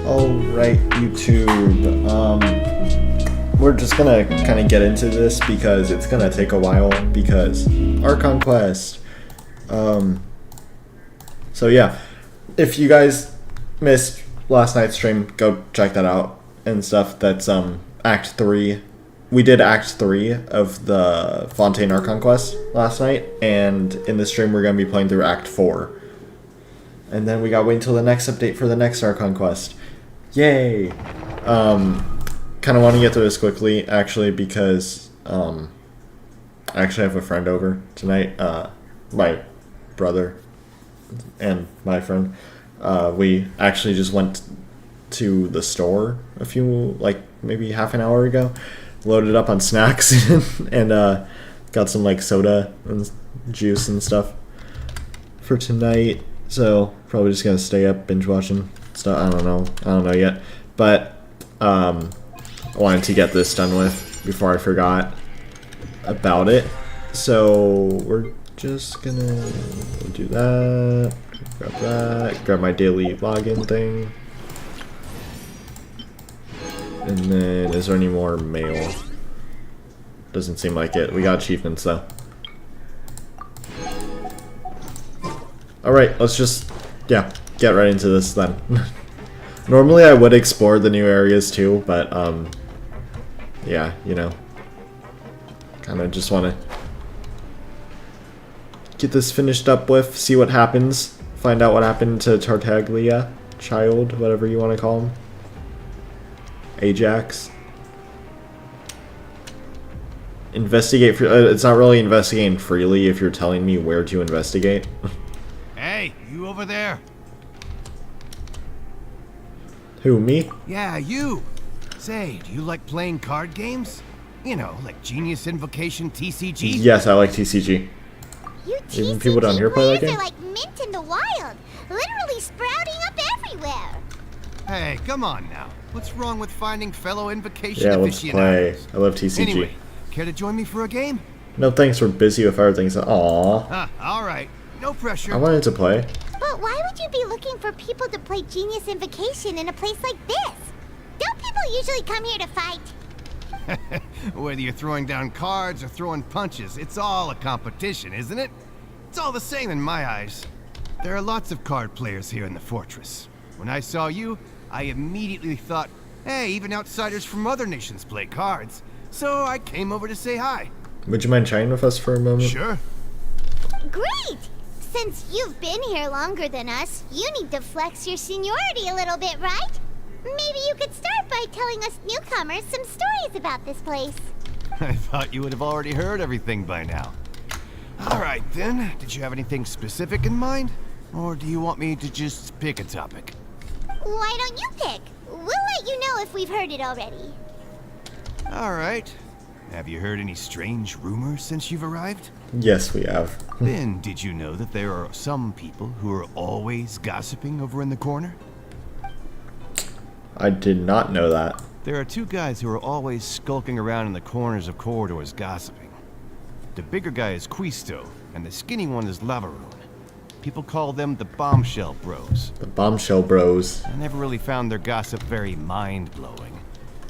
Alright, YouTube. We're just gonna kind of get into this because it's gonna take a while because Archon quest. So yeah, if you guys missed last night's stream, go check that out and stuff. That's Act 3. We did Act 3 of the Fontaine Archon quest last night, and in this stream we're gonna be playing through Act 4. And then we gotta wait until the next update for the next Archon quest. Yay! Kind of want to get through this quickly, actually, because I actually have a friend over tonight. My brother and my friend. We actually just went to the store maybe half an hour ago, loaded up on snacks and got some like soda and juice and stuff for tonight. So probably just gonna stay up binge watching stuff. I don't know yet, but I wanted to get this done with before I forgot about it. So we're just gonna do that, grab my daily login thing, and then is there any more mail? Doesn't seem like it. We got achievements though. Alright, let's just get right into this then. Normally I would explore the new areas too, but yeah, you know, kind of just want to get this finished up with, see what happens, find out what happened to Tartaglia, child, whatever you want to call him. Ajax. Investigate, it's not really investigating freely if you're telling me where to investigate. Hey, you over there? Who, me? Yeah, you. Say, do you like playing card games? You know, like Genius Invocation, TCG? Yes, I like TCG. You Even people down here play that game? are like mint in the wild, literally sprouting up everywhere. Hey, come on now. What's wrong with finding fellow Invocation Yeah, let's play. aficionados? I love TCG. Anyway, care to join me for a game? No thanks, we're busy with other things. Aww. Alright. No pressure. I wanted to play. But why would you be looking for people to play Genius Invocation in a place like this? Don't people usually come here to fight? Whether you're throwing down cards or throwing punches, it's all a competition, isn't it? It's all the same in my eyes. There are lots of card players here in the fortress. When I saw you, I immediately thought, hey, even outsiders from other nations play cards. So I came over to say hi. Would you mind chatting with us for a moment? Sure. Great! Since you've been here longer than us, you need to flex your seniority a little bit, right? Maybe you could start by telling us newcomers some stories about this place. I thought you would have already heard everything by now. Alright then, did you have anything specific in mind? Or do you want me to just pick a topic? Why don't you pick? We'll let you know if we've heard it already. Alright. Have you heard any strange rumors since you've arrived? Yes, we have. Then, did you know that there are some people who are always gossiping over in the corner? I did not know that. There are two guys who are always skulking around in the corners of corridors gossiping. The bigger guy is Quisto, and the skinny one is Lavaroon. People call them the Bombshell Bros. The Bombshell Bros. I never really found their gossip very mind-blowing.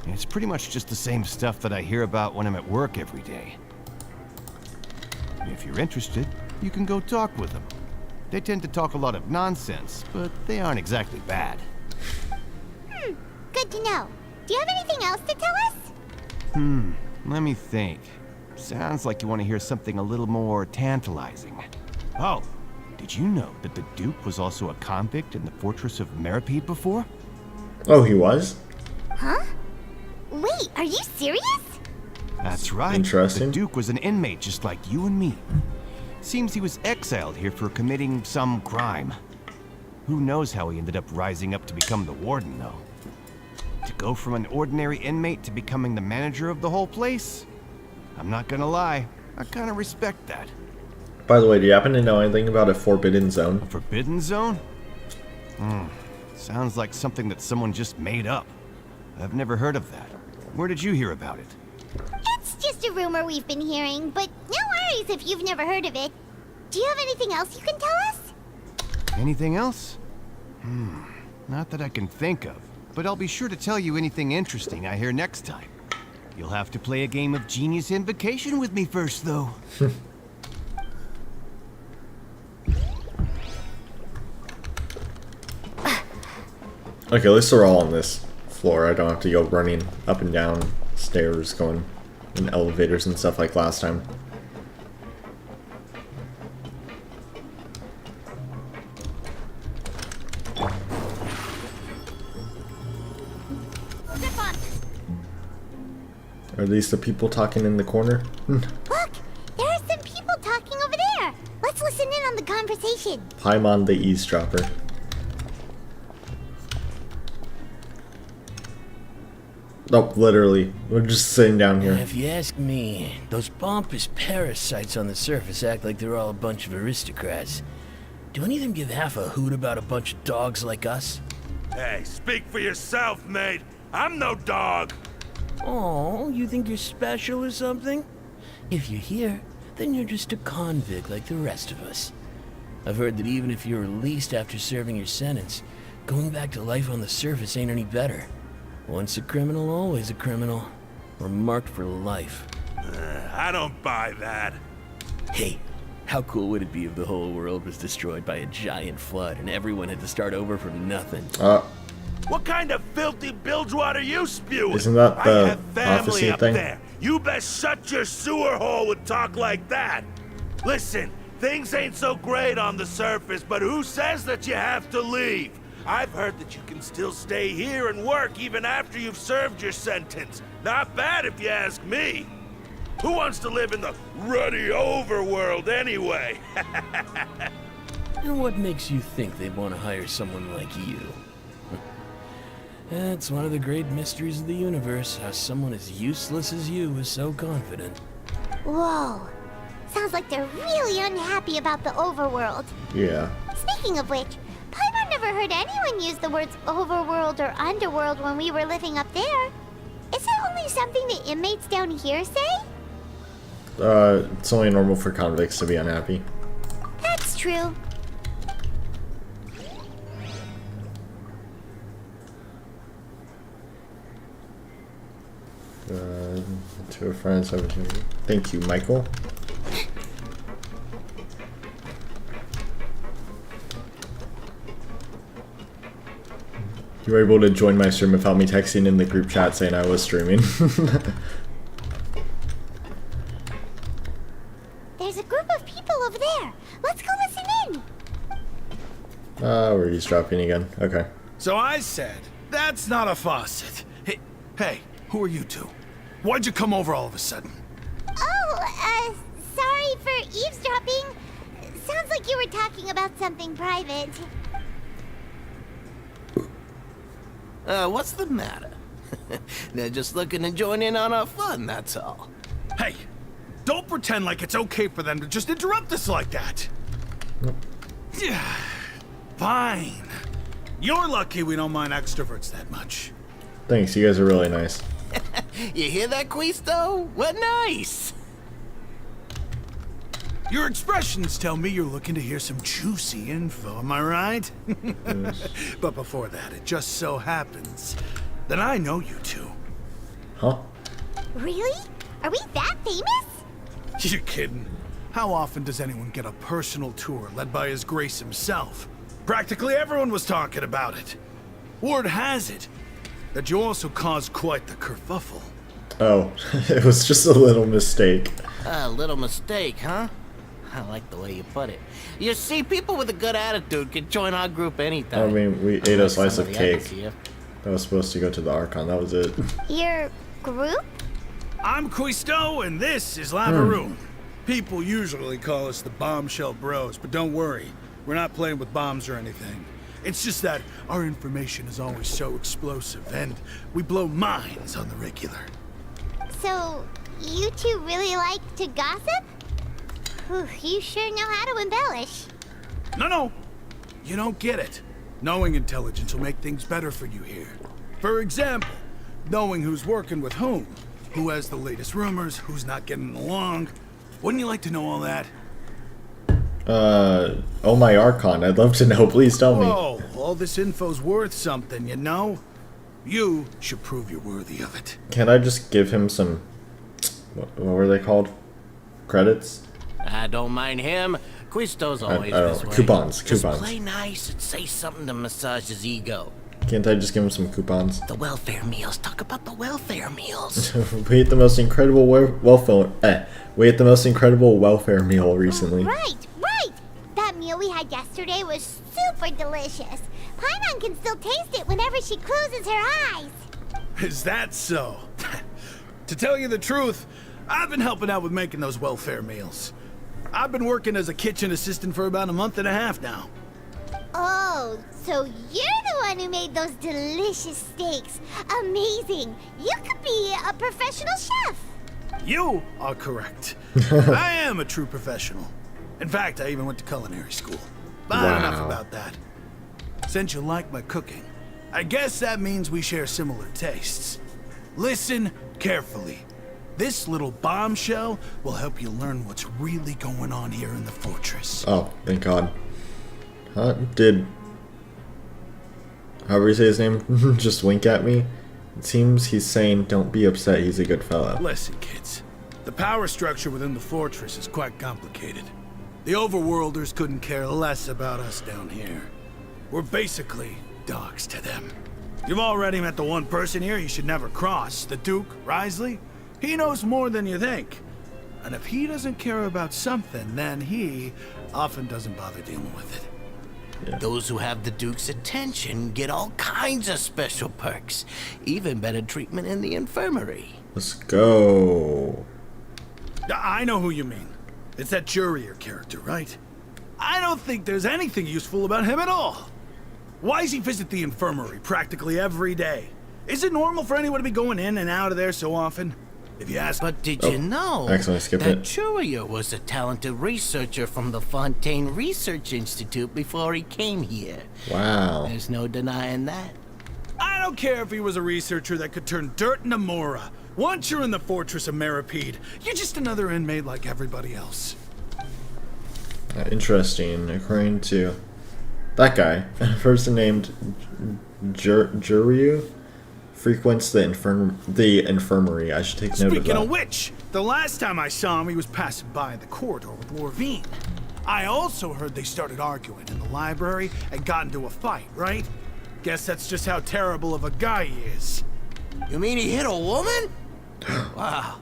It's pretty much just the same stuff that I hear about when I'm at work every day. If you're interested, you can go talk with them. They tend to talk a lot of nonsense, but they aren't exactly bad. Good to know. Do you have anything else to tell us? Let me think. Sounds like you want to hear something a little more tantalizing. Oh, did you know that the Duke was also a convict in the fortress of Meripede before? Oh, he was? Huh? Wait, are you serious? That's right. Interesting. The Duke was an inmate just like you and me. Seems he was exiled here for committing some crime. Who knows how he ended up rising up to become the warden, though. To go from an ordinary inmate to becoming the manager of the whole place? I'm not gonna lie, I kinda respect that. By the way, do you happen to know anything about a forbidden zone? A forbidden zone? Sounds like something that someone just made up. I've never heard of that. Where did you hear about it? It's just a rumor we've been hearing, but no worries if you've never heard of it. Do you have anything else you can tell us? Anything else? Not that I can think of. but I'll be sure to tell you anything interesting I hear next time. You'll have to play a game of Genius Invocation with me first, though. Okay, at least we're all on this floor. I don't have to go running up and down stairs, going in elevators and stuff like last time. Are these the people talking in the corner? Look! There are some people talking over there! Let's listen in on the conversation. Paimon the eavesdropper. Oh, literally. We're just sitting down here. If you ask me, those pompous parasites on the surface act like they're all a bunch of aristocrats. Do any of them give half a hoot about a bunch of dogs like us? Hey, speak for yourself, mate. I'm no dog. Oh, you think you're special or something? If you're here, then you're just a convict like the rest of us. I've heard that even if you're released after serving your sentence, going back to life on the surface ain't any better. Once a criminal, always a criminal. We're marked for life. I don't buy that. Hey, how cool would it be if the whole world was destroyed by a giant flood and everyone had to start over from nothing? What kind of filthy bilgewater you spewing? Isn't that the I have family prophecy up thing? there. You best shut your sewer hole with talk like that. Listen, things ain't so great on the surface, but who says that you have to leave? I've heard that you can still stay here and work even after you've served your sentence. Not bad if you ask me. Who wants to live in the ruddy overworld anyway? And what makes you think they'd want to hire someone like you? That's one of the great mysteries of the universe, how someone as useless as you is so confident. Whoa. Sounds like they're really unhappy about the overworld. Yeah. Speaking of which, Paimon never heard anyone use the words overworld or underworld when we were living up there. Is it only something the inmates down here say? It's only normal for convicts to be unhappy. That's true. To a friend's opportunity. Thank you, Michael. You were able to join my stream without me texting in the group chat saying I was streaming. There's a group of people over there. Let's go listen in. We're eavesdropping again. Okay. So I said, that's not a faucet. Hey, who are you two? Why'd you come over all of a sudden? Oh, sorry for eavesdropping. Sounds like you were talking about something private. What's the matter? They're just looking to join in on our fun, that's all. Hey, don't pretend like it's okay for them to just interrupt us like that. Yeah, fine. You're lucky we don't mind extroverts that much. Thanks, you guys are really nice. You hear that, Quisto? What nice! Your expressions tell me you're looking to hear some juicy info, am I right? Yes. But before that, it just so happens that I know you two. Huh? Really? Are we that famous? You're kidding. How often does anyone get a personal tour led by His Grace himself? Practically everyone was talking about it. Word has it that you also caused quite the kerfuffle. Oh, it was just a little mistake. A little mistake, huh? I like the way you put it. You see, people with a good attitude can join our group anytime. I mean, we ate a slice of Somebody I can cake. see you. That was supposed to go to the Archon. That was it. Your group? I'm Quisto, and this is Lavaroon. People usually call us the Bombshell Bros, but don't worry. We're not playing with bombs or anything. It's just that our information is always so explosive, and we blow minds on the regular. So, you two really like to gossip? Whew, you sure know how to embellish. No, you don't get it. Knowing intelligence will make things better for you here. For example, knowing who's working with whom, who has the latest rumors, who's not getting along. Wouldn't you like to know all that? Oh my Archon, I'd love to know. Please tell me. Whoa, all this info's worth something, you know? You should prove you're worthy of it. Can't I just give him some, what were they called? Credits? I don't mind him. Quisto's always I don't this know. way. Coupons. Just Coupons. play nice and say something to massage his ego. Can't I just give him some coupons? The welfare meals. Talk about the welfare meals. We ate the most incredible we ate the most incredible welfare meal recently. Right, right. That meal we had yesterday was super delicious. Paimon can still taste it whenever she closes her eyes. Is that so? To tell you the truth, I've been helping out with making those welfare meals. I've been working as a kitchen assistant for about a month and a half now. Oh, so you're the one who made those delicious steaks. Amazing. You could be a professional chef. You are correct. I am a true professional. In fact, I even went to culinary school. But Wow. enough about that. Since you like my cooking, I guess that means we share similar tastes. Listen carefully. This little bombshell will help you learn what's really going on here in the fortress. Oh, thank God. Huh? Did however you say his name just wink at me? It seems he's saying don't be upset, he's a good fellow. Listen, kids. The power structure within the fortress is quite complicated. The overworlders couldn't care less about us down here. We're basically dogs to them. You've already met the one person here you should never cross, the Duke, Risley. He knows more than you think. And if he doesn't care about something, then he often doesn't bother dealing with it. Those who have the Duke's attention get all kinds of special perks. Even better treatment in the infirmary. Let's go. I know who you mean. It's that Jurier character, right? I don't think there's anything useful about him at all. Why does he visit the infirmary practically every day? Is it normal for anyone to be going in and out of there so often? If you ask... But did you know accidentally skipped that it. Jurier was a talented researcher from the Fontaine Research Institute before he came here? Wow. There's no denying that. I don't care if he was a researcher that could turn dirt into Mora. Once you're in the fortress of Meripede, you're just another inmate like everybody else. Interesting. According to that guy, a person named Juryu frequents the infirmary. I should take note of Speaking that. of which, the last time I saw him, he was passing by the corridor with Lorvine. I also heard they started arguing in the library and got into a fight, right? Guess that's just how terrible of a guy he is. You mean he hit a woman? Wow.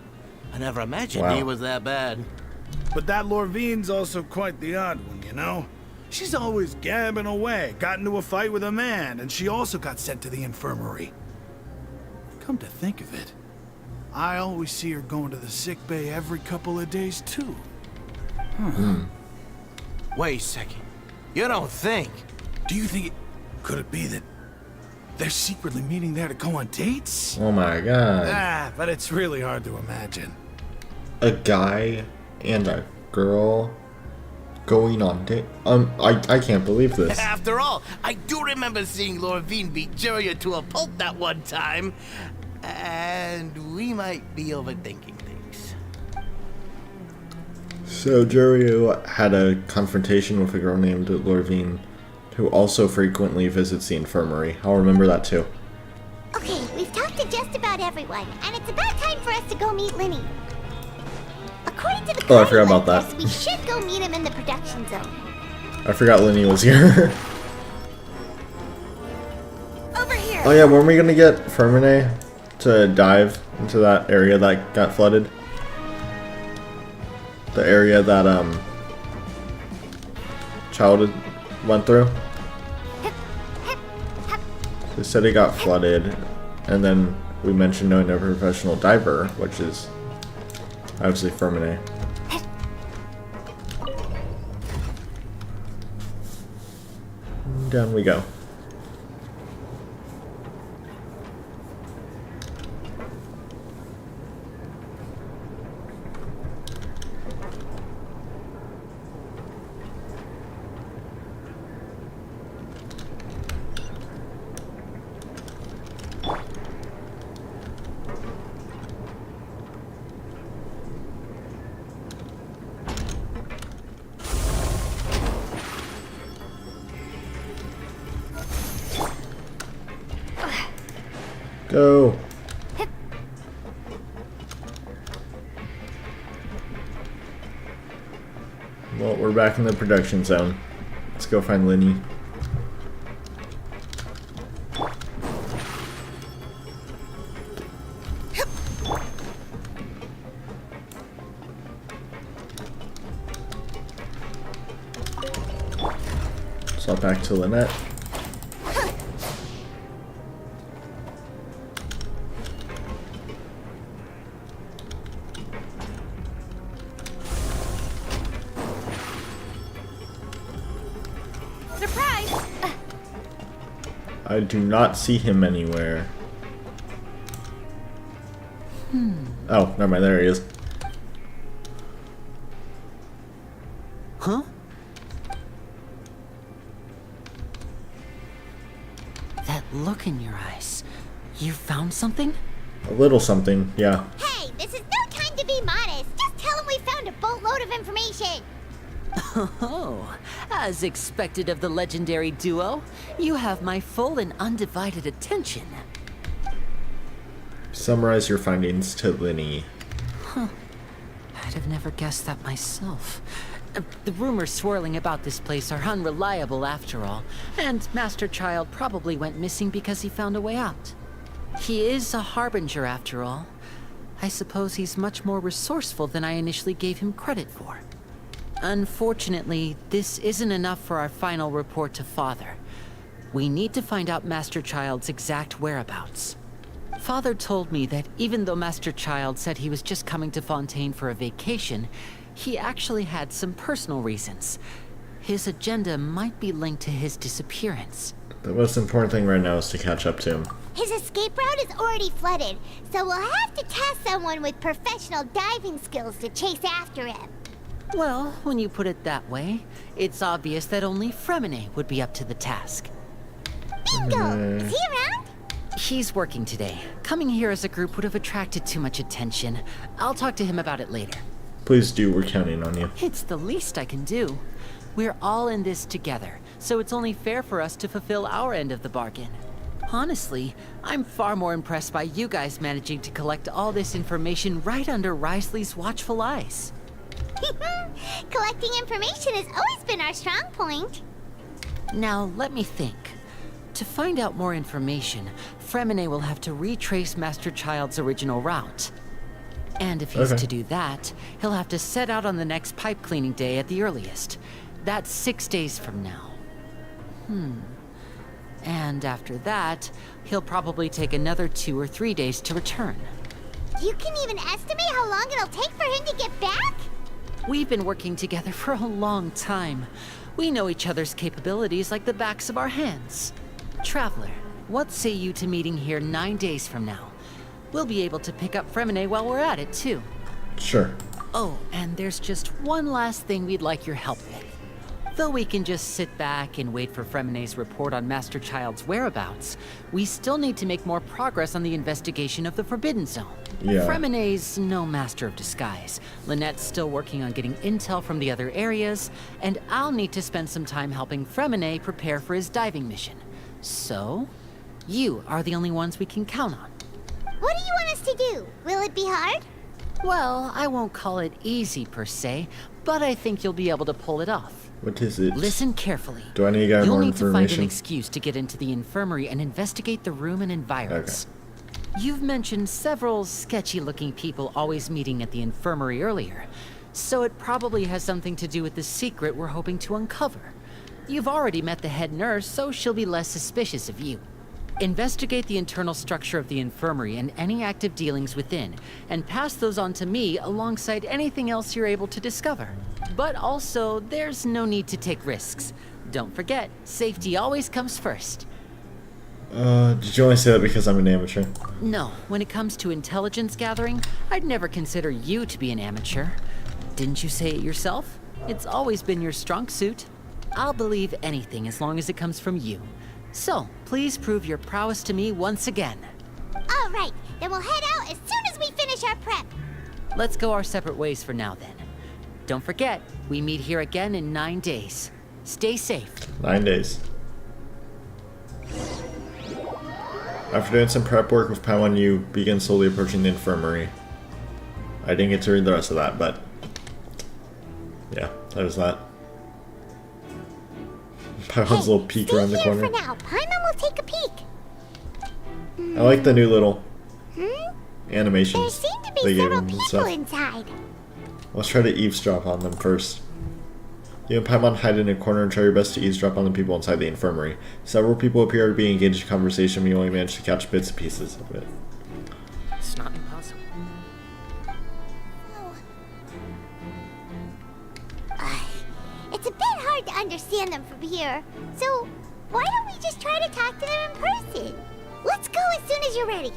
I never imagined Wow. he was that bad. But that Lorvine's also quite the odd one, you know? She's always gabbing away, got into a fight with a man, and she also got sent to the infirmary. Come to think of it, I always see her going to the sick bay every couple of days, too. Wait a second. You don't think? Do you think could it be that they're secretly meeting there to go on dates? Oh my God. Ah, but it's really hard to imagine. A guy and a girl going on date. I can't believe this. After all, I do remember seeing Lorvine beat Jurier to a pulp that one time. And we might be overthinking things. So Juryu had a confrontation with a girl named Lorvine, who also frequently visits the infirmary. I'll remember that too. Okay, we've talked to just about everyone, and it's about time for us to go meet Linny. According to the Oh, I forgot about Guardian that. List, we should go meet him in the production zone. I forgot Linny was here. Over here. Oh yeah, weren't we gonna get Fermine to dive into that area that got flooded? The area that Child went through? They said it got flooded, and then we mentioned knowing a professional diver, which is obviously Fermine. Down we go. Go. Well, we're back in the production zone. Let's go find Linny. So back to Lynette. Surprise! I do not see him anywhere. Oh, never mind. There he is. Huh? That look in your eyes. You found something? A little something, yeah. Hey, this is no time to be modest. Just tell him we found a boatload of information. Oh, as expected of the legendary duo, you have my full and undivided attention. Summarize your findings to Linny. I'd have never guessed that myself. The rumors swirling about this place are unreliable after all, and Master Child probably went missing because he found a way out. He is a harbinger after all. I suppose he's much more resourceful than I initially gave him credit for. Unfortunately, this isn't enough for our final report to Father. We need to find out Master Child's exact whereabouts. Father told me that even though Master Child said he was just coming to Fontaine for a vacation, he actually had some personal reasons. His agenda might be linked to his disappearance. The most important thing right now is to catch up to him. His escape route is already flooded, so we'll have to task someone with professional diving skills to chase after him. Well, when you put it that way, it's obvious that only Fremine would be up to the task. Bingo! Is he around? He's working today. Coming here as a group would have attracted too much attention. I'll talk to him about it later. Please do, we're counting on you. It's the least I can do. We're all in this together, so it's only fair for us to fulfill our end of the bargain. Honestly, I'm far more impressed by you guys managing to collect all this information right under Risley's watchful eyes. Collecting information has always been our strong point. Now, let me think. To find out more information, Fremine will have to retrace Master Child's original route. And if he's to do that, he'll have to set out on the next pipe cleaning day at the earliest. That's 6 days from now. And after that, he'll probably take another 2 or 3 days to return. You can even estimate how long it'll take for him to get back? We've been working together for a long time. We know each other's capabilities like the backs of our hands. Traveler, what say you to meeting here 9 days from now? We'll be able to pick up Fremine while we're at it, too. Sure. Oh, and there's just one last thing we'd like your help with. Though we can just sit back and wait for Fremine's report on Master Child's whereabouts, we still need to make more progress on the investigation of the Forbidden Zone. Yeah. Fremine's no master of disguise. Lynette's still working on getting intel from the other areas, and I'll need to spend some time helping Fremine prepare for his diving mission. So, you are the only ones we can count on. What do you want us to do? Will it be hard? Well, I won't call it easy per se, but I think you'll be able to pull it off. What is it? Listen carefully. Do I need to get You'll more need to find an information? excuse to get into the infirmary and investigate the room and environs. You've mentioned several sketchy-looking people always meeting at the infirmary earlier, so it probably has something to do with the secret we're hoping to uncover. You've already met the head nurse, so she'll be less suspicious of you. Investigate the internal structure of the infirmary and any active dealings within, and pass those on to me alongside anything else you're able to discover. But also, there's no need to take risks. Don't forget, safety always comes first. Did you only say that because I'm an amateur? No, when it comes to intelligence gathering, I'd never consider you to be an amateur. Didn't you say it yourself? It's always been your strong suit. I'll believe anything as long as it comes from you. So, please prove your prowess to me once again. All right, then we'll head out as soon as we finish our prep. Let's go our separate ways for now then. Don't forget, we meet here again in 9 days. Stay safe. 9 days. After doing some prep work with Paimon, you begin slowly approaching the infirmary. I didn't get to read the rest of that, but yeah, there's that. Paimon's little peek around the corner. For now. Paimon will take a peek. I like the new little There animations seem to they be gave several him and people stuff. inside. Let's try to eavesdrop on them first. You and Paimon hide in a corner and try your best to eavesdrop on the people inside the infirmary. Several people appear to be engaged in conversation, but you only manage to catch bits and pieces of it. It's not impossible. It's a bit hard to understand them from here. So, why don't we just try to talk to them in person? Let's go as soon as you're ready.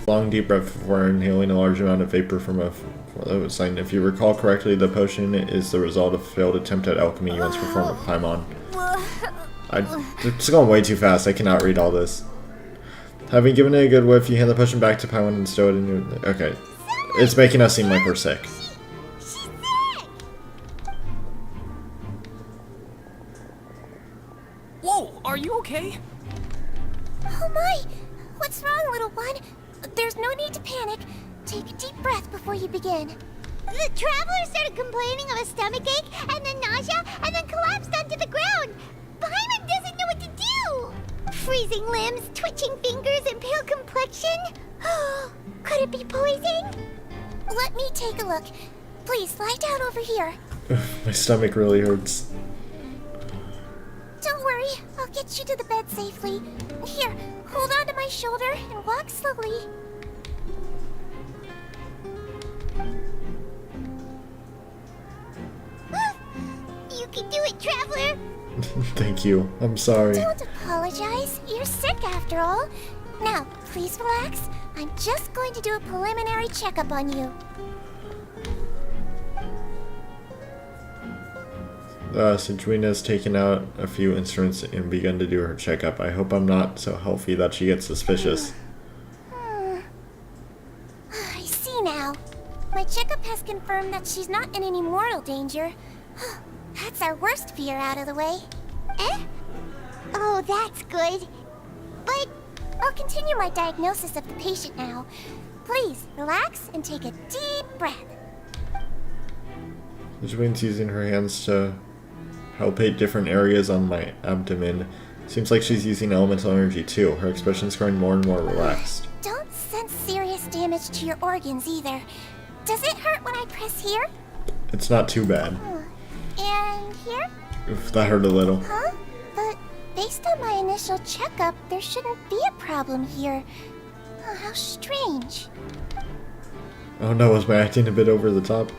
Long deep breath before inhaling a large amount of vapor from a sign. If you recall correctly, the potion is the result of a failed attempt at alchemy you once performed with Paimon. It's going way too fast. I cannot read all this. Having given it a good whiff, you hand the potion back to Paimon and stow it in your... Okay. It's making us seem like we're sick. She's sick! Whoa, are you okay? Oh my! What's wrong, little one? There's no need to panic. Take a deep breath before you begin. The traveler started complaining of a stomachache, and then nausea, and then collapsed onto the ground. Paimon doesn't know what to do. Freezing limbs, twitching fingers, and pale complexion. Could it be poison? Let me take a look. Please lie down over here. My stomach really hurts. Don't worry, I'll get you to the bed safely. Here, hold on to my shoulder and walk slowly. You can do it, Traveler! Thank you. I'm sorry. Don't apologize. You're sick after all. Now, please relax. I'm just going to do a preliminary checkup on you. Sidrina has taken out a few instruments and begun to do her checkup. I hope I'm not so healthy that she gets suspicious. I see now. My checkup has confirmed that she's not in any mortal danger. That's our worst fear out of the way. Eh? Oh, that's good. But I'll continue my diagnosis of the patient now. Please, relax and take a deep breath. Sidrina's using her hands to palpate different areas on my abdomen. Seems like she's using elemental energy too. Her expression's growing more and more relaxed. Don't sense serious damage to your organs either. Does it hurt when I press here? It's not too bad. And here? Oof, that hurt a little. Huh? But based on my initial checkup, there shouldn't be a problem here. Oh, how strange. Oh no, was my acting a bit over the top?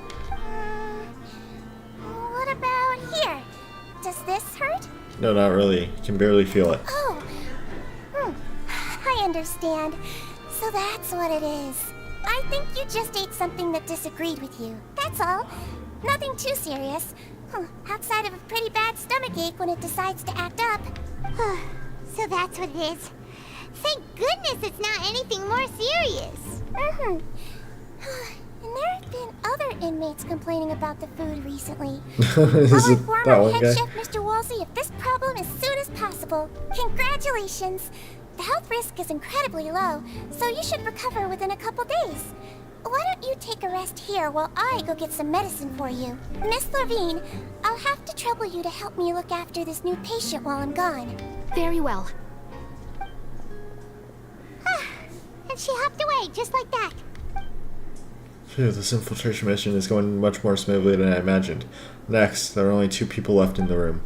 What about here? Does this hurt? No, not really. You can barely feel it. Oh. I understand. So that's what it is. I think you just ate something that disagreed with you. That's all. Nothing too serious. Outside of a pretty bad stomachache when it decides to act up. So that's what it is. Thank goodness it's not anything more serious. And there have been other inmates complaining about the food recently. Is I'll it inform that our one head guy? chef, Mr. Wolsey, of this problem as soon as possible. Congratulations! The health risk is incredibly low, so you should recover within a couple days. Why don't you take a rest here while I go get some medicine for you? Miss Levine, I'll have to trouble you to help me look after this new patient while I'm gone. Very well. And she hopped away, just like that. Phew, this infiltration mission is going much more smoothly than I imagined. Next, there are only 2 people left in the room.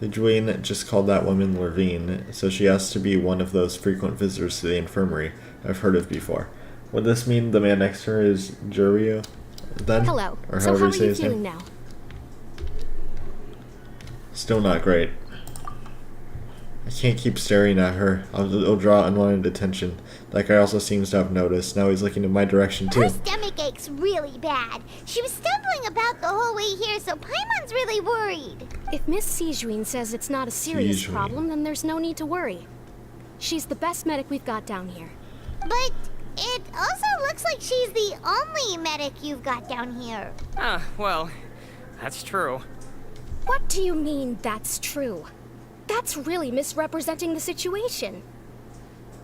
Sidrina just called that woman Levine, so she has to be one of those frequent visitors to the infirmary I've heard of before. Would this mean the man next to her is Jurio, then? Hello. Or So however how you are say you his feeling name? now? Still not great. I can't keep staring at her. It'll draw unwanted attention. That guy also seems to have noticed. Now he's looking in my direction too. Her stomach ache's really bad. She was stumbling about the whole way here, so Paimon's really worried. If Miss Sijuin says it's not a serious Sijuin. problem, then there's no need to worry. She's the best medic we've got down here. But it also looks like she's the only medic you've got down here. Ah, well, that's true. What do you mean, that's true? That's really misrepresenting the situation.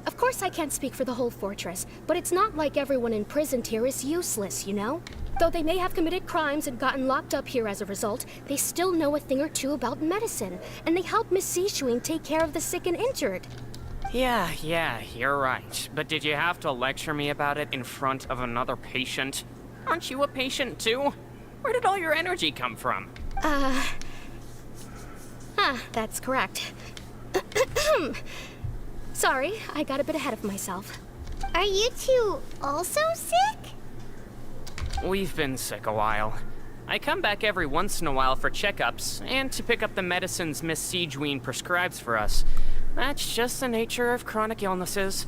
Of course I can't speak for the whole fortress, but it's not like everyone imprisoned here is useless, you know? Though they may have committed crimes and gotten locked up here as a result, they still know a thing or two about medicine, and they help Miss Sishuin take care of the sick and injured. Yeah, you're right. But did you have to lecture me about it in front of another patient? Aren't you a patient too? Where did all your energy come from? That's correct. Sorry, I got a bit ahead of myself. Are you two also sick? We've been sick a while. I come back every once in a while for checkups, and to pick up the medicines Miss Sijween prescribes for us. That's just the nature of chronic illnesses.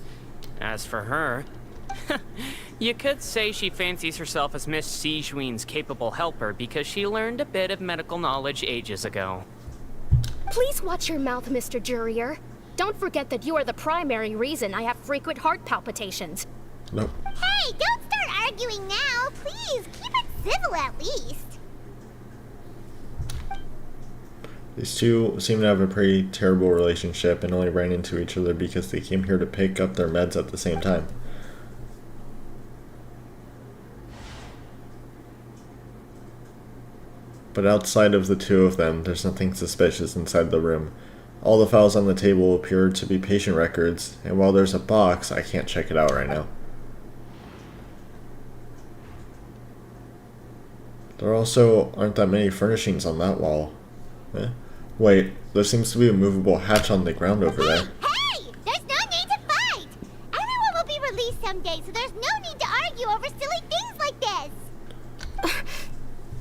As for her, you could say she fancies herself as Miss Sijween's capable helper because she learned a bit of medical knowledge ages ago. Please watch your mouth, Mr. Jurier. Don't forget that you are the primary reason I have frequent heart palpitations. Nope. Hey, don't start arguing now. Please, keep it civil at least. These two seem to have a pretty terrible relationship and only ran into each other because they came here to pick up their meds at the same time. But outside of the two of them, there's nothing suspicious inside the room. All the files on the table appear to be patient records, and while there's a box, I can't check it out right now. There also aren't that many furnishings on that wall. Wait, there seems to be a movable hatch on the ground over there. Hey! There's no need to fight! Everyone will be released someday, so there's no need to argue over silly things like this!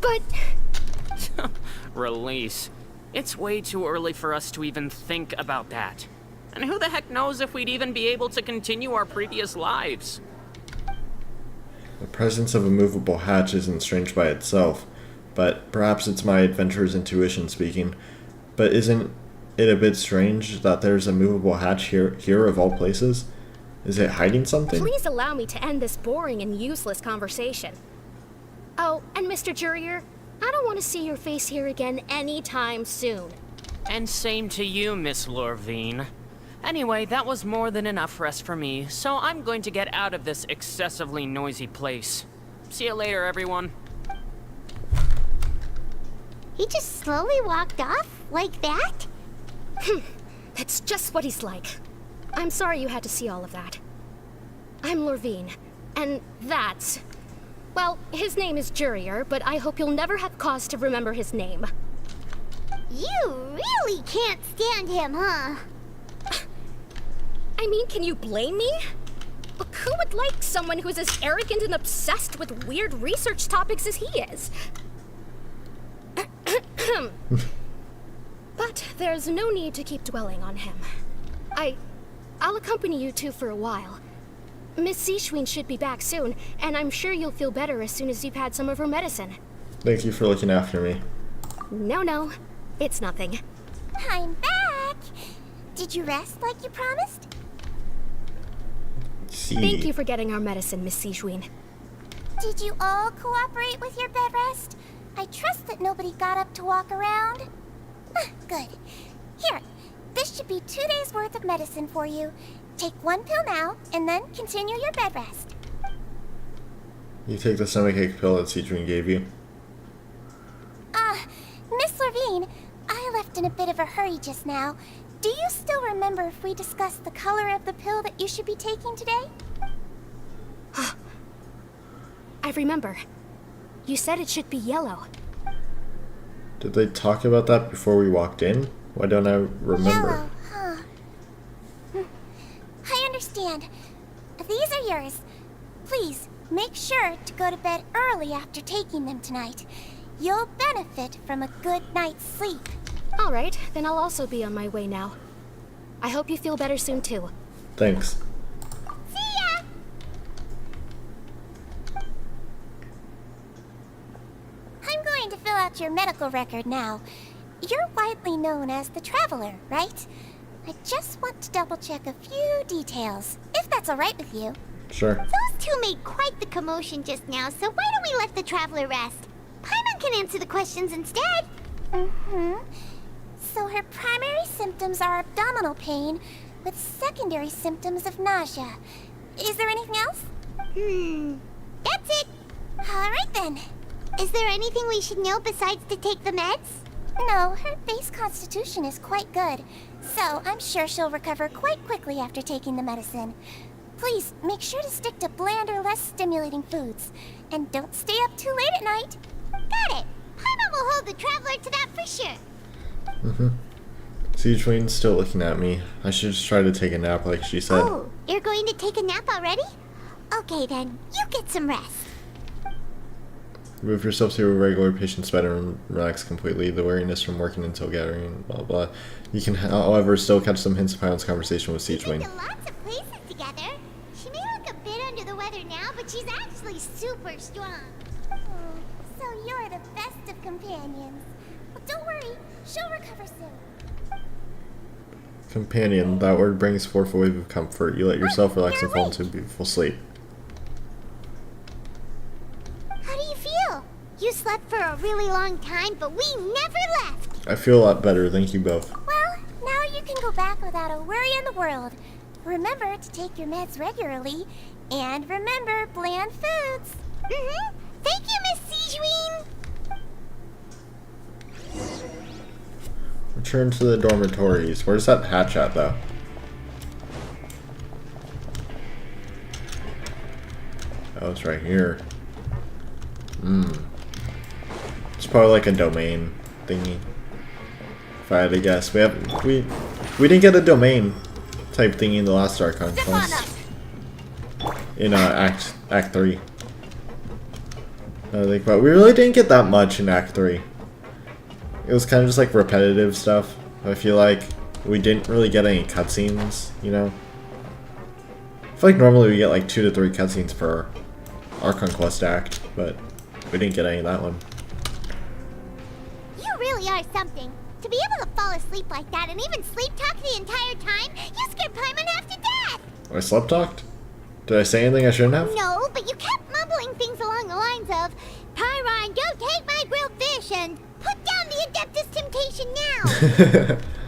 But... Release. It's way too early for us to even think about that. And who the heck knows if we'd even be able to continue our previous lives? The presence of a movable hatch isn't strange by itself, but perhaps it's my adventurer's intuition speaking. But isn't it a bit strange that there's a movable hatch here of all places? Is it hiding something? Please allow me to end this boring and useless conversation. Oh, and Mr. Jurier, I don't want to see your face here again anytime soon. And same to you, Miss Lorvine. Anyway, that was more than enough rest for me, so I'm going to get out of this excessively noisy place. See you later, everyone. He just slowly walked off like that? That's just what he's like. I'm sorry you had to see all of that. I'm Lorvine, and that's... Well, his name is Jurier, but I hope you'll never have cause to remember his name. You really can't stand him, huh? I mean, can you blame me? But who would like someone who's as arrogant and obsessed with weird research topics as he is? But there's no need to keep dwelling on him. I'll accompany you two for a while. Miss Sishuin should be back soon, and I'm sure you'll feel better as soon as you've had some of her medicine. Thank you for looking after me. No, it's nothing. I'm back! Did you rest like you promised? See. Thank you for getting our medicine, Miss Sishuin. Did you all cooperate with your bed rest? I trust that nobody got up to walk around. Good. Here, this should be 2 days' worth of medicine for you. Take 1 pill now, and then continue your bed rest. You take the stomachache pill that Citron gave you. Miss Lorvine, I left in a bit of a hurry just now. Do you still remember if we discussed the color of the pill that you should be taking today? I remember. You said it should be yellow. Did they talk about that before we walked in? Why don't I remember? Yellow, huh? I understand. These are yours. Please, make sure to go to bed early after taking them tonight. You'll benefit from a good night's sleep. All right, then I'll also be on my way now. I hope you feel better soon, too. Thanks. See ya! I'm going to fill out your medical record now. You're widely known as the Traveler, right? I just want to double-check a few details, if that's all right with you. Sure. Those two made quite the commotion just now, so why don't we let the Traveler rest? Paimon can answer the questions instead. So her primary symptoms are abdominal pain, with secondary symptoms of nausea. Is there anything else? That's it. Alright then. Is there anything we should know besides to take the meds? No, her base constitution is quite good, so I'm sure she'll recover quite quickly after taking the medicine. Please, make sure to stick to bland or less stimulating foods. And don't stay up too late at night. Got it. Paimon will hold the traveler to that for sure. Siegewine's still looking at me. I should just try to take a nap like she said. Oh, you're going to take a nap already? Okay then, you get some rest. Move yourself to a regular patient's bed and relax completely. The weariness from working until gathering, blah blah. You can, however, still catch some hints of Paimon's conversation with Siegewine. We've been to lots of places together. She may look a bit under the weather now, but she's actually super strong. So you're the best of companions. Well, don't worry, she'll recover soon. Companion, that word brings forth a wave of comfort. You let yourself relax and fall into a beautiful sleep. How do you feel? You slept for a really long time, but we never left. I feel a lot better, thank you both. Well, now you can go back without a worry in the world. Remember to take your meds regularly, and remember bland foods. Thank you, Miss Siegewine. Return to the dormitories. Where's that hatch at, though? Oh, it's right here. It's probably like a domain thingy. If I had to guess. We didn't get a domain type thingy in the last Archon quest. In Act 3. I think, but we really didn't get that much in Act 3. It was kind of just like repetitive stuff. I feel like we didn't really get any cutscenes, you know? I feel like normally we get like 2 to 3 cutscenes per Archon quest act, but we didn't get any of that one. You really are something. To be able to fall asleep like that and even sleep talk the entire time, you scared Paimon half to death! I slept talked? Did I say anything I shouldn't have? No, but you kept mumbling things along the lines of, Pyron, don't take my grilled fish, and put down the Adeptus Temptation now!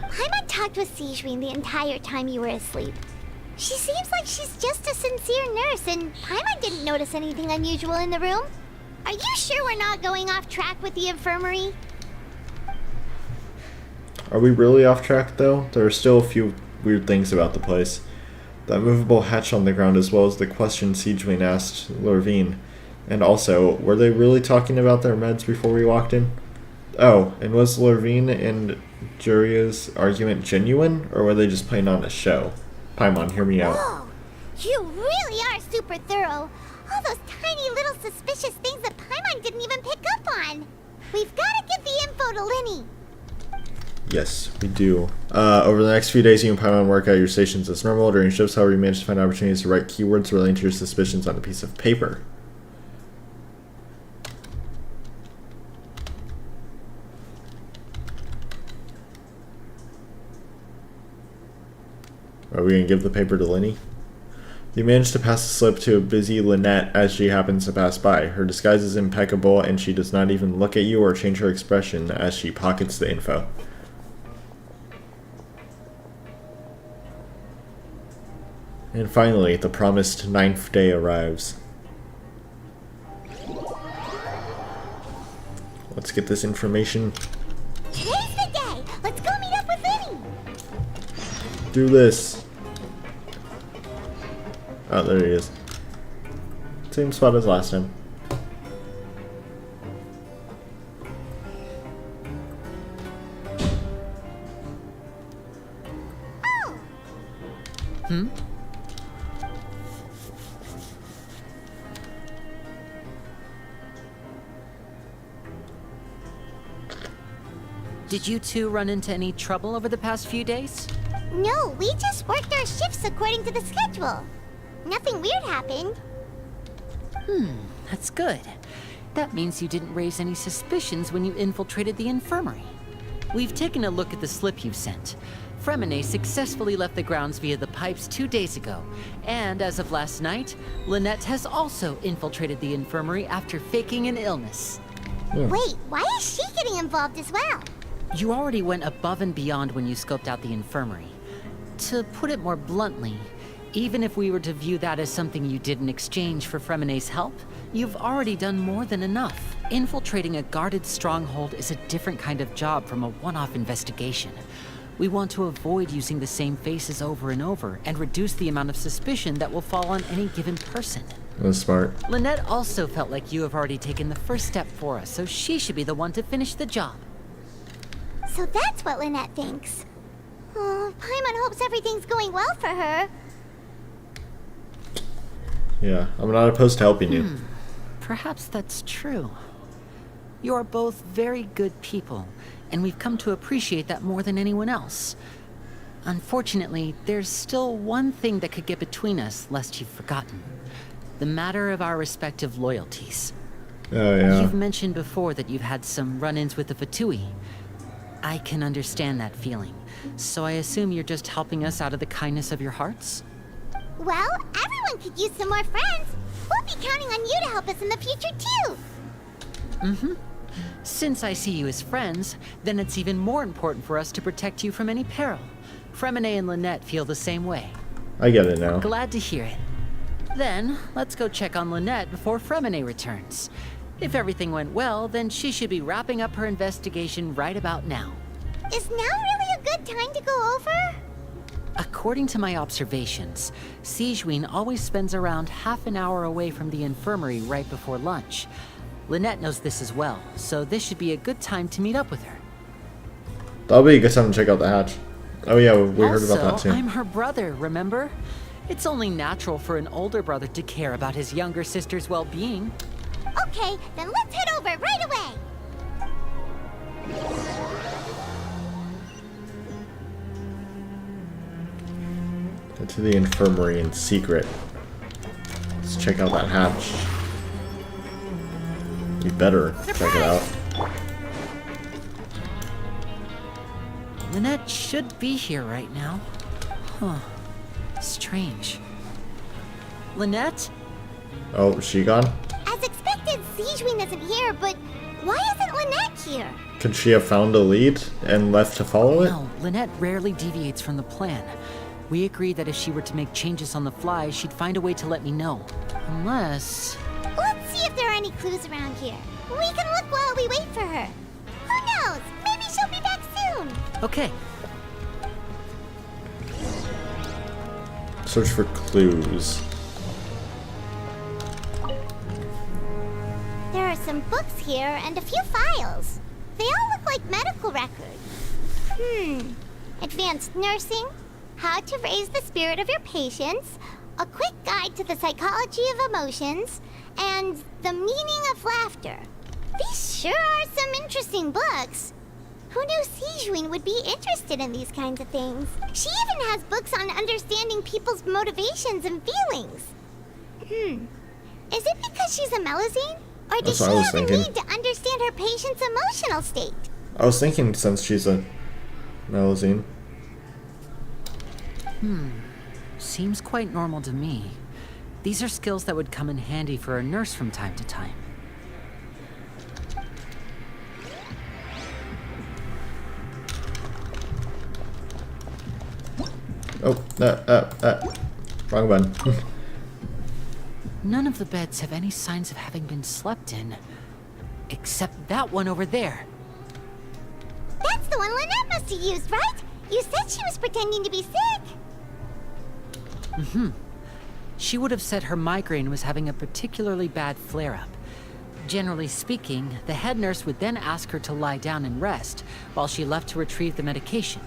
Paimon talked with Siegewine the entire time you were asleep. She seems like she's just a sincere nurse, and Paimon didn't notice anything unusual in the room. Are you sure we're not going off track with the infirmary? Are we really off track, though? There are still a few weird things about the place. That movable hatch on the ground, as well as the question Siegewine asked Lorvine. And also, were they really talking about their meds before we walked in? Oh, and was Lorvine and Juria's argument genuine, or were they just playing on a show? Paimon, hear me out. Whoa! You really are super thorough. All those tiny little suspicious things that Paimon didn't even pick up on. We've got to give the info to Linny. Yes, we do. Over the next few days, you and Paimon work out your stations as normal. During shifts, however, you manage to find opportunities to write keywords relating to your suspicions on a piece of paper. Are we going to give the paper to Linny? You manage to pass the slip to a busy Lynette as she happens to pass by. Her disguise is impeccable, and she does not even look at you or change her expression as she pockets the info. And finally, the promised 9th day arrives. Let's get this information. Today's the day! Let's go meet up with Linny! Do this. Oh, there he is. Same spot as last time. Oh! Did you two run into any trouble over the past few days? No, we just worked our shifts according to the schedule. Nothing weird happened. That's good. That means you didn't raise any suspicions when you infiltrated the infirmary. We've taken a look at the slip you sent. Fremine successfully left the grounds via the pipes 2 days ago, and as of last night, Lynette has also infiltrated the infirmary after faking an illness. Wait, why is she getting involved as well? You already went above and beyond when you scoped out the infirmary. to put it more bluntly, even if we were to view that as something you did in exchange for Fremenay's help, you've already done more than enough. Infiltrating a guarded stronghold is a different kind of job from a one-off investigation. We want to avoid using the same faces over and over and reduce the amount of suspicion that will fall on any given person. That's smart. Lynette also felt like you have already taken the first step for us, so she should be the one to finish the job. So that's what Lynette thinks. Oh, Paimon hopes everything's going well for her. Yeah, I'm not opposed to helping you. Perhaps that's true. You are both very good people, and we've come to appreciate that more than anyone else. Unfortunately, there's still one thing that could get between us, lest you've forgotten. The matter of our respective loyalties. Oh, yeah. You've mentioned before that you've had some run-ins with the Fatui. I can understand that feeling, so I assume you're just helping us out of the kindness of your hearts? Well, everyone could use some more friends. We'll be counting on you to help us in the future, too. Since I see you as friends, then it's even more important for us to protect you from any peril. Fremenay and Lynette feel the same way. I get it now. Glad to hear it. Then, let's go check on Lynette before Fremenay returns. If everything went well, then she should be wrapping up her investigation right about now. Is now really a good time to go over? According to my observations, Sigewinne always spends around half an hour away from the infirmary right before lunch. Lynette knows this as well, so this should be a good time to meet up with her. That'll be a good time to check out the hatch. Oh yeah, we heard about that Also, too. I'm her brother, remember? It's only natural for an older brother to care about his younger sister's well-being. Okay, then let's head over right away. Go to the infirmary in secret. Let's check out that hatch. You better check it out. Lynette should be here right now. Huh. Strange. Lynette? Oh, is she gone? As expected, Sigewinne isn't here, but why isn't Lynette here? Could she have found a lead and left to follow it? No, Lynette rarely deviates from the plan. We agreed that if she were to make changes on the fly, she'd find a way to let me know. Unless... Let's see if there are any clues around here. We can look while we wait for her. Who knows? Maybe she'll be back soon. Okay. Search for clues. There are some books here and a few files. They all look like medical records. Advanced nursing, how to raise the spirit of your patients, a quick guide to the psychology of emotions, and the meaning of laughter. These sure are some interesting books. Who knew Sigewinne would be interested in these kinds of things? She even has books on understanding people's motivations and feelings. Is it because she's a Melusine? Or does That's she what I was have a thinking. need to understand her patient's emotional state? I was thinking since she's a Melusine. Seems quite normal to me. These are skills that would come in handy for a nurse from time to time. Oh, wrong button. None of the beds have any signs of having been slept in. Except that one over there. That's the one Lynette must have used, right? You said she was pretending to be sick. She would have said her migraine was having a particularly bad flare-up. Generally speaking, the head nurse would then ask her to lie down and rest, while she left to retrieve the medication.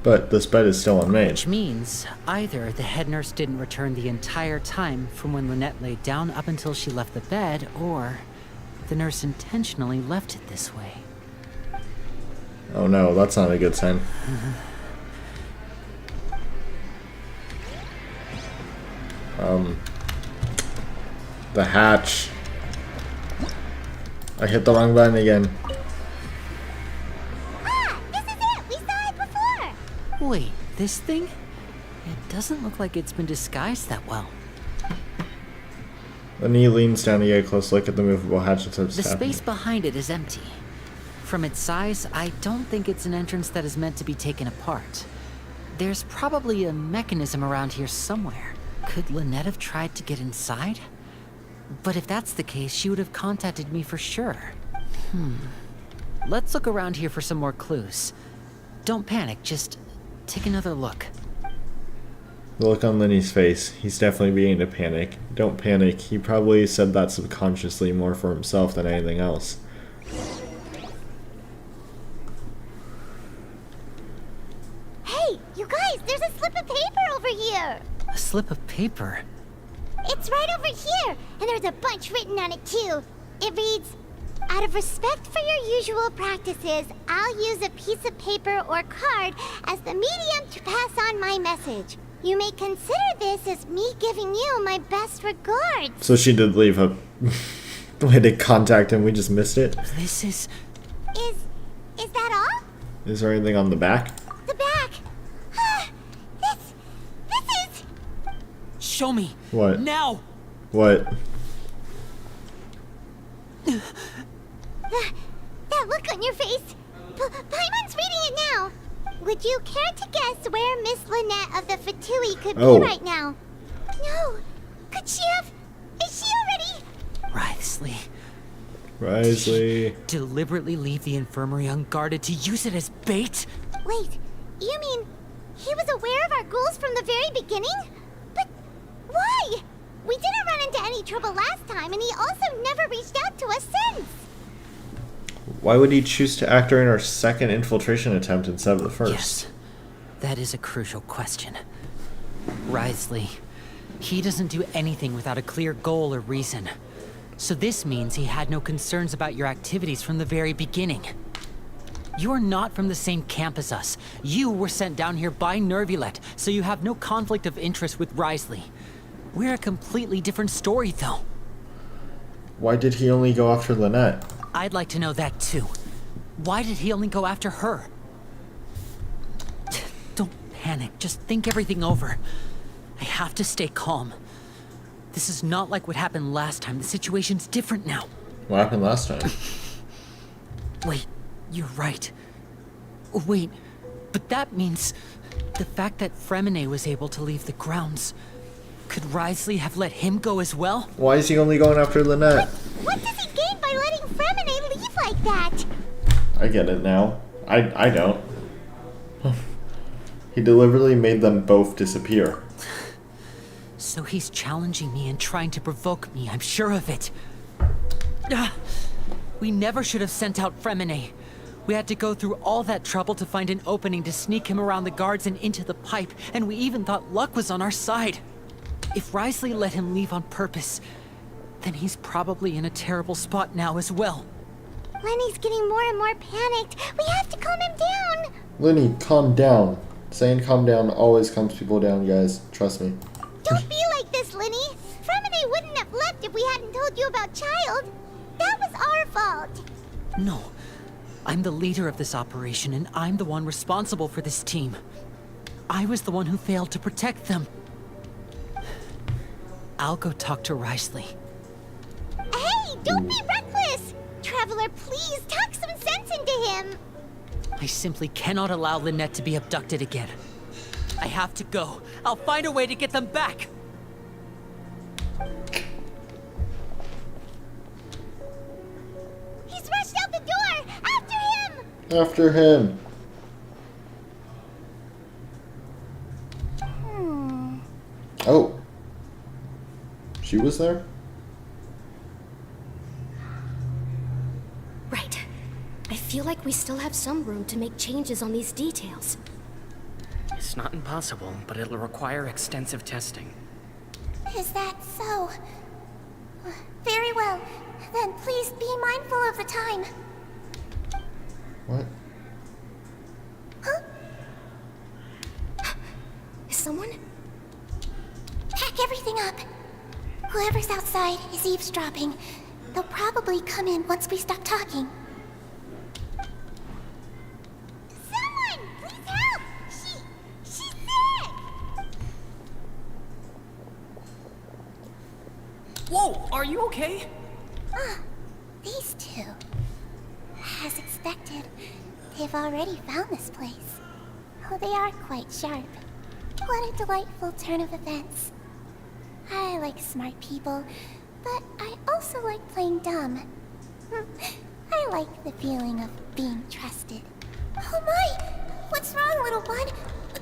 But this bed is still unmade. Which means either the head nurse didn't return the entire time from when Lynette laid down up until she left the bed, or the nurse intentionally left it this way. Oh no, that's not a good sign. The hatch. I hit the wrong button again. Ah, this is it! We saw it before! Wait, this thing? It doesn't look like it's been disguised that well. Then he leans down to get a close look at the movable hatch and starts The tapping. space behind it is empty. From its size, I don't think it's an entrance that is meant to be taken apart. There's probably a mechanism around here somewhere. Could Lynette have tried to get inside? But if that's the case, she would have contacted me for sure. Let's look around here for some more clues. Don't panic, just take another look. The look on Lenny's face, he's definitely beginning to panic. Don't panic, he probably said that subconsciously more for himself than anything else. Hey, you guys, there's a slip of paper over here. A slip of paper? It's right over here, and there's a bunch written on it too. It reads, out of respect for your usual practices, I'll use a piece of paper or card as the medium to pass on my message. You may consider this as me giving you my best regards. So she did leave a way to contact him, we just missed it. This is... Is that all? Is there anything on the back? The back. This is... Show me! What? Now! What? That look on your face. Paimon's reading it now. Would you care to guess where Miss Lynette of the Fatui could be right now? No. Could she have... Is she already... Wriothesley. Wriothesley. Deliberately leave the infirmary unguarded to use it as bait? Wait, you mean he was aware of our goals from the very beginning? But why? We didn't run into any trouble last time, and he also never reached out to us since. Why would he choose to act during our second infiltration attempt instead of the first? Yes, that is a crucial question. Wriothesley, he doesn't do anything without a clear goal or reason. So this means he had no concerns about your activities from the very beginning. You're not from the same camp as us. You were sent down here by Nervulet, so you have no conflict of interest with Wriothesley. We're a completely different story, though. Why did he only go after Lynette? I'd like to know that, too. Why did he only go after her? Don't panic. Just think everything over. I have to stay calm. This is not like what happened last time. The situation's different now. What happened last time? Wait, you're right. Wait, but that means the fact that Fremine was able to leave the grounds. Could Wriothesley have let him go as well? Why is he only going after Lynette? What does he gain by letting Fremine leave like that? I get it now. I don't. He deliberately made them both disappear. So he's challenging me and trying to provoke me, I'm sure of it. We never should have sent out Fremine. We had to go through all that trouble to find an opening to sneak him around the guards and into the pipe, and we even thought luck was on our side. If Wriothesley let him leave on purpose, then he's probably in a terrible spot now as well. Lenny's getting more and more panicked. We have to calm him down. Lenny, calm down. Saying calm down always calms people down, guys. Trust me. Don't be like this, Lenny. Fremine wouldn't have left if we hadn't told you about Child. That was our fault. No. I'm the leader of this operation, and I'm the one responsible for this team. I was the one who failed to protect them. I'll go talk to Wriothesley. Hey, don't be reckless! Traveler, please talk some sense into him. I simply cannot allow Lynette to be abducted again. I have to go. I'll find a way to get them back. He's rushed out the door! After him! After him. Oh. She was there? Right. I feel like we still have some room to make changes on these details. It's not impossible, but it'll require extensive testing. Is that so? Very well. Then please be mindful of the time. What? Huh? Is someone? Pack everything up. Whoever's outside is eavesdropping. They'll probably come in once we stop talking. Someone! Please help! She's sick! Whoa, are you okay? These two. As expected, they've already found this place. Oh, they are quite sharp. What a delightful turn of events. I like smart people, but I also like playing dumb. I like the feeling of being trusted. Oh my! What's wrong, little one?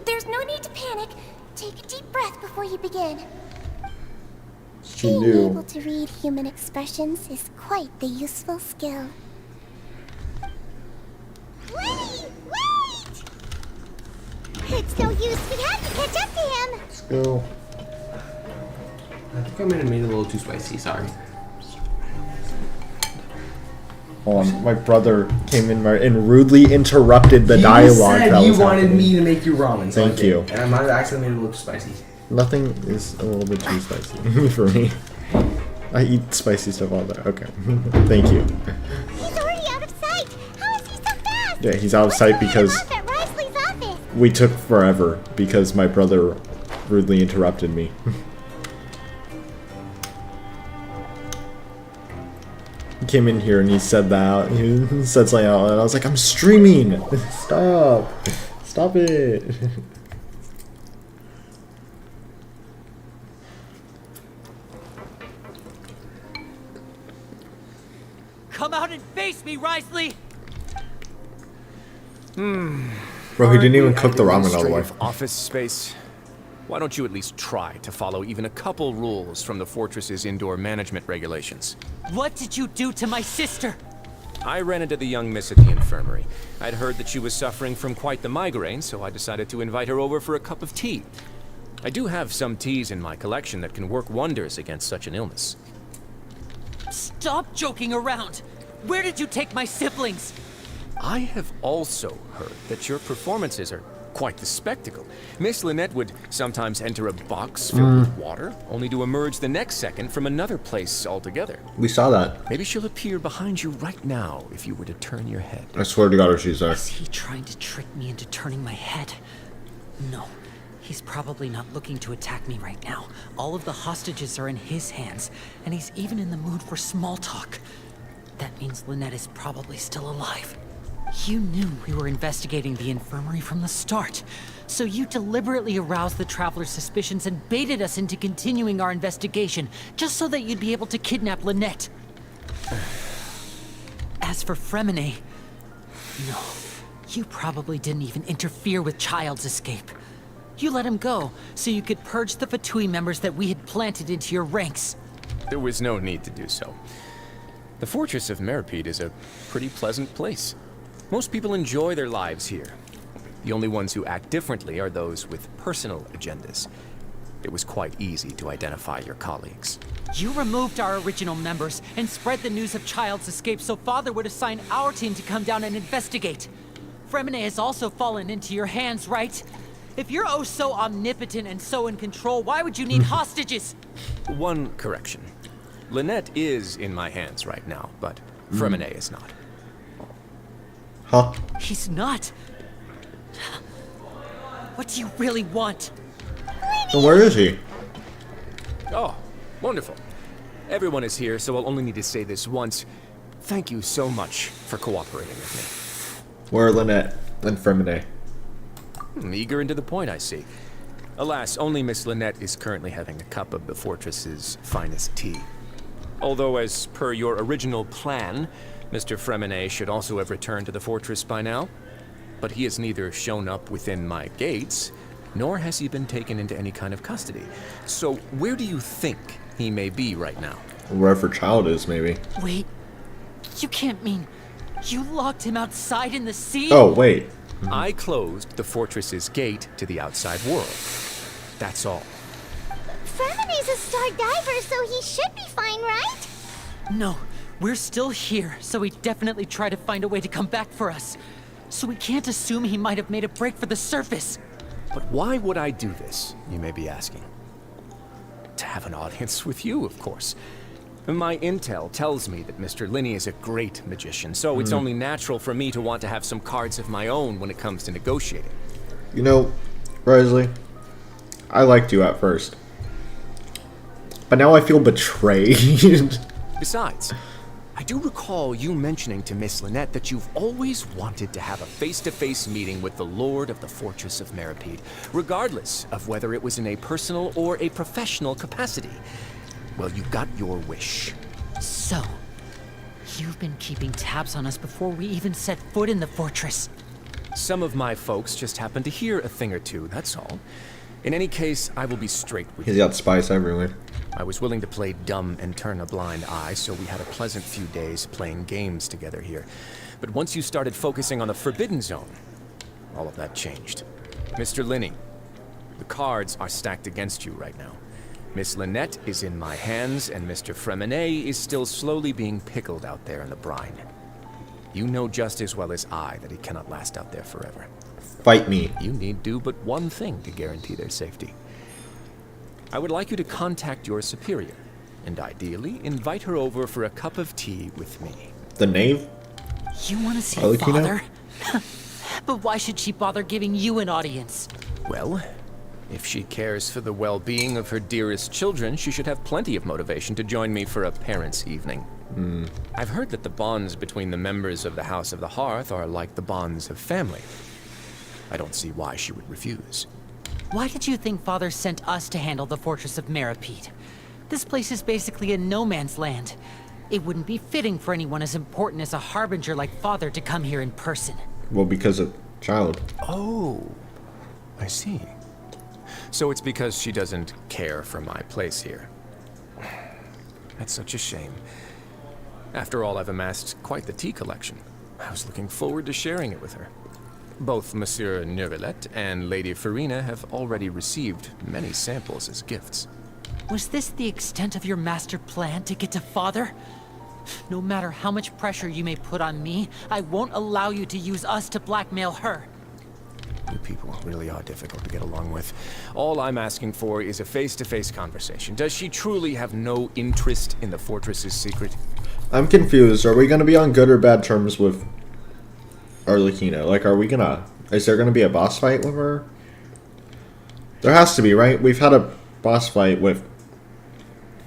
There's no need to panic. Take a deep breath before you begin. Being able to read human expressions is quite the useful skill. Wait! Wait! It's no use. We have to catch up to him. Let's go. I think I might have made it a little too spicy. Sorry. Hold on, my brother came in and rudely interrupted the dialogue. You said that you was wanted happening. me to make you ramen. So Thank you. And I might have accidentally made it a little too spicy. Nothing is a little bit too spicy for me. I eat spicy stuff all day. Okay. Thank you. He's already out of sight. How is he so fast? Yeah, he's out of sight because Off at Risley's office. we took forever because my brother rudely interrupted me. He came in here and he said that. He said something out and I was like, I'm streaming! Stop! Stop it! Come out and face me, Risley! Bro, he didn't even cook the ramen all the way. Administrative office space. Why don't you at least try to follow even a couple rules from the fortress's indoor management regulations? What did you do to my sister? I ran into the young miss at the infirmary. I'd heard that she was suffering from quite the migraine, so I decided to invite her over for a cup of tea. I do have some teas in my collection that can work wonders against such an illness. Stop joking around! Where did you take my siblings? I have also heard that your performances are quite the spectacle. Miss Lynette would sometimes enter a box filled with water, only to emerge the next second from another place altogether. We saw that. Maybe she'll appear behind you right now if you were to turn your head. I swear to God, she's there. Is he trying to trick me into turning my head? No. He's probably not looking to attack me right now. All of the hostages are in his hands, and he's even in the mood for small talk. That means Lynette is probably still alive. You knew we were investigating the infirmary from the start, so you deliberately aroused the traveler's suspicions and baited us into continuing our investigation, just so that you'd be able to kidnap Lynette. As for Fremine, no, you probably didn't even interfere with Child's escape. You let him go, so you could purge the Fatui members that we had planted into your ranks. There was no need to do so. The Fortress of Meripede is a pretty pleasant place. Most people enjoy their lives here. The only ones who act differently are those with personal agendas. It was quite easy to identify your colleagues. You removed our original members and spread the news of Child's escape so Father would assign our team to come down and investigate. Fremine has also fallen into your hands, right? If you're oh so omnipotent and so in control, why would you need hostages? One correction. Lynette is in my hands right now, but Fremine is not. Huh? He's not. What do you really want? So where is he? Oh, wonderful. Everyone is here, so I'll only need to say this once. Thank you so much for cooperating with me. Where are Lynette and Fremine? Eager and to the point, I see. Alas, only Miss Lynette is currently having a cup of the fortress's finest tea. Although, as per your original plan, Mr. Fremine should also have returned to the fortress by now. But he has neither shown up within my gates, nor has he been taken into any kind of custody. So, where do you think he may be right now? Wherever Child is, maybe. Wait, you can't mean you locked him outside in the sea? Oh, wait. I closed the fortress's gate to the outside world. That's all. Fremine's a star diver, so he should be fine, right? No, we're still here, so he'd definitely try to find a way to come back for us. So we can't assume he might have made a break for the surface. But why would I do this, you may be asking? To have an audience with you, of course. My intel tells me that Mr. Linney is a great magician, so it's only natural for me to want to have some cards of my own when it comes to negotiating. You know, Risley, I liked you at first. But now I feel betrayed. Besides, I do recall you mentioning to Miss Lynette that you've always wanted to have a face-to-face meeting with the Lord of the Fortress of Meripede, regardless of whether it was in a personal or a professional capacity. Well, you got your wish. So, you've been keeping tabs on us before we even set foot in the fortress. Some of my folks just happened to hear a thing or two, that's all. In any case, I will be straight with you. He's got spies everywhere. I was willing to play dumb and turn a blind eye, so we had a pleasant few days playing games together here. But once you started focusing on the Forbidden Zone, all of that changed. Mr. Linney, the cards are stacked against you right now. Miss Lynette is in my hands, and Mr. Fremenet is still slowly being pickled out there in the brine. You know just as well as I that he cannot last out there forever. Fight me. You need do but one thing to guarantee their safety. I would like you to contact your superior, and ideally invite her over for a cup of tea with me. The knave? You want to see Arlecchino? Father? But why should she bother giving you an audience? Well, if she cares for the well-being of her dearest children, she should have plenty of motivation to join me for a parents' evening. I've heard that the bonds between the members of the House of the Hearth are like the bonds of family. I don't see why she would refuse. Why did you think Father sent us to handle the Fortress of Meripede? This place is basically a no man's land. It wouldn't be fitting for anyone as important as a harbinger like Father to come here in person. Well, because of child. Oh, I see. So it's because she doesn't care for my place here. That's such a shame. After all, I've amassed quite the tea collection. I was looking forward to sharing it with her. Both Monsieur Neuvillette and Lady Farina have already received many samples as gifts. Was this the extent of your master plan to get to Father? No matter how much pressure you may put on me, I won't allow you to use us to blackmail her. You people really are difficult to get along with. All I'm asking for is a face-to-face conversation. Does she truly have no interest in the fortress's secret? I'm confused. Are we going to be on good or bad terms with Arlecchino? Like, is there going to be a boss fight with her? There has to be, right? We've had a boss fight with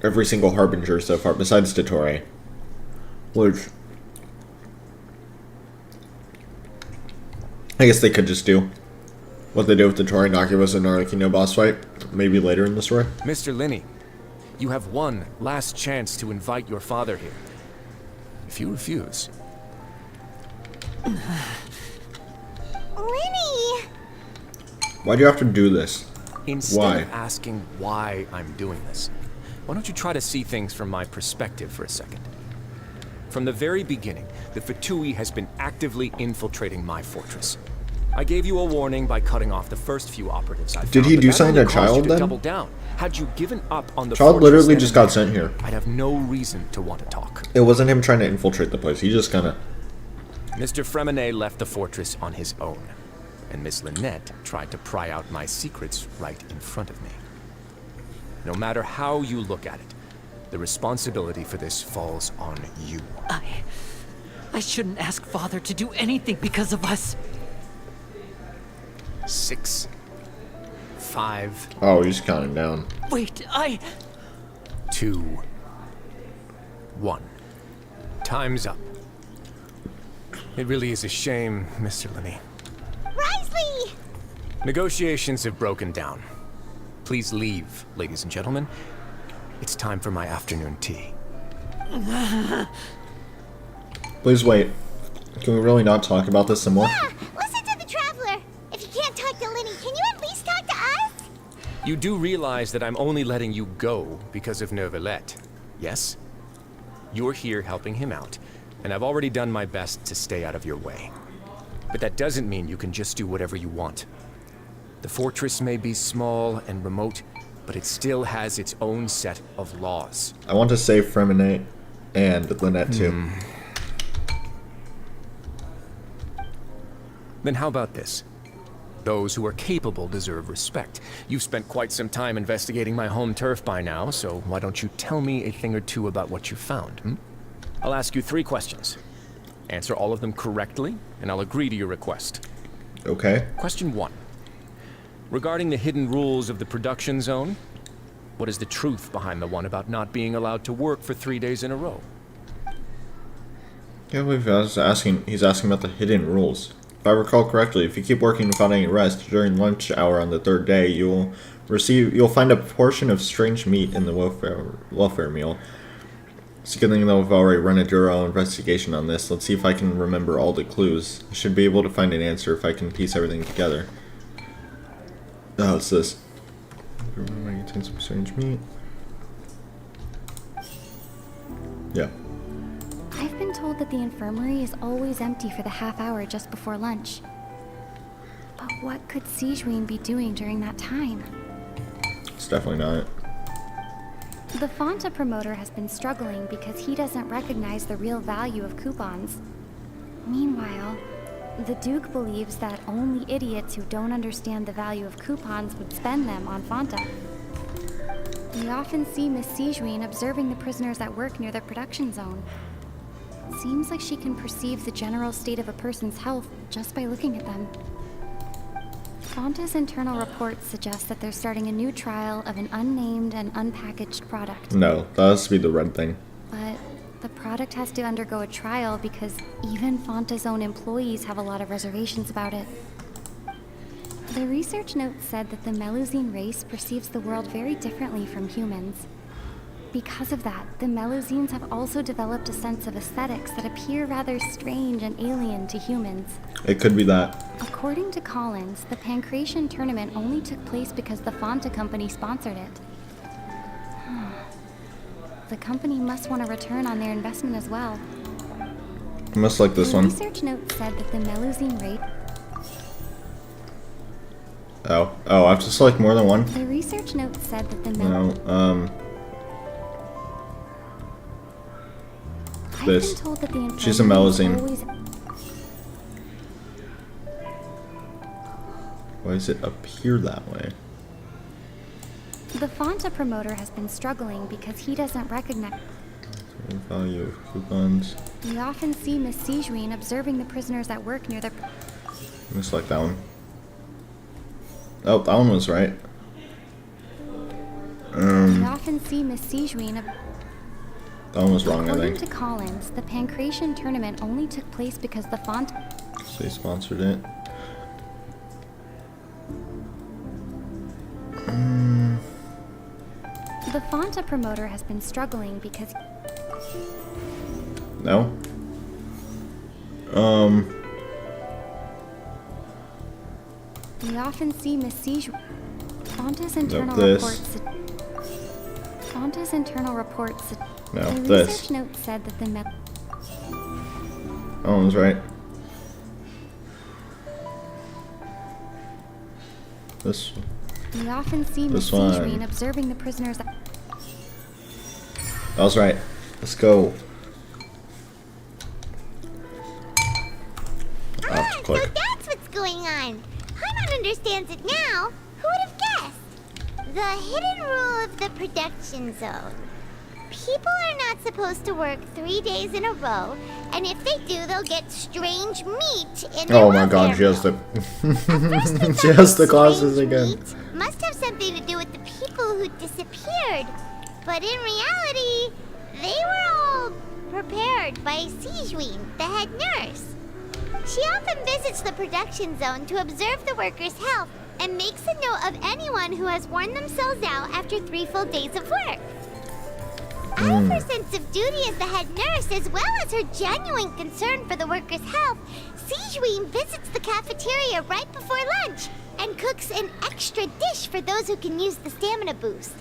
every single Harbinger so far, besides Dottore. Which I guess they could just do what they did with Dottore, Nocubus, and Arlecchino boss fight. Maybe later in the story. Mr. Linney, you have one last chance to invite your father here. If you refuse... Lenny! Why do you have to do this? Instead of asking why I'm doing this, why don't you try to see things from my perspective for a second? From the very beginning, the Fatui has been actively infiltrating my fortress. I gave you a warning by cutting off the first few operatives I found. Did he do that something only to caused you Child then? Double down. Had you given up on the Child fortress literally then just and got there, sent here. I'd have no reason to want to talk. It wasn't him trying to infiltrate the place. He just kind of... Mr. Fremenet left the fortress on his own, and Miss Lynette tried to pry out my secrets right in front of me. No matter how you look at it, the responsibility for this falls on you. I shouldn't ask Father to do anything because of us. 6, 5. Oh, he's counting down. Wait, 2, 1. Time's up. It really is a shame, Mr. Linney. Risley! Negotiations have broken down. Please leave, ladies and gentlemen. It's time for my afternoon tea. Please wait. Can we really not talk about this some more? Yeah, listen to the Traveler. If you can't talk to Lenny, can you at least talk to us? You do realize that I'm only letting you go because of Neuvillette, yes? You're here helping him out, and I've already done my best to stay out of your way. But that doesn't mean you can just do whatever you want. The fortress may be small and remote, but it still has its own set of laws. I want to save Fremenet and Lynette too. Then how about this? Those who are capable deserve respect. You've spent quite some time investigating my home turf by now, so why don't you tell me a thing or two about what you found, I'll ask you 3 questions. Answer all of them correctly, and I'll agree to your request. Okay. Question 1. Regarding the hidden rules of the production zone, what is the truth behind the one about not being allowed to work for 3 days in a row? Yeah, he's asking about the hidden rules. If I recall correctly, if you keep working without any rest during lunch hour on the third day, you'll find a portion of strange meat in the welfare meal. It's a good thing though we've already run a thorough investigation on this. Let's see if I can remember all the clues. I should be able to find an answer if I can piece everything together. Oh, it's this. Remember, I contain some strange meat. Yeah. I've been told that the infirmary is always empty for the half hour just before lunch. But what could Sijuin be doing during that time? It's definitely not. The Fonta promoter has been struggling because he doesn't recognize the real value of coupons. Meanwhile, the Duke believes that only idiots who don't understand the value of coupons would spend them on Fonta. We often see Miss Sijuin observing the prisoners at work near the production zone. Seems like she can perceive the general state of a person's health just by looking at them. Fonta's internal reports suggest that they're starting a new trial of an unnamed and unpackaged product. No, that has to be the red thing. But the product has to undergo a trial because even Fonta's own employees have a lot of reservations about it. The research note said that the Melusine race perceives the world very differently from humans. Because of that, the Melusines have also developed a sense of aesthetics that appear rather strange and alien to humans. It could be that. According to Collins, the Pancration tournament only took place because the Fonta company sponsored it. The company must want a return on their investment as well. I must like this one. The research note said that the Melusine race... Oh, I have to select more than one? The research note said that the This. I've been told that the She's a Melusine. Why does it appear that way? The Fonta promoter has been struggling because he doesn't recognize The value of coupons. We often see Miss Sijuin observing the prisoners at work near the... Looks like that one. Oh, that one was right. We often see Miss Sijuin... That one was wrong, I According think. to Collins, the Pancration tournament only took place because the Fonta... So they sponsored it. The Fonta promoter has been struggling because... No? We often see Miss Sijuin... Fonta's internal this. reports... Fonta's internal reports... No, the this. research note said that the... That one was right. This. We often see Miss This one. Sijuin observing the prisoners... That was right. Let's go. So Click. that's what's going on. Hanan understands it now. Who would have guessed? The hidden rule of the production zone. People are not supposed to work 3 days in a row, and if they do, they'll get strange meat in their Oh my god, she has the she has the glasses again. Meat must have something to do with the people who disappeared, but in reality, they were all prepared by Sijuin, the head nurse. She often visits the production zone to observe the workers' health and makes a note of anyone who has worn themselves out after 3 full days of work. Out of her sense of duty as the head nurse, as well as her genuine concern for the workers' health, Sijuin visits the cafeteria right before lunch and cooks an extra dish for those who can use the stamina boost.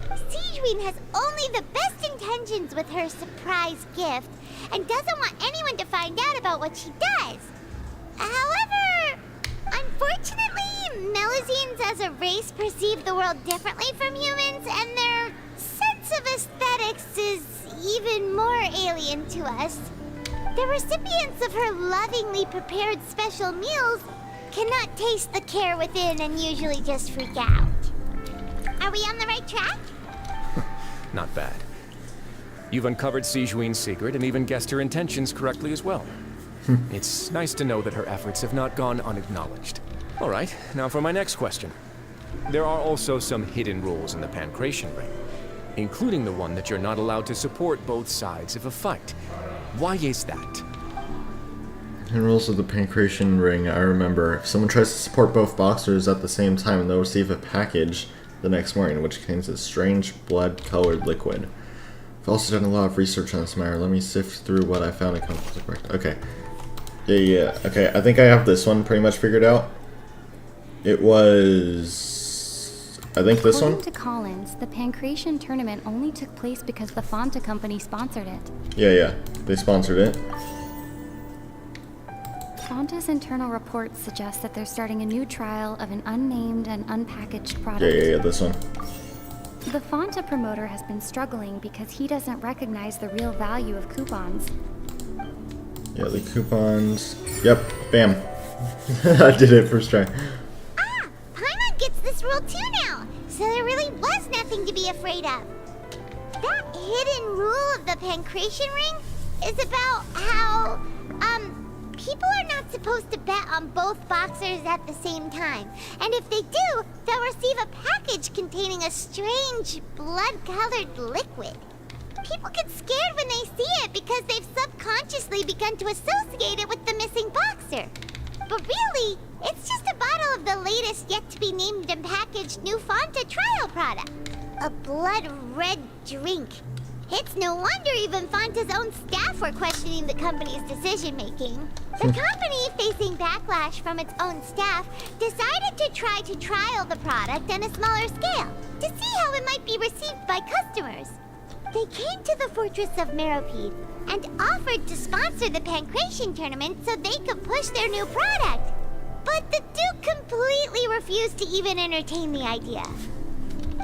Sijuin has only the best intentions with her surprise gift and doesn't want anyone to find out about what she does. However, unfortunately, Melusines as a race perceive the world differently from humans, and their sense of aesthetics is even more alien to us. The recipients of her lovingly prepared special meals cannot taste the care within and usually just freak out. Are we on the right track? Not bad. You've uncovered Sijuin's secret and even guessed her intentions correctly as well. It's nice to know that her efforts have not gone unacknowledged. All right, now for my next question. There are also some hidden rules in the Pancration ring, including the one that you're not allowed to support both sides of a fight. Why is that? In rules of the Pancration Ring, I remember if someone tries to support both boxers at the same time, they'll receive a package the next morning, which contains a strange blood-colored liquid. I've also done a lot of research on this matter. Let me sift through what I found. Okay. Yeah. Okay, I think I have this one pretty much figured out. It was... I think this one? According to Collins, the Pancration tournament only took place because the Fonta company sponsored it. Yeah. They sponsored it. Fonta's internal reports suggest that they're starting a new trial of an unnamed and unpackaged product. Yeah, this one. The Fonta promoter has been struggling because he doesn't recognize the real value of coupons. Yeah, the coupons. Yep, bam. I did it first try. Paimon gets this rule too now, so there really was nothing to be afraid of. That hidden rule of the Pancration Ring is about how, people are not supposed to bet on both boxers at the same time. And if they do, they'll receive a package containing a strange, blood-colored liquid. People get scared when they see it because they've subconsciously begun to associate it with the missing boxer. But really, it's just a bottle of the latest yet-to-be-named and packaged new Fonta trial product. A blood-red drink. It's no wonder even Fonta's own staff were questioning the company's decision-making. The company, facing backlash from its own staff, decided to try to trial the product on a smaller scale to see how it might be received by customers. They came to the fortress of Meropide and offered to sponsor the Pancration tournament so they could push their new product. But the Duke completely refused to even entertain the idea.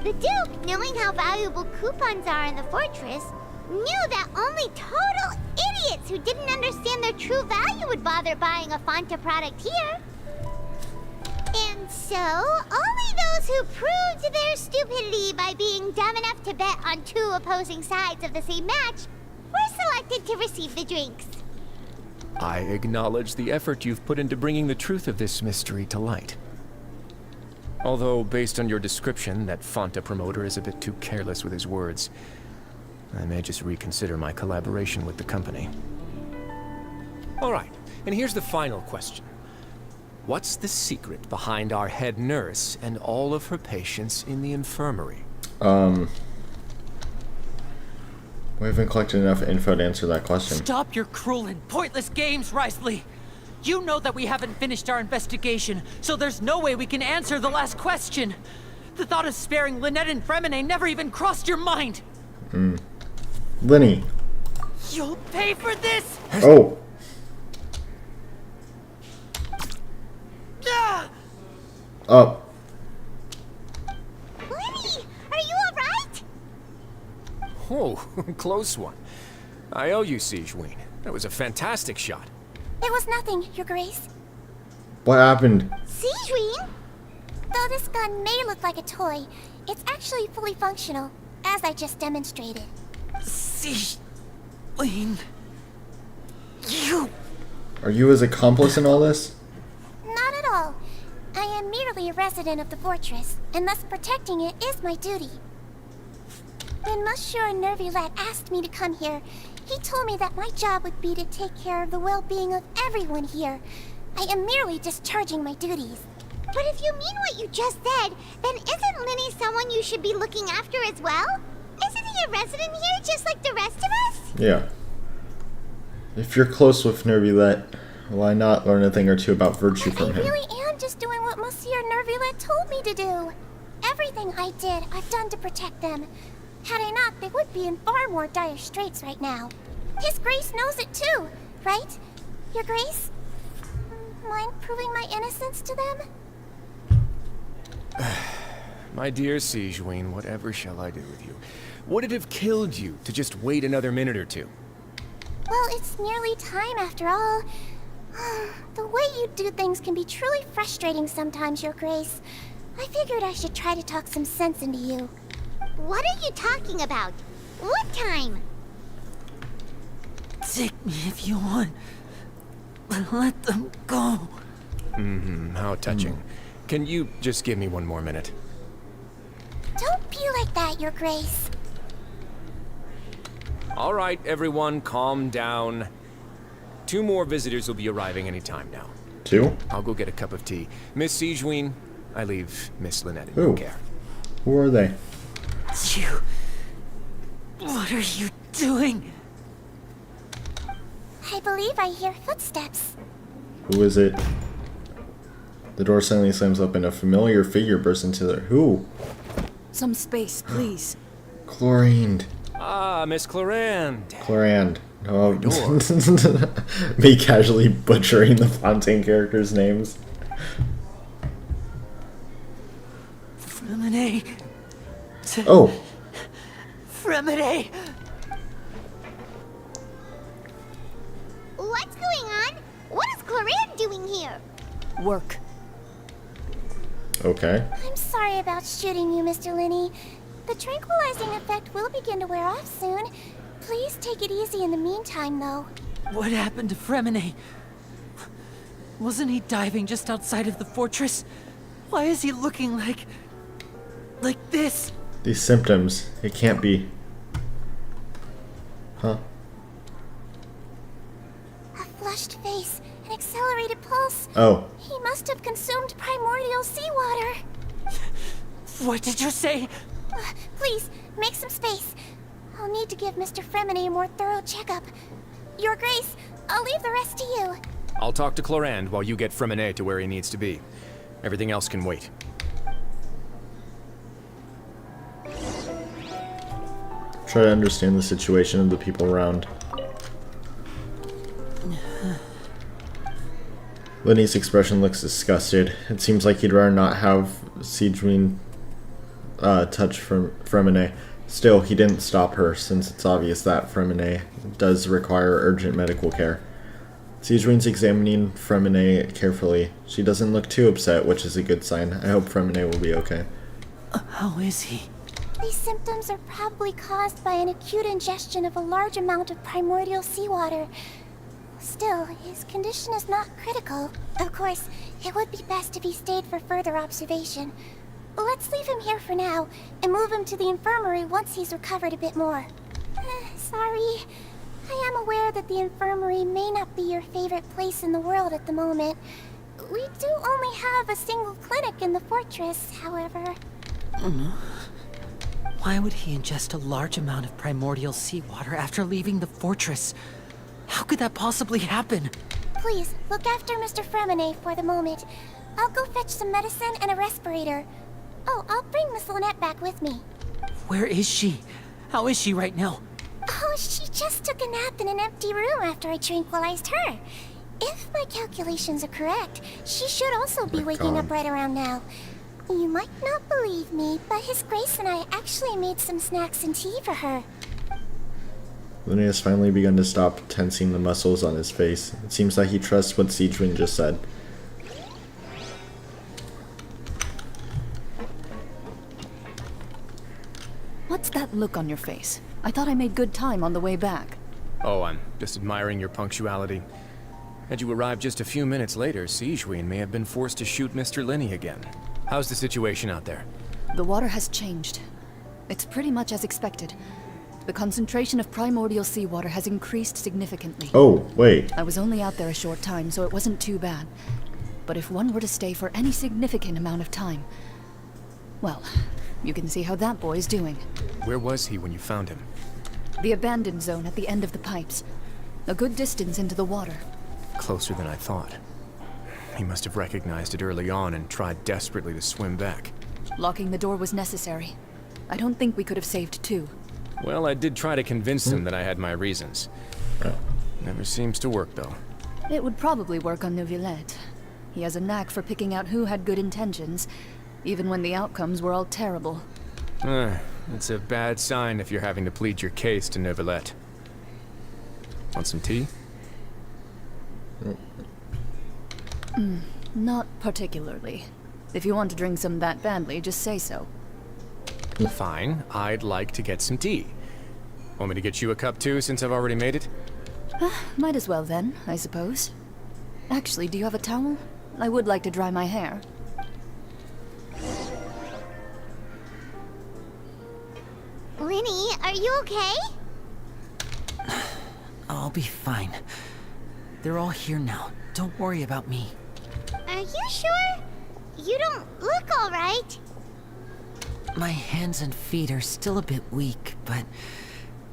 The Duke, knowing how valuable coupons are in the fortress, knew that only total idiots who didn't understand their true value would bother buying a Fonta product here. And so, only those who proved their stupidity by being dumb enough to bet on two opposing sides of the same match were selected to receive the drinks. I acknowledge the effort you've put into bringing the truth of this mystery to light. Although, based on your description, that Fonta promoter is a bit too careless with his words, I may just reconsider my collaboration with the company. All right, and here's the final question. What's the secret behind our head nurse and all of her patients in the infirmary? We haven't collected enough info to answer that question. Stop your cruel and pointless games, Risley! You know that we haven't finished our investigation, so there's no way we can answer the last question. The thought of sparing Lynette and Fremine never even crossed your mind. Linny. You'll pay for this! Oh. Up. Lenny, are you alright? Oh, close one. I owe you, Sigewinne. That was a fantastic shot. It was nothing, Your Grace. What happened? Sigewinne? Though this gun may look like a toy, it's actually fully functional, as I just demonstrated. Sigewinne... You... Are you his accomplice in all this? Not at all. I am merely a resident of the fortress, and thus protecting it is my duty. When Monsieur Nervilette asked me to come here, he told me that my job would be to take care of the well-being of everyone here. I am merely discharging my duties. But if you mean what you just said, then isn't Linny someone you should be looking after as well? Isn't he a resident here just like the rest of us? Yeah. If you're close with Nervilette, why not learn a thing or two about virtue from him? I really am just doing what Monsieur Nervilette told me to do. Everything I did, I've done to protect them. Had I not, they would be in far more dire straits right now. His Grace knows it too, right? Your Grace? Mind proving my innocence to them? My dear Sigewinne, whatever shall I do with you? Would it have killed you to just wait another minute or two? Well, it's nearly time after all. The way you do things can be truly frustrating sometimes, Your Grace. I figured I should try to talk some sense into you. What are you talking about? What time? Take me if you want, but let them go. How touching. Can you just give me one more minute? Don't be like that, Your Grace. All right, everyone, calm down. 2 more visitors will be arriving any time now. 2? I'll go get a cup of tea. Miss Siegewien, I leave Miss Lynette in Who? your care. Who are they? You... What are you doing? I believe I hear footsteps. Who is it? The door suddenly slams open. A familiar figure bursts into there. Who? Some space, please. Chlorine. Ah, Miss Clorand. Chlorand. Oh, me casually butchering the Fontaine characters' names. Fremine. Oh. Fremine. What's going on? What is Cloran doing here? Work. Okay. I'm sorry about shooting you, Mr. Linney. The tranquilizing effect will begin to wear off soon. Please take it easy in the meantime, though. What happened to Fremine? Wasn't he diving just outside of the fortress? Why is he looking like this? These symptoms. It can't be. Huh? A flushed face, an accelerated pulse. Oh. He must have consumed primordial seawater. What did you say? Please, make some space. I'll need to give Mr. Fremine a more thorough checkup. Your Grace, I'll leave the rest to you. I'll talk to Clorand while you get Fremine to where he needs to be. Everything else can wait. Try to understand the situation of the people around. Linney's expression looks disgusted. It seems like he'd rather not have Siegewien touch Fremine. Still, he didn't stop her, since it's obvious that Fremine does require urgent medical care. Siegewien's examining Fremine carefully. She doesn't look too upset, which is a good sign. I hope Fremine will be okay. How is he? These symptoms are probably caused by an acute ingestion of a large amount of primordial seawater. Still, his condition is not critical. Of course, it would be best if he stayed for further observation. Let's leave him here for now, and move him to the infirmary once he's recovered a bit more. Sorry. I am aware that the infirmary may not be your favorite place in the world at the moment. We do only have a single clinic in the fortress, however. Why would he ingest a large amount of primordial seawater after leaving the fortress? How could that possibly happen? Please, look after Mr. Fremine for the moment. I'll go fetch some medicine and a respirator. Oh, I'll bring Miss Lynette back with me. Where is she? How is she right now? Oh, she just took a nap in an empty room after I tranquilized her. If my calculations are correct, she should also be waking up right around now. You might not believe me, but His Grace and I actually made some snacks and tea for her. Linney has finally begun to stop tensing the muscles on his face. It seems like he trusts what Siegewien just said. What's that look on your face? I thought I made good time on the way back. Oh, I'm just admiring your punctuality. Had you arrived just a few minutes later, Siegewien may have been forced to shoot Mr. Linney again. How's the situation out there? The water has changed. It's pretty much as expected. The concentration of primordial seawater has increased significantly. Oh, wait. I was only out there a short time, so it wasn't too bad. But if one were to stay for any significant amount of time, well, you can see how that boy's doing. Where was he when you found him? The abandoned zone at the end of the pipes. A good distance into the water. Closer than I thought. He must have recognized it early on and tried desperately to swim back. Locking the door was necessary. I don't think we could have saved two. Well, I did try to convince him that I had my reasons. Never seems to work, though. It would probably work on Neuvillette. He has a knack for picking out who had good intentions, even when the outcomes were all terrible. It's a bad sign if you're having to plead your case to Neuvillette. Want some tea? Not particularly. If you want to drink some that badly, just say so. Fine, I'd like to get some tea. Want me to get you a cup too, since I've already made it? Might as well then, I suppose. Actually, do you have a towel? I would like to dry my hair. Linny, are you okay? I'll be fine. They're all here now. Don't worry about me. Are you sure? You don't look all right. My hands and feet are still a bit weak, but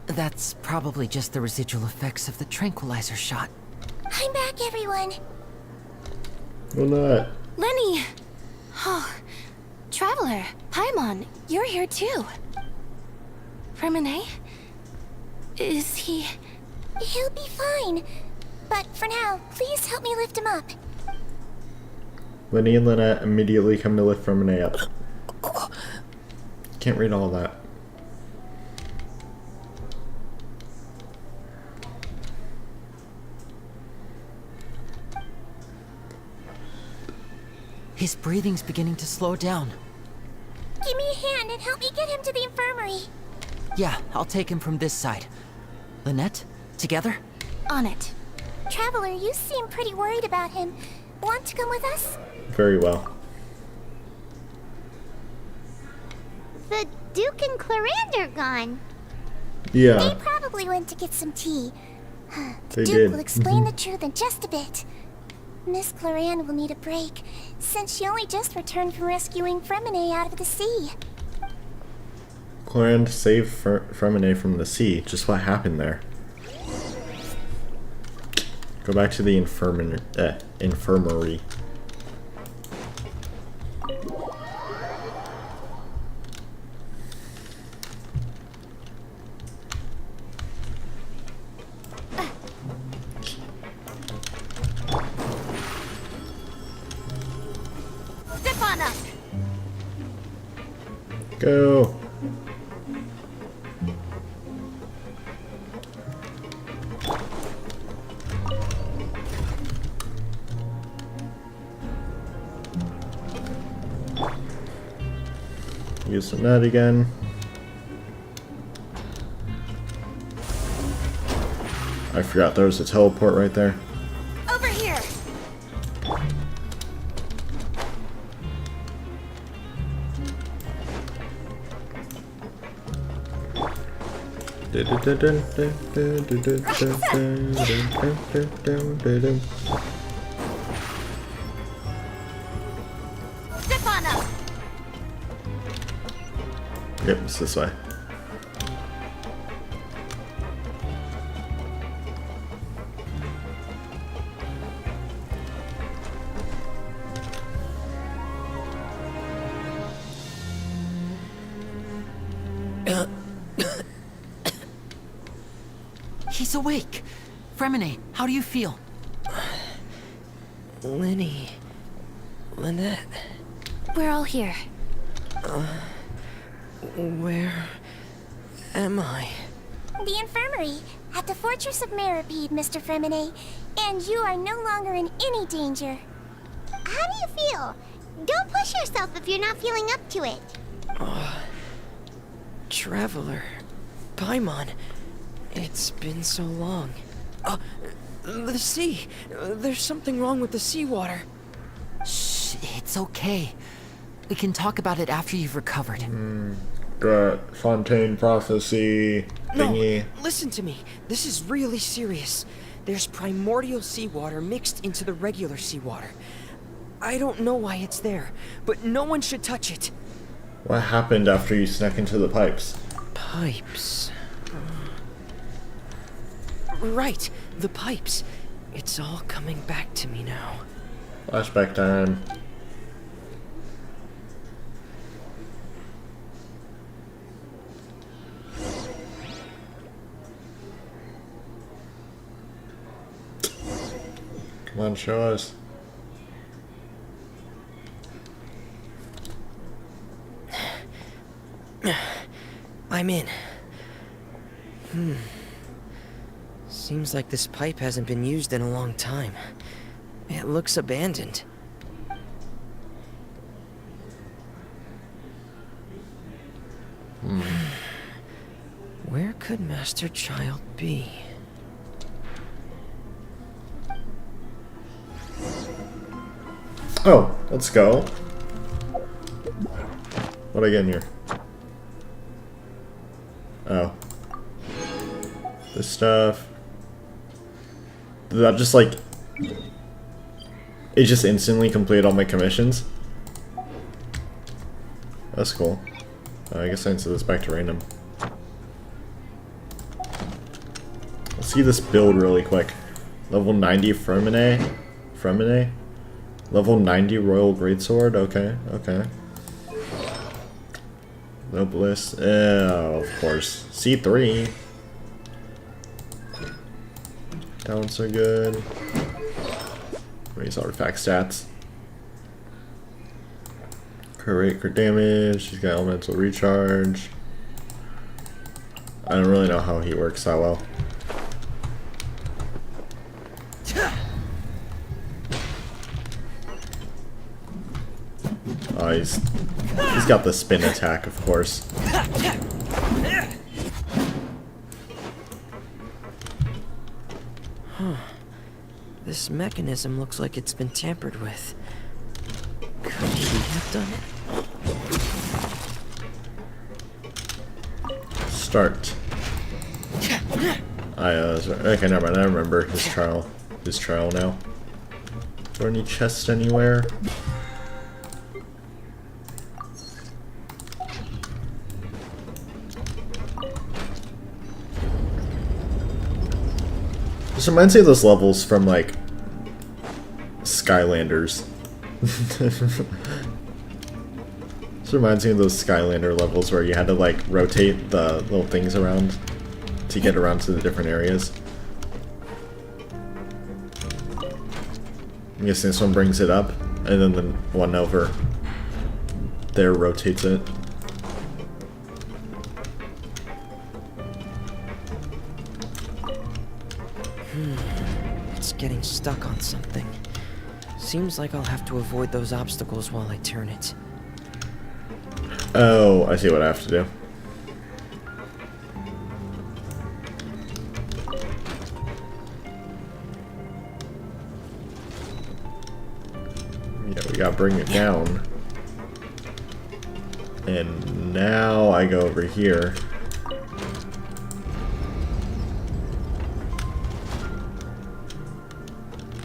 that's probably just the residual effects of the tranquilizer shot. I'm back, everyone. Well, not. Lenny! Oh, Traveler, Paimon, you're here too. Remine? Is he... He'll be fine. But for now, please help me lift him up. Lenny and Lynette immediately come to lift Remine up. Can't read all that. His breathing's beginning to slow down. Give me a hand and help me get him to the infirmary. Yeah, I'll take him from this side. Lynette, together? On it. Traveler, you seem pretty worried about him. Want to come with us? Very well. The Duke and Clarande are gone. Yeah. They probably went to get some tea. The They Duke did. will explain the truth in just a bit. Miss Clarande will need a break, since she only just returned from rescuing Fremine out of the sea. Clarande saved Fremine from the sea. Just what happened there? Go back to the infirmary. Step on up! Go. Use the net again. I forgot there was a teleport right there. Over here! Step on up! Yep, it's this way. He's awake. Fremine, how do you feel? Lenny. Lynette. We're all here. Where am I? The infirmary, at the Fortress of Meripede, Mr. Fremine, and you are no longer in any danger. How do you feel? Don't push yourself if you're not feeling up to it. Traveler. Paimon. It's been so long. The sea. There's something wrong with the seawater. Shh, it's okay. We can talk about it after you've recovered. That Fontaine prophecy thingy. No, listen to me. This is really serious. There's primordial seawater mixed into the regular seawater. I don't know why it's there, but no one should touch it. What happened after you snuck into the pipes? Pipes. Right, the pipes. It's all coming back to me now. Flashback time. Come on, show us. I'm in. Seems like this pipe hasn't been used in a long time. It looks abandoned. Where could Master Child be? Oh, let's go. What I get in here? Oh. This stuff. that just like... It just instantly completed all my commissions? That's cool. I guess I can set this back to random. Let's see this build really quick. Level 90 Fremine? Level 90 Royal Greatsword? Okay, okay. Noblest. Oh, of course. C3. Talents are good. Raise artifact stats. Crit rate, crit damage. She's got elemental recharge. I don't really know how he works that well. Oh, he's got the spin attack, of course. Huh. This mechanism looks like it's been tampered with. Could he have done it? Start. Okay, never mind. I remember his trial. His trial now. Is there any chest anywhere? This reminds me of those levels from like Skylanders. This reminds me of those Skylander levels where you had to like rotate the little things around to get around to the different areas. I'm guessing this one brings it up, and then the one over there rotates it. It's getting stuck on something. Seems like I'll have to avoid those obstacles while I turn it. Oh, I see what I have to do. Yeah, we gotta bring it down. And now I go over here.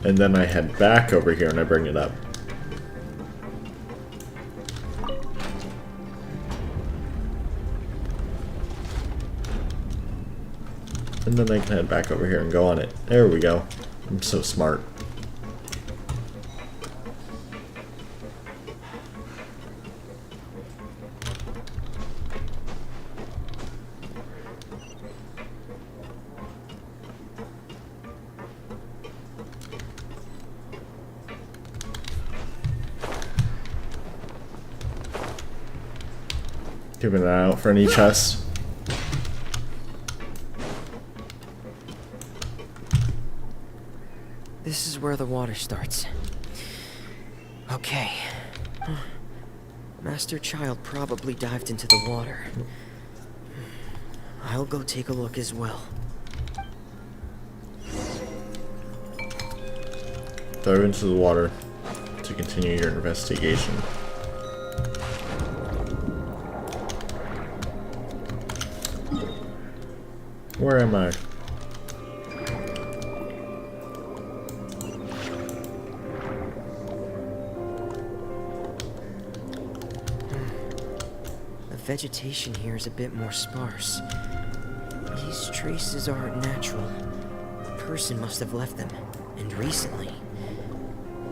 And then I head back over here and I bring it up. And then I can head back over here and go on it. There we go. I'm so smart. Keeping an eye out for any chests. This is where the water starts. Okay. Master Child probably dived into the water. I'll go take a look as well. Dive into the water to continue your investigation. Where am I? The vegetation here is a bit more sparse. These traces aren't natural. A person must have left them, and recently.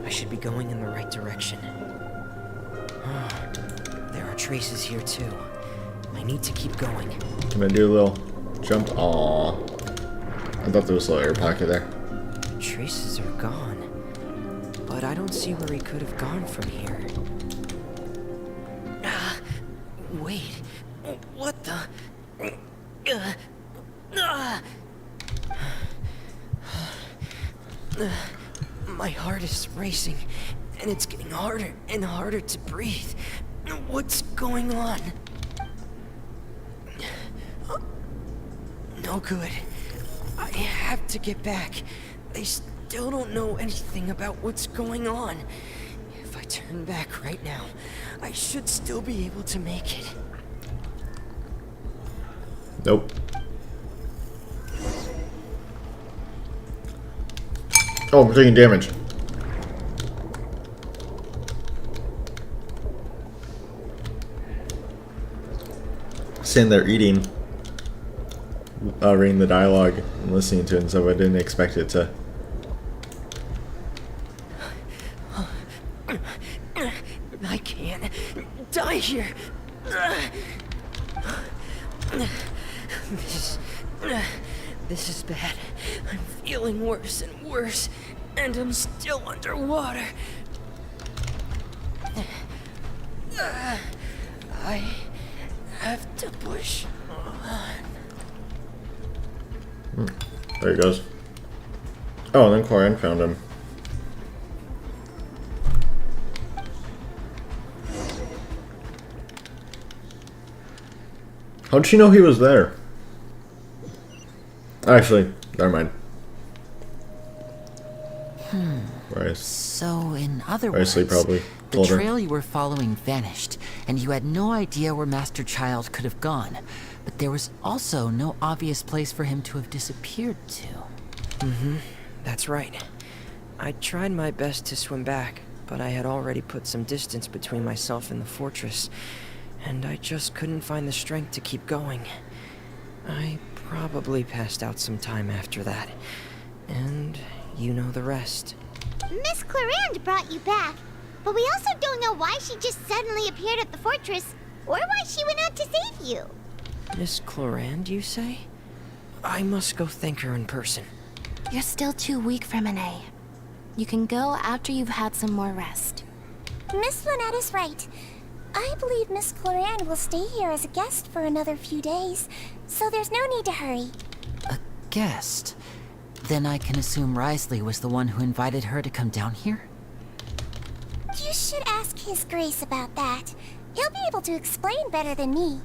I should be going in the right direction. There are traces here too. I need to keep going. Can I do a little jump? Aww. I thought there was a little air pocket there. Traces are gone. But I don't see where he could have gone from here. Wait. What the? My heart is racing, and it's getting harder and harder to breathe. What's going on? No good. I have to get back. They still don't know anything about what's going on. If I turn back right now, I should still be able to make it. Nope. Oh, I'm taking damage. Sitting there eating, reading the dialogue and listening to it and stuff. I didn't expect it to. I can't die here. This is bad. I'm feeling worse and worse, and I'm still underwater. I have to push on. There he goes. Oh, and then Corian found him. How'd she know he was there? Actually, never mind. Right. So, in other Nicely words, probably the told her. trail you were following vanished, and you had no idea where Master Child could have gone. But there was also no obvious place for him to have disappeared to. That's right. I tried my best to swim back, but I had already put some distance between myself and the fortress, and I just couldn't find the strength to keep going. I probably passed out some time after that, and you know the rest. Miss Clarande brought you back, but we also don't know why she just suddenly appeared at the fortress, or why she went out to save you. Miss Clarande, you say? I must go thank her in person. You're still too weak for Monet. You can go after you've had some more rest. Miss Lynette is right. I believe Miss Clarande will stay here as a guest for another few days, so there's no need to hurry. A guest? Then I can assume Risley was the one who invited her to come down here? You should ask His Grace about that. He'll be able to explain better than me.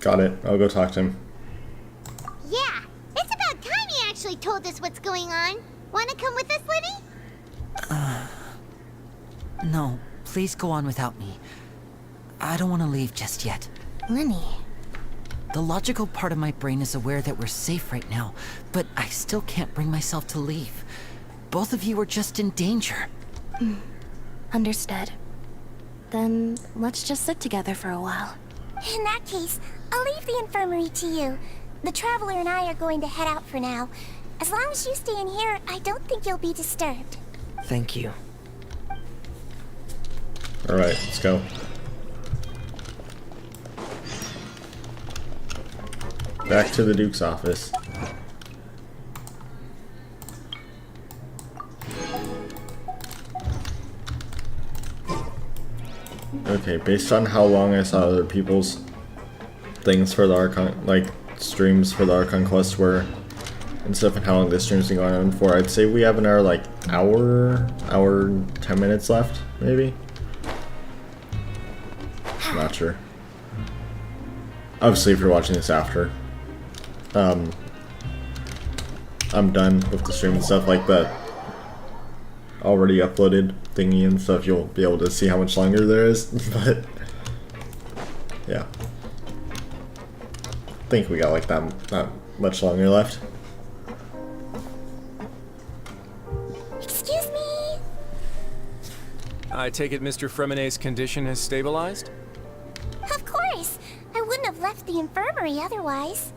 Got it. I'll go talk to him. Yeah, it's about time he actually told us what's going on. Wanna come with us, Liddy? No, please go on without me. I don't want to leave just yet. Lenny. The logical part of my brain is aware that we're safe right now, but I still can't bring myself to leave. Both of you are just in danger. Understood. Then let's just sit together for a while. In that case, I'll leave the infirmary to you. The Traveler and I are going to head out for now. As long as you stay in here, I don't think you'll be disturbed. Thank you. Alright, let's go. Back to the Duke's office. Okay, based on how long I saw other people's things for the Archon, like streams for the Archon quest were and stuff, and how long this stream's been going on for, I'd say we have another like hour 10 minutes left, maybe? Not sure. Obviously, if you're watching this after, I'm done with the stream and stuff like that. Already uploaded thingy and stuff, you'll be able to see how much longer there is, but yeah. I think we got like that much longer left. Excuse me? I take it Mr. Fremenet's condition has stabilized? Of course. I wouldn't have left the infirmary otherwise.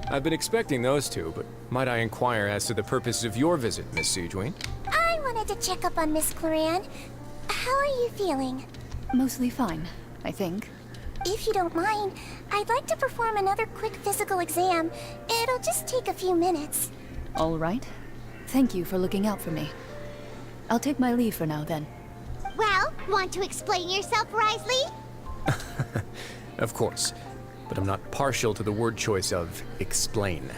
I've been expecting those two, but might I inquire as to the purpose of your visit, Miss Siegewien? I wanted to check up on Miss Clarande. How are you feeling? Mostly fine, I think. If you don't mind, I'd like to perform another quick physical exam. It'll just take a few minutes. All right. Thank you for looking out for me. I'll take my leave for now, then. Well, want to explain yourself, Risley? Of course, but I'm not partial to the word choice of explain.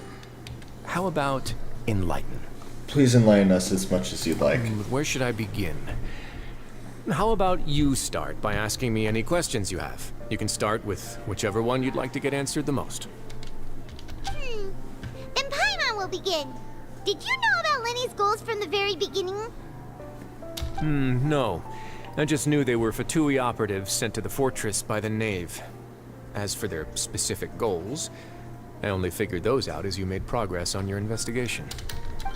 How about enlighten? Please enlighten us as much as you'd like. Where should I begin? How about you start by asking me any questions you have? You can start with whichever one you'd like to get answered the most. Then Paimon will begin. Did you know about Lenny's goals from the very beginning? No. I just knew they were Fatui operatives sent to the fortress by the Knave. As for their specific goals, I only figured those out as you made progress on your investigation.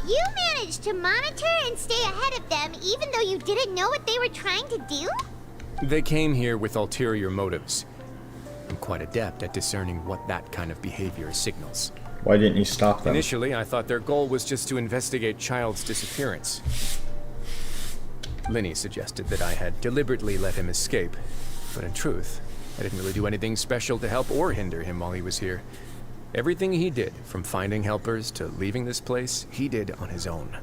You managed to monitor and stay ahead of them even though you didn't know what they were trying to do? They came here with ulterior motives. I'm quite adept at discerning what that kind of behavior signals. Why didn't you stop them? Initially, I thought their goal was just to investigate Child's disappearance. Linny suggested that I had deliberately let him escape, but in truth, I didn't really do anything special to help or hinder him while he was here. Everything he did, from finding helpers to leaving this place, he did on his own.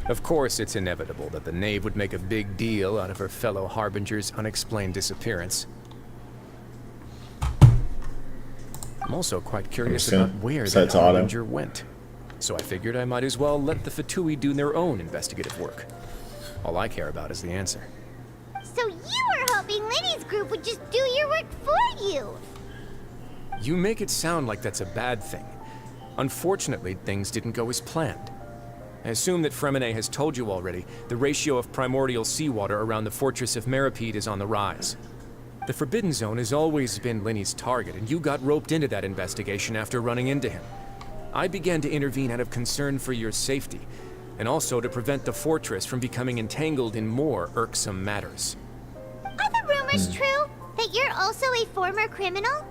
Of course, it's inevitable that the knave would make a big deal out of her fellow Harbinger's unexplained disappearance. I'm also quite curious about where that Harbinger went, so I figured I might as well let the Fatui do their own investigative work. All I care about is the answer. So you were hoping Linny's group would just do your work for you? You make it sound like that's a bad thing. Unfortunately, things didn't go as planned. I assume that Fremine has told you already, the ratio of primordial seawater around the fortress of Meripede is on the rise. The Forbidden Zone has always been Linny's target, and you got roped into that investigation after running into him. I began to intervene out of concern for your safety, and also to prevent the fortress from becoming entangled in more irksome matters. Are the rumors true? That you're also a former criminal?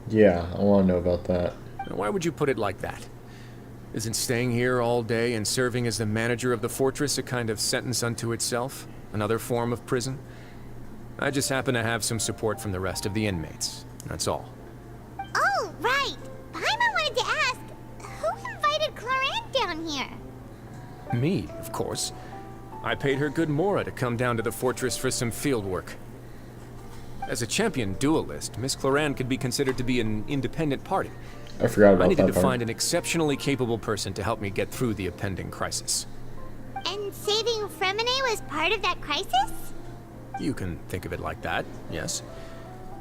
Yeah, I want to know about that. Why would you put it like that? Isn't staying here all day and serving as the manager of the fortress a kind of sentence unto itself? Another form of prison? I just happen to have some support from the rest of the inmates. That's all. Oh, right. Paimon wanted to ask, who invited Clorant down here? Me, of course. I paid her good Mora to come down to the fortress for some field work. As a champion duelist, Miss Clorant could be considered to be an independent party. I forgot about that I needed to part. find an exceptionally capable person to help me get through the impending crisis. And saving Fremine was part of that crisis? You can think of it like that, yes.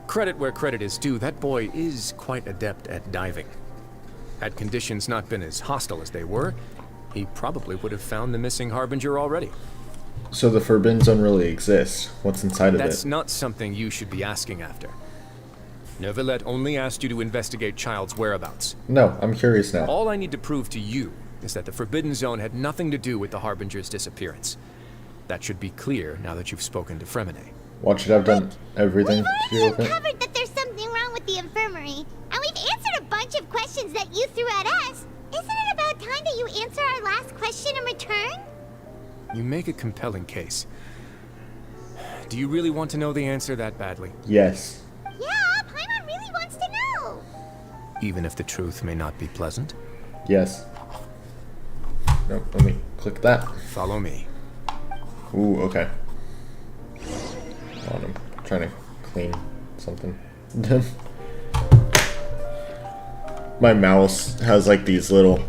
Credit where credit is due, that boy is quite adept at diving. Had conditions not been as hostile as they were, he probably would have found the missing Harbinger already. So the Forbidden Zone really exists. What's inside of it? That's not something you should be asking after. Neuvillette only asked you to investigate Child's whereabouts. No, I'm curious now. All I need to prove to you is that the Forbidden Zone had nothing to do with the Harbinger's disappearance. That should be clear now that you've spoken to Fremine. What should I've done? Everything to do with it? Covered that there's something wrong with the infirmary, and we've answered a bunch of questions that you threw at us. Isn't it about time that you answer our last question in return? You make a compelling case. Do you really want to know the answer that badly? Yes. Yeah, Paimon really wants to know. Even if the truth may not be pleasant? Yes. Nope, let me click that. Follow me. Ooh, okay. Hold on, I'm trying to clean something. My mouse has like these little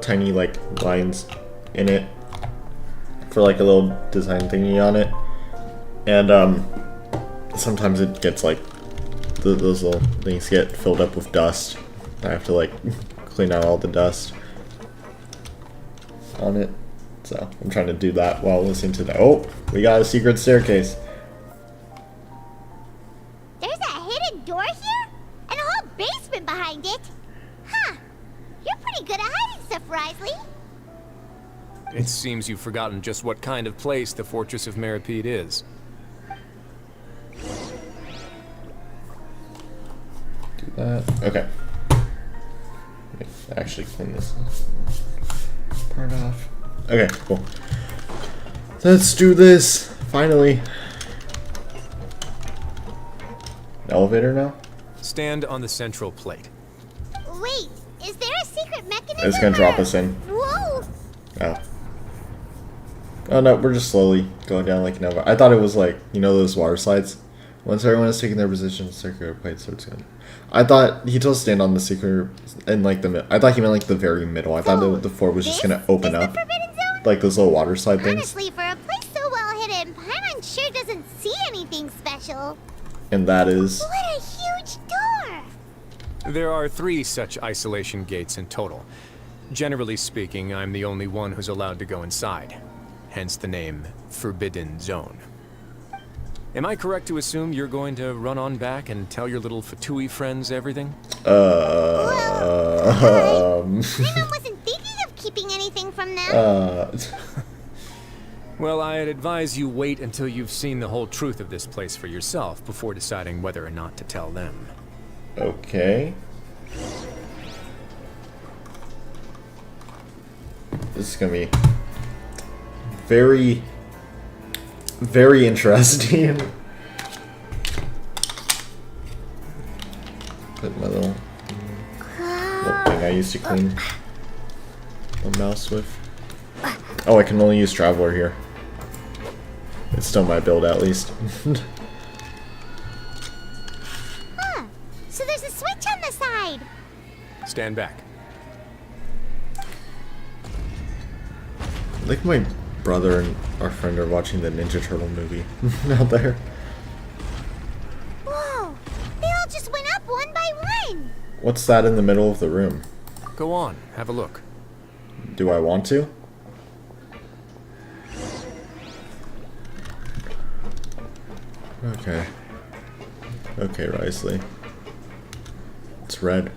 tiny like lines in it for like a little design thingy on it, and sometimes it gets like those little things get filled up with dust. I have to like clean out all the dust on it, so I'm trying to do that while listening to the we got a secret staircase. There's a hidden door here? And a whole basement behind it? Huh. You're pretty good at hiding stuff, Risley. It seems you've forgotten just what kind of place the Fortress of Meripede is. Do that. Okay. Let me actually clean this part off. Okay, cool. Let's do this. Finally. Elevator now? Stand on the central plate. Wait, is there a secret mechanism? It's gonna drop us in. Whoa! Oh. Oh no, we're just slowly going down like Nova. I thought it was like, you know those water slides? Once everyone has taken their position, circular plate starts going. I thought he told us to stand on the secret in like the I thought he meant like the very middle. I thought the floor was just gonna open up. Like those little water slide things. Honestly, for a place so well hidden, Paimon sure doesn't see anything special. And that is... What a huge door! There are 3 such isolation gates in total. Generally speaking, I'm the only one who's allowed to go inside. Hence the name Forbidden Zone. Am I correct to assume you're going to run on back and tell your little Fatui friends everything? Paimon wasn't thinking of keeping anything from them. Well, I'd advise you wait until you've seen the whole truth of this place for yourself before deciding whether or not to tell them. Okay. This is gonna be very, very interesting. Put my little thing I used to clean the mouse with. Oh, I can only use Traveler here. It's still my build, at least. Huh. So there's a switch on the side. Stand back. I think my brother and our friend are watching the Ninja Turtle movie out there. Whoa! They all just went up one by one. What's that in the middle of the room? Go on, have a look. Do I want to? Okay. Okay, Risley. It's red.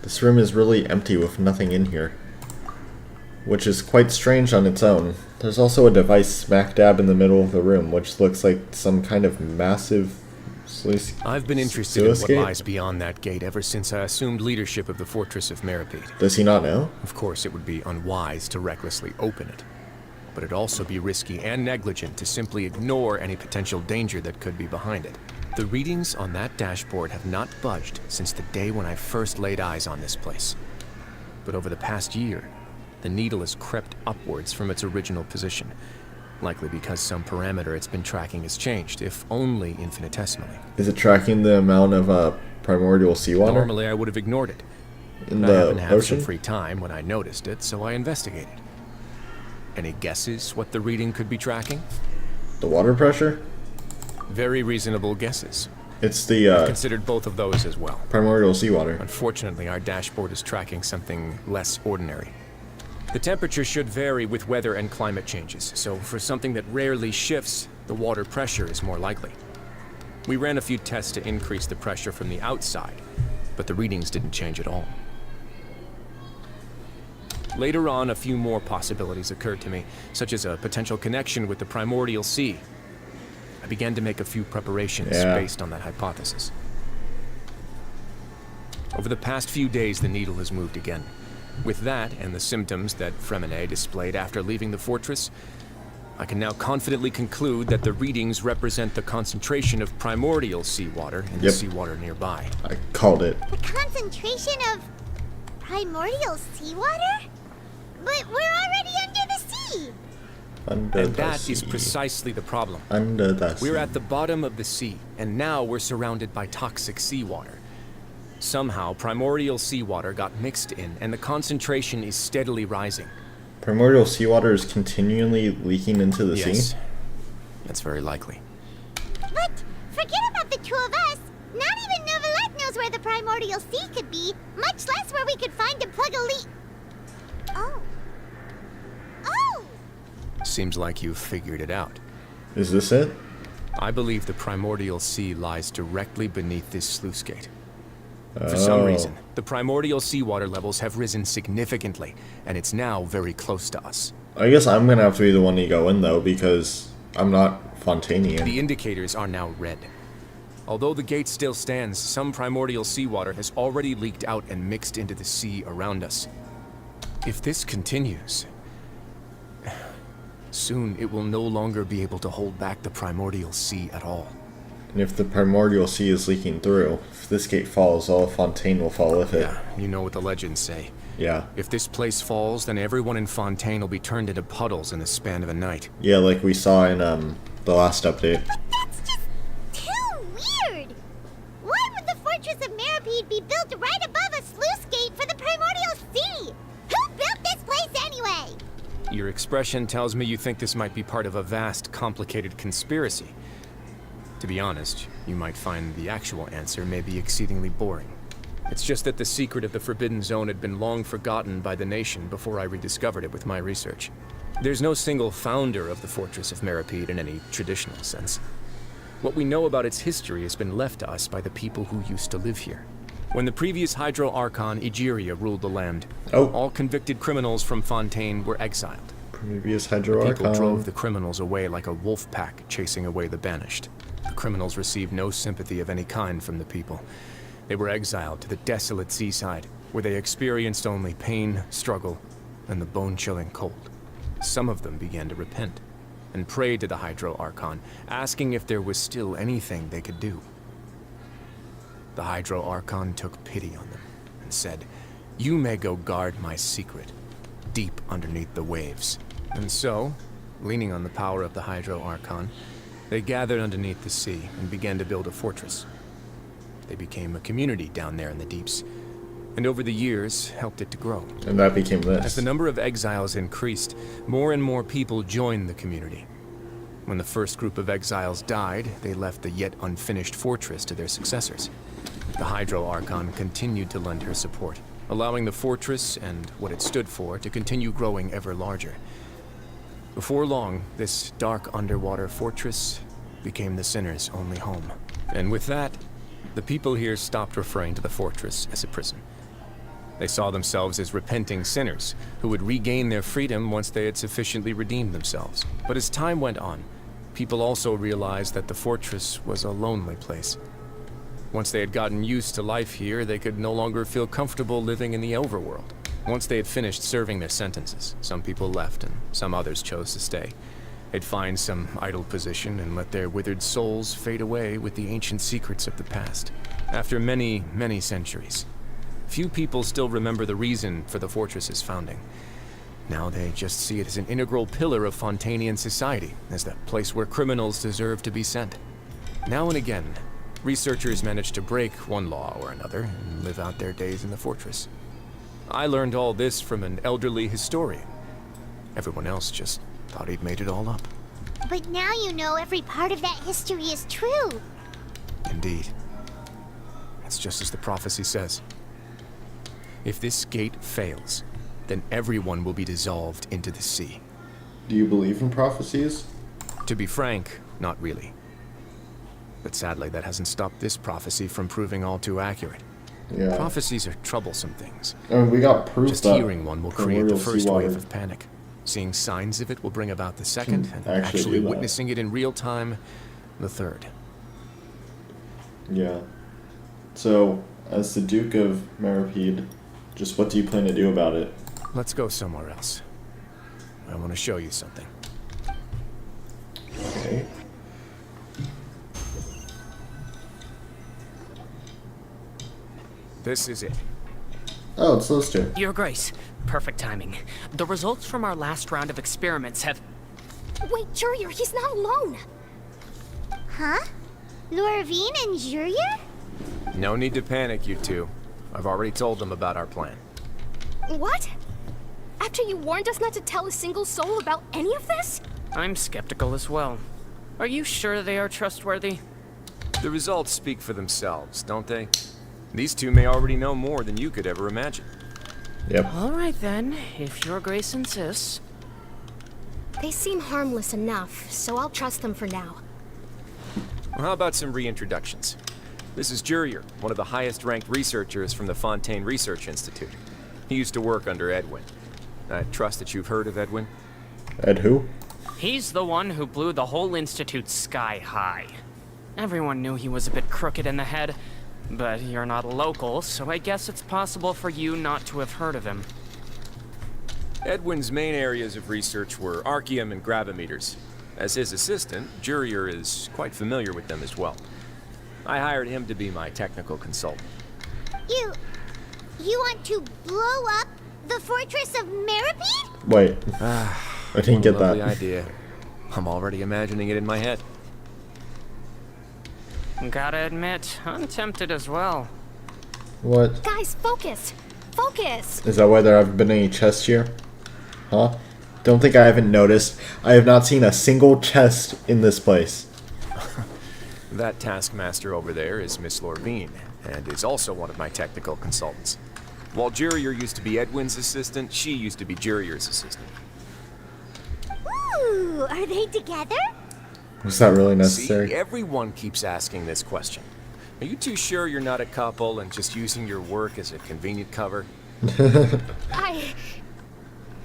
This room is really empty with nothing in here, which is quite strange on its own. There's also a device smack dab in the middle of the room, which looks like some kind of massive sluice. I've been interested in what lies beyond that gate ever since I assumed leadership of the Fortress of Meripede. Does he not know? Of course, it would be unwise to recklessly open it, but it'd also be risky and negligent to simply ignore any potential danger that could be behind it. The readings on that dashboard have not budged since the day when I first laid eyes on this place. But over the past year, the needle has crept upwards from its original position, likely because some parameter it's been tracking has changed, if only infinitesimally. Is it tracking the amount of primordial seawater? Normally I would have ignored it. In I the happened to have ocean? some free time when I noticed it, so I investigated. Any guesses what the reading could be tracking? The water pressure? Very reasonable guesses. It's the I've considered both of those as well. Primordial seawater. Unfortunately, our dashboard is tracking something less ordinary. The temperature should vary with weather and climate changes, so for something that rarely shifts, the water pressure is more likely. We ran a few tests to increase the pressure from the outside, but the readings didn't change at all. Later on, a few more possibilities occurred to me, such as a potential connection with the primordial sea. I began to make a few preparations based on that hypothesis. Over the past few days, the needle has moved again. With that, and the symptoms that Fremine displayed after leaving the fortress, I can now confidently conclude that the readings represent the concentration of primordial seawater in the seawater nearby. I called it. The concentration of primordial seawater? But we're already under the sea! Under and the that sea. is precisely the problem. Under the sea. We're at the bottom of the sea, and now we're surrounded by toxic seawater. Somehow, primordial seawater got mixed in, and the concentration is steadily rising. Primordial seawater is continually leaking into the sea? That's very likely. But forget about the two of us. Not even Neuvillette knows where the primordial sea could be, much less where we could find and plug a leak. Oh. Oh! Seems like you've figured it out. Is this it? I believe the primordial sea lies directly beneath this sluice gate. For some reason, the primordial seawater levels have risen significantly, and it's now very close to us. I guess I'm gonna have to be the one to go in, though, because I'm not Fontainian. The indicators are now red. Although the gate still stands, some primordial seawater has already leaked out and mixed into the sea around us. If this continues, soon it will no longer be able to hold back the primordial sea at all. And if the primordial sea is leaking through, if this gate falls, all of Fontaine will fall with it. Yeah, you know what the legends say. Yeah. If this place falls, then everyone in Fontaine will be turned into puddles in the span of a night. Yeah, like we saw in the last update. But that's just too weird! Why would the Fortress of Meripede be built right above a sluice gate for the primordial sea? Who built this place anyway? Your expression tells me you think this might be part of a vast, complicated conspiracy. To be honest, you might find the actual answer may be exceedingly boring. It's just that the secret of the Forbidden Zone had been long forgotten by the nation before I rediscovered it with my research. There's no single founder of the Fortress of Meripede in any traditional sense. What we know about its history has been left to us by the people who used to live here. When the previous Hydro Archon Egeria ruled the land, all convicted criminals from Fontaine were exiled. Previous Hydro The people Archon. drove the criminals away like a wolf pack chasing away the banished. The criminals received no sympathy of any kind from the people. They were exiled to the desolate seaside, where they experienced only pain, struggle, and the bone-chilling cold. Some of them began to repent, and prayed to the Hydro Archon, asking if there was still anything they could do. The Hydro Archon took pity on them, and said, "You may go guard my secret, deep underneath the waves." And so, leaning on the power of the Hydro Archon, they gathered underneath the sea and began to build a fortress. They became a community down there in the deeps, and over the years helped it to grow. And that became this. As the number of exiles increased, more and more people joined the community. When the first group of exiles died, they left the yet unfinished fortress to their successors. The Hydro Archon continued to lend her support, allowing the fortress and what it stood for to continue growing ever larger. Before long, this dark underwater fortress became the sinner's only home. And with that, the people here stopped referring to the fortress as a prison. They saw themselves as repenting sinners who would regain their freedom once they had sufficiently redeemed themselves. But as time went on, people also realized that the fortress was a lonely place. Once they had gotten used to life here, they could no longer feel comfortable living in the overworld. Once they had finished serving their sentences, some people left and some others chose to stay. They'd find some idle position and let their withered souls fade away with the ancient secrets of the past. After many, many centuries, few people still remember the reason for the fortress's founding. Now they just see it as an integral pillar of Fontainian society, as the place where criminals deserve to be sent. Now and again, researchers manage to break one law or another and live out their days in the fortress. I learned all this from an elderly historian. Everyone else just thought he'd made it all up. But now you know every part of that history is true. Indeed. It's just as the prophecy says. If this gate fails, then everyone will be dissolved into the sea. Do you believe in prophecies? To be frank, not really. But sadly, that hasn't stopped this prophecy from proving all too accurate. Yeah. Prophecies are troublesome things. I mean, we got proof Just that hearing one will create the first wave of panic. Seeing signs of it will bring about the second, and actually witnessing it in real time, the third. Yeah. So, as the Duke of Meripede, just what do you plan to do about it? Let's go somewhere else. I want to show you something. Okay. This is it. Oh, it's those two. Your Grace, perfect timing. The results from our last round of experiments have... Wait, Jurier, he's not alone. Huh? Lorvine and Jurier? No need to panic, you two. I've already told them about our plan. What? After you warned us not to tell a single soul about any of this? I'm skeptical as well. Are you sure they are trustworthy? The results speak for themselves, don't they? These two may already know more than you could ever imagine. Yep. All right then, if Your Grace insists. They seem harmless enough, so I'll trust them for now. Well, how about some reintroductions? This is Jurier, one of the highest-ranked researchers from the Fontaine Research Institute. He used to work under Edwin. I trust that you've heard of Edwin? Ed who? He's the one who blew the whole institute sky high. Everyone knew he was a bit crooked in the head, but you're not a local, so I guess it's possible for you not to have heard of him. Edwin's main areas of research were archaeum and gravimeters. As his assistant, Jurier is quite familiar with them as well. I hired him to be my technical consultant. You want to blow up the Fortress of Meripede? Wait. I didn't get that. Lovely idea. I'm already imagining it in my head. Gotta admit, I'm tempted as well. What? Guys, focus! Focus! Is that why there haven't been any chests here? Huh? Don't think I haven't noticed. I have not seen a single chest in this place. That taskmaster over there is Miss Lorvine, and is also one of my technical consultants. While Jurier used to be Edwin's assistant, she used to be Jurier's assistant. Ooh, are they together? Was that really necessary? See, everyone keeps asking this question. Are you too sure you're not a couple and just using your work as a convenient cover?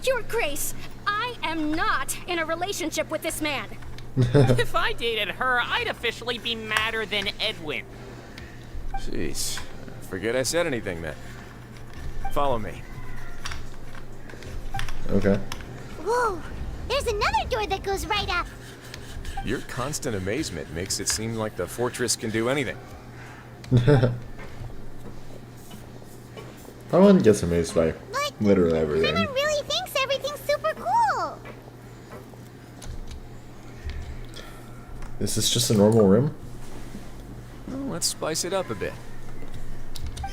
Your Grace, I am not in a relationship with this man. If I dated her, I'd officially be madder than Edwin. Jeez, forget I said anything then. Follow me. Okay. Whoa, there's another door that goes right up. Your constant amazement makes it seem like the fortress can do anything. I wouldn't get amazed by But literally everything. Paimon really thinks everything's super cool. Is this just a normal room? Well, let's spice it up a bit.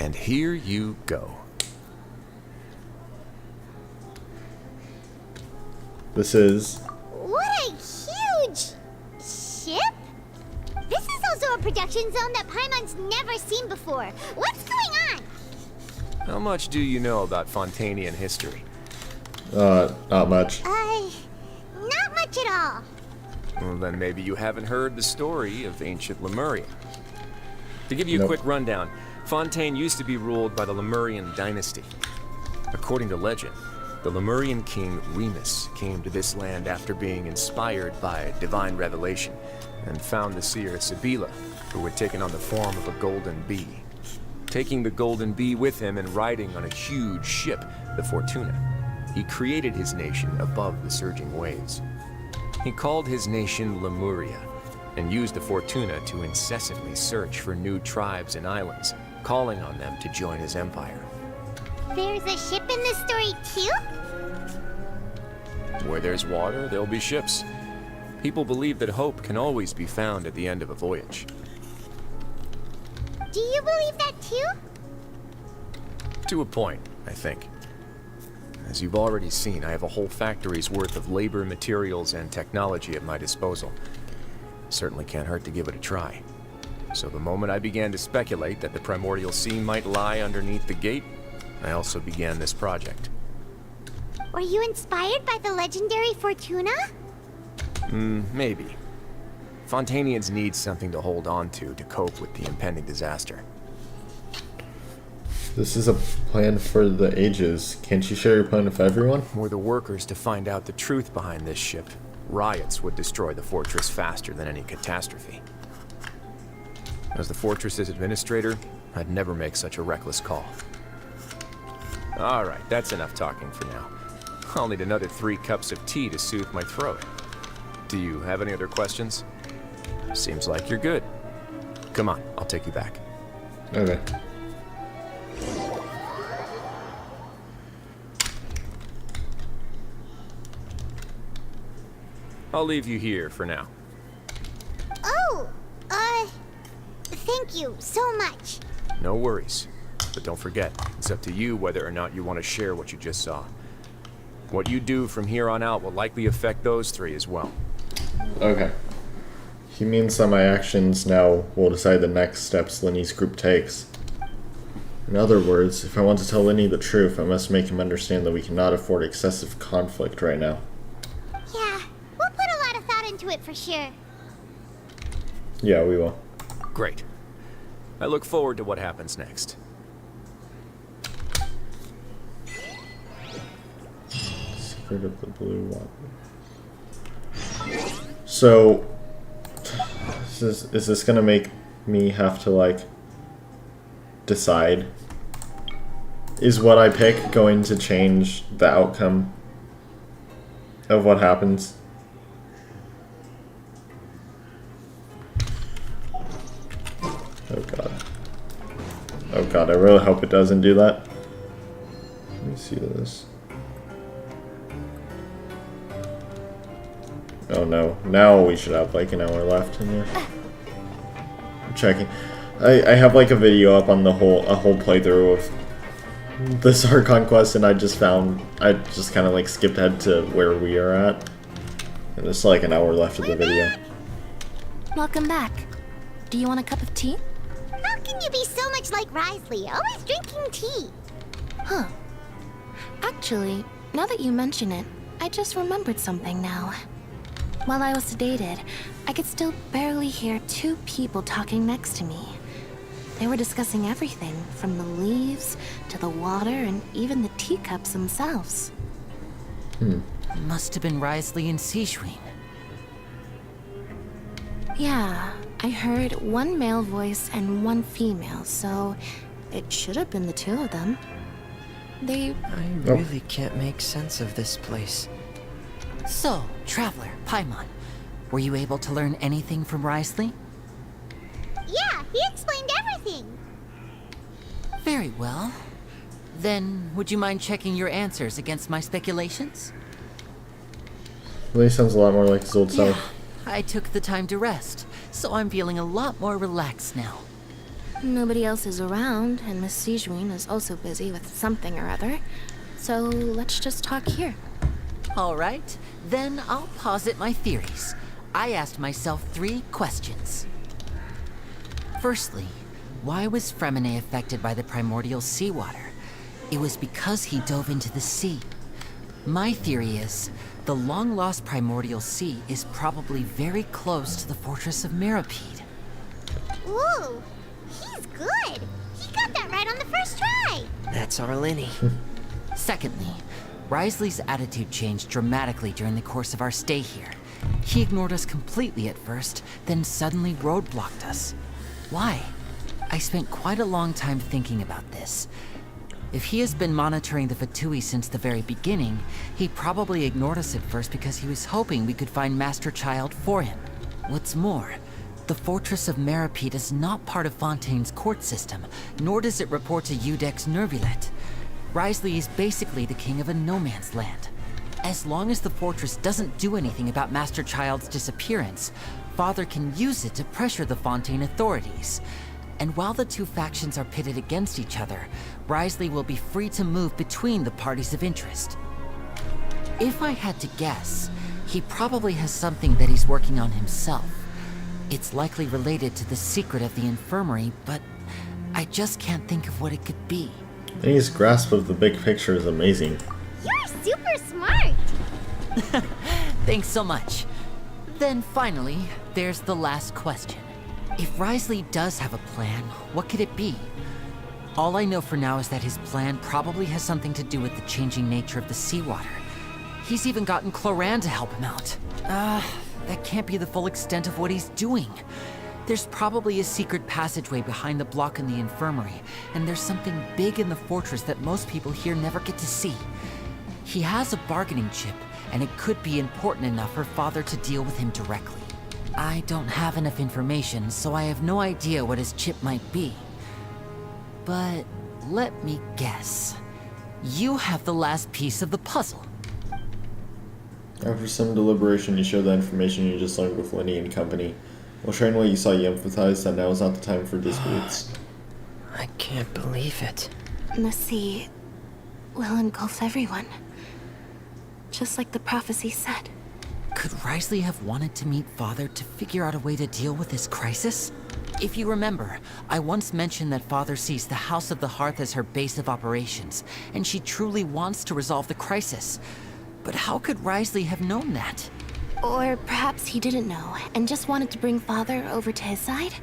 And here you go. This is... What a huge ship! This is also a production zone that Paimon's never seen before. What's going on? How much do you know about Fontainian history? Not much. Not much at all. Well, then maybe you haven't heard the story of ancient Lemuria. To give you a quick rundown, Fontaine used to be ruled by the Lemurian dynasty. According to legend, the Lemurian king Remus came to this land after being inspired by divine revelation and found the seer Sibila, who had taken on the form of a golden bee. Taking the golden bee with him and riding on a huge ship, the Fortuna, he created his nation above the surging waves. He called his nation Lemuria and used the Fortuna to incessantly search for new tribes and islands, calling on them to join his empire. There's a ship in this story too? Where there's water, there'll be ships. People believe that hope can always be found at the end of a voyage. Do you believe that too? To a point, I think. As you've already seen, I have a whole factory's worth of labor, materials, and technology at my disposal. Certainly can't hurt to give it a try. So the moment I began to speculate that the primordial sea might lie underneath the gate, I also began this project. Were you inspired by the legendary Fortuna? Maybe. Fontainians need something to hold on to cope with the impending disaster. This is a plan for the ages. Can't you share your plan with everyone? Were the workers to find out the truth behind this ship, riots would destroy the fortress faster than any catastrophe. As the fortress's administrator, I'd never make such a reckless call. Alright, that's enough talking for now. I'll need another 3 cups of tea to soothe my throat. Do you have any other questions? Seems like you're good. Come on, I'll take you back. Okay. I'll leave you here for now. Oh, thank you so much. No worries. But don't forget, it's up to you whether or not you want to share what you just saw. What you do from here on out will likely affect those 3 as well. Okay. He means that my actions now will decide the next steps Linny's group takes. In other words, if I want to tell Linny the truth, I must make him understand that we cannot afford excessive conflict right now. Yeah, we'll put a lot of thought into it for sure. Yeah, we will. Great. I look forward to what happens next. Secret of the Blue Water. So, is this gonna make me have to, like, decide? Is what I pick going to change the outcome of what happens? Oh god. Oh god, I really hope it doesn't do that. Let me see this. Oh no, now we should have like an hour left in there. I'm checking. I have like a video up on a whole playthrough of this Archon quest, and I just kind of like skipped ahead to where we are at. And there's like an hour left of the video. Welcome back. Do you want a cup of tea? How can you be so much like Risley, always drinking tea? Huh. Actually, now that you mention it, I just remembered something now. While I was sedated, I could still barely hear two people talking next to me. They were discussing everything, from the leaves to the water and even the teacups themselves. Must have been Risley and Sejuin. Yeah, I heard one male voice and one female, so it should have been the two of them. They... I really can't make sense of this place. So, Traveler, Paimon, were you able to learn anything from Risley? Yeah, he explained everything. Very well. Then, would you mind checking your answers against my speculations? Well, he sounds a lot more like his old self. Yeah, I took the time to rest, so I'm feeling a lot more relaxed now. Nobody else is around, and Miss Sejuin is also busy with something or other. So let's just talk here. All right, then I'll posit my theories. I asked myself 3 questions. Firstly, why was Fremine affected by the primordial seawater? It was because he dove into the sea. My theory is, the long-lost primordial sea is probably very close to the fortress of Mirapede. Ooh, he's good. He got that right on the first try. That's our Lenny. Secondly, Risley's attitude changed dramatically during the course of our stay here. He ignored us completely at first, then suddenly roadblocked us. Why? I spent quite a long time thinking about this. If he has been monitoring the Fatui since the very beginning, he probably ignored us at first because he was hoping we could find Master Child for him. What's more, the Fortress of Mirapede is not part of Fontaine's court system, nor does it report to Udex Nervulet. Risley is basically the king of a no-man's land. As long as the fortress doesn't do anything about Master Child's disappearance, Father can use it to pressure the Fontaine authorities. And while the two factions are pitted against each other, Risley will be free to move between the parties of interest. If I had to guess, he probably has something that he's working on himself. It's likely related to the secret of the infirmary, but I just can't think of what it could be. And his grasp of the big picture is amazing. You're super smart. Thanks so much. Then finally, there's the last question. If Risley does have a plan, what could it be? All I know for now is that his plan probably has something to do with the changing nature of the seawater. He's even gotten Cloran to help him out. That can't be the full extent of what he's doing. There's probably a secret passageway behind the block in the infirmary, and there's something big in the fortress that most people here never get to see. He has a bargaining chip, and it could be important enough for Father to deal with him directly. I don't have enough information, so I have no idea what his chip might be. But let me guess. You have the last piece of the puzzle. After some deliberation, you share the information you just learned with Lenny and company. While sharing what you saw, you empathize that now is not the time for disputes. I can't believe it. The sea will engulf everyone. Just like the prophecy said. Could Risley have wanted to meet Father to figure out a way to deal with this crisis? If you remember, I once mentioned that Father sees the House of the Hearth as her base of operations, and she truly wants to resolve the crisis. But how could Risley have known that? Or perhaps he didn't know, and just wanted to bring Father over to his side?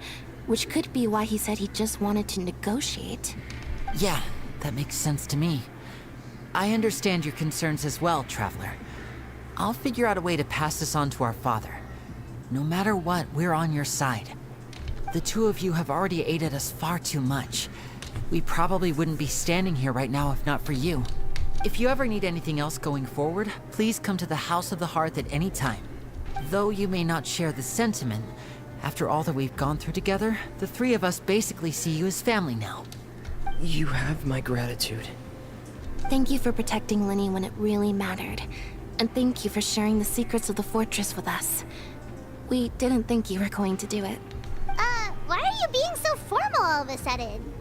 Which could be why he said he just wanted to negotiate. Yeah, that makes sense to me. I understand your concerns as well, Traveler. I'll figure out a way to pass this on to our father. No matter what, we're on your side. The two of you have already aided us far too much. We probably wouldn't be standing here right now if not for you. If you ever need anything else going forward, please come to the House of the Hearth at any time. Though you may not share the sentiment, after all that we've gone through together, the three of us basically see you as family now. You have my gratitude. Thank you for protecting Lenny when it really mattered. And thank you for sharing the secrets of the fortress with us. We didn't think you were going to do it. Why are you being so formal all of a sudden?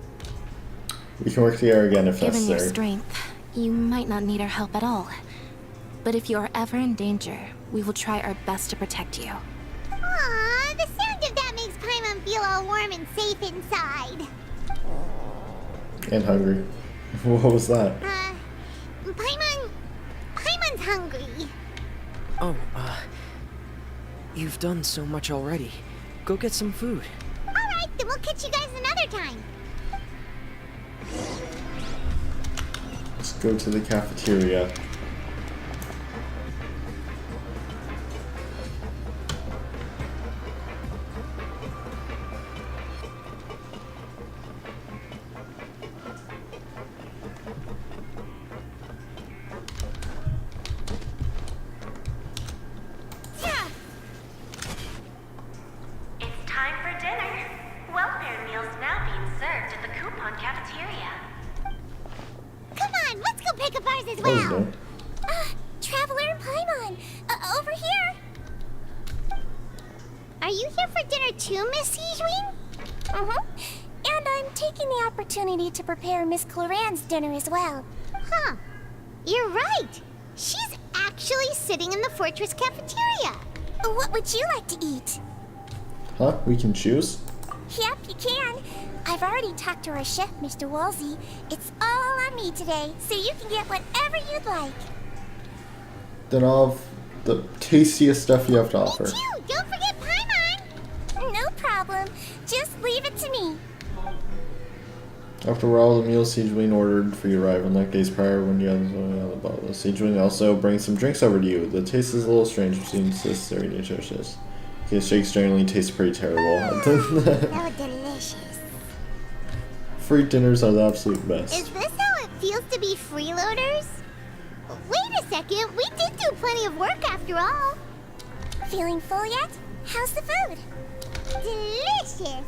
We can work together again if Given necessary. your strength, you might not need our help at all. But if you are ever in danger, we will try our best to protect you. Aw, the sound of that makes Paimon feel all warm and safe inside. And hungry. What was that? Paimon's hungry. Oh, You've done so much already. Go get some food. Alright, then we'll catch you guys another time. Let's go to the cafeteria. It's time for dinner. Welfare meals now being served at the coupon cafeteria. Come on, let's go pick up ours as well. Traveler and Paimon, over here. Are you here for dinner too, Miss Sijwin? And I'm taking the opportunity to prepare Miss Cloran's dinner as well. Huh. You're right. She's actually sitting in the fortress cafeteria. What would you like to eat? Huh? We can choose? Yep, you can. I've already talked to our chef, Mr. Wolsey. It's all on me today, so you can get whatever you'd like. Then I'll have the tastiest stuff you have to offer. Me too. Don't forget Paimon. No problem. Just leave it to me. After all the meals Sijwin ordered for you arrive unlike days prior when you had the bottle. Sijwin also brings some drinks over to you. The taste is a little strange, but seems very nutritious. His shakes generally taste pretty terrible. So delicious. Free dinners are the absolute best. Is this how it feels to be freeloaders? Wait a second, we did do plenty of work after all. Feeling full yet? How's the food? Delicious.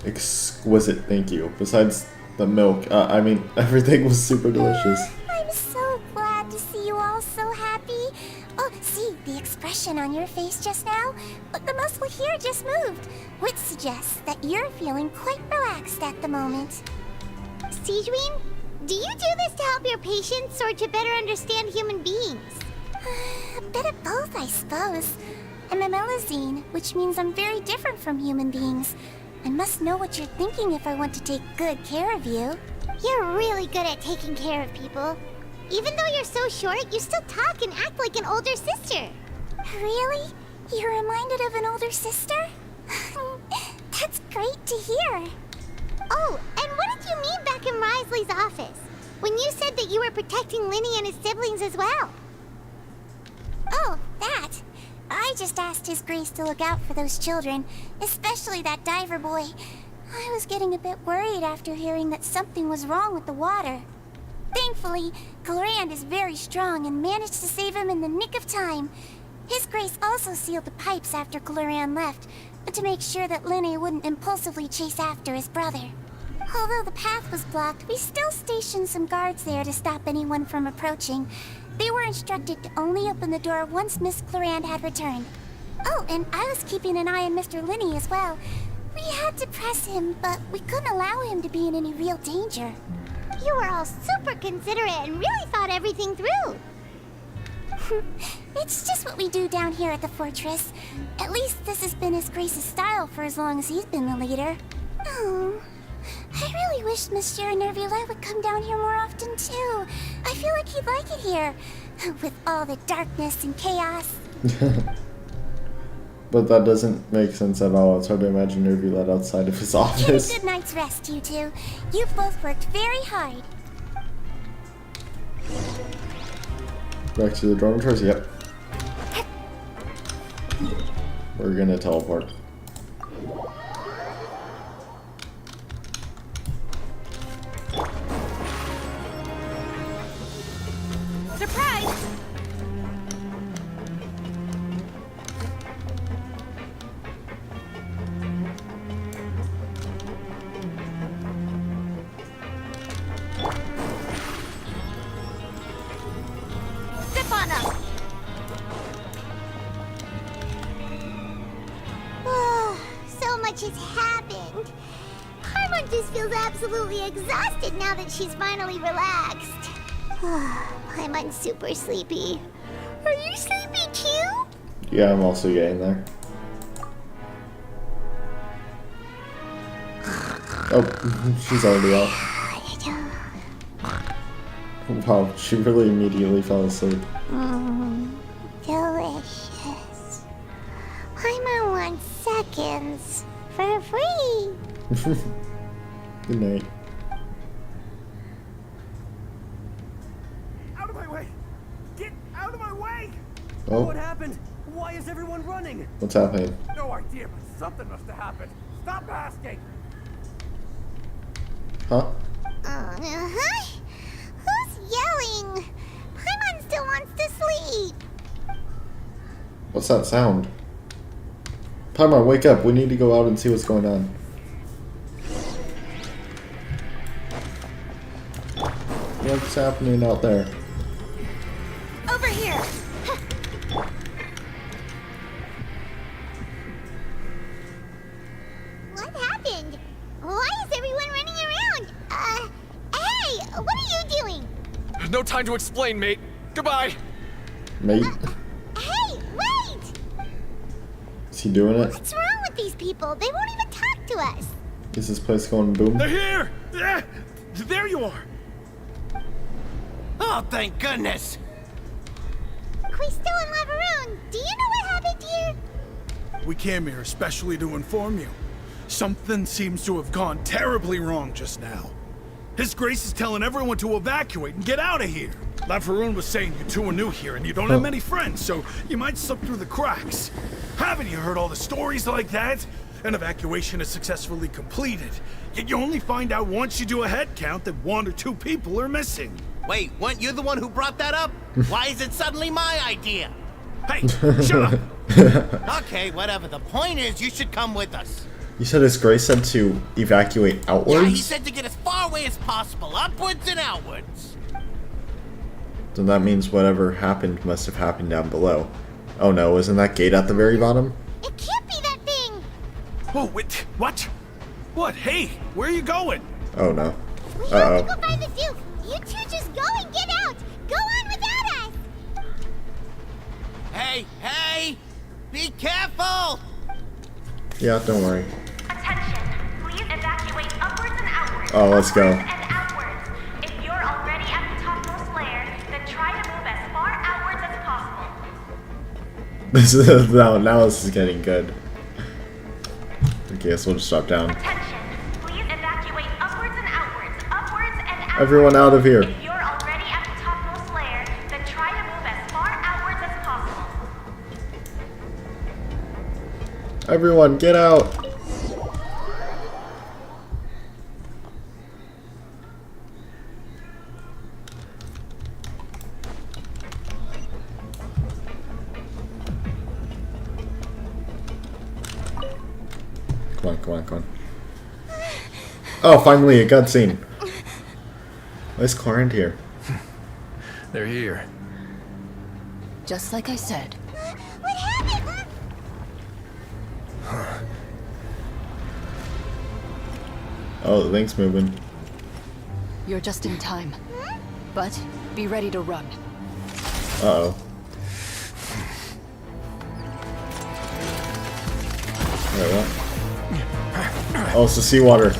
Exquisite, thank you. Besides the milk, I mean, everything was super delicious. I'm so glad to see you all so happy. Oh, see, the expression on your face just now? The muscle here just moved, which suggests that you're feeling quite relaxed at the moment. Sijwin, do you do this to help your patients or to better understand human beings? A bit of both, I suppose. I'm a Melazine, which means I'm very different from human beings. I must know what you're thinking if I want to take good care of you. You're really good at taking care of people. Even though you're so short, you still talk and act like an older sister. Really? You're reminded of an older sister? That's great to hear. Oh, and what did you mean back in Risley's office? When you said that you were protecting Linny and his siblings as well? Oh, that. I just asked His Grace to look out for those children, especially that diver boy. I was getting a bit worried after hearing that something was wrong with the water. Thankfully, Clorand is very strong and managed to save him in the nick of time. His Grace also sealed the pipes after Clorand left, to make sure that Linne wouldn't impulsively chase after his brother. Although the path was blocked, we still stationed some guards there to stop anyone from approaching. They were instructed to only open the door once Miss Clorand had returned. Oh, and I was keeping an eye on Mr. Linne as well. We had to press him, but we couldn't allow him to be in any real danger. You were all super considerate and really thought everything through. It's just what we do down here at the fortress. At least this has been His Grace's style for as long as he's been the leader. Oh, I really wish Monsieur Nervula would come down here more often too. I feel like he'd like it here, with all the darkness and chaos. But that doesn't make sense at all. It's hard to imagine Nervula outside of his office. Get a good night's rest, you two. You've both worked very hard. Back to the dormitories? Yep. We're gonna teleport. Surprise! Step on up! So much has happened. Paimon just feels absolutely exhausted now that she's finally relaxed. Paimon's super sleepy. Are you sleepy too? Yeah, I'm also getting there. Oh, she's already out. Wow, she really immediately fell asleep. Delicious. seconds for free. Good night. Out of my way! Get out of my way! Oh. What happened? Why is everyone running? What's happening? No idea, but something must have happened. Stop asking! Huh? Uh-huh. Who's yelling? Paimon still wants to sleep. What's that sound? Paimon, wake up. We need to go out and see what's going on. What's happening out there? Over here. What happened? Why is everyone running around? Hey, what are you doing? No time to explain, mate. Goodbye. Mate? Hey, wait! Is he doing it? What's wrong with these people? They won't even talk to us. Is this place going boom? They're here! There you are! Oh, thank goodness! Quisto and Lavaroon, do you know what happened here? We came here especially to inform you. Something seems to have gone terribly wrong just now. His Grace is telling everyone to evacuate and get out of here. Lavaroon was saying you two are new here and you don't have many friends, so you might slip through the cracks. Haven't you heard all the stories like that? An evacuation is successfully completed, yet you only find out once you do a head count that 1 or 2 people are missing. Wait, weren't you the one who brought that up? Why is it suddenly my idea? Hey, shut up! Okay, whatever. The point is, you should come with us. You said His Grace said to evacuate outwards? Yeah, he said to get as far away as possible, upwards and outwards. Then that means whatever happened must have happened down below. Oh no, isn't that gate at the very bottom? It can't be that thing. Oh, wait, what? What? Hey, where are you going? Oh no. We have to go find the Duke. You two just go and get out. Go on without us. Hey, hey! Be careful! Yeah, don't worry. Attention, please evacuate upwards and outwards. Oh, let's go. Upwards and outwards. If you're already at the topmost layer, then try to move as far outwards as possible. This is now this is getting good. Okay, so we'll just drop down. Attention, please evacuate upwards and outwards. Upwards and outwards. Everyone out of here. If you're already at the topmost layer, then try to move as far outwards as possible. Everyone, get out! Come on, come on, come on. Oh, finally, a cutscene. Why is Clarent here? They're here. Just like I said. What happened? Oh, the thing's moving. You're just in time. But be ready to run. Uh-oh. Wait, what? Oh, it's the seawater.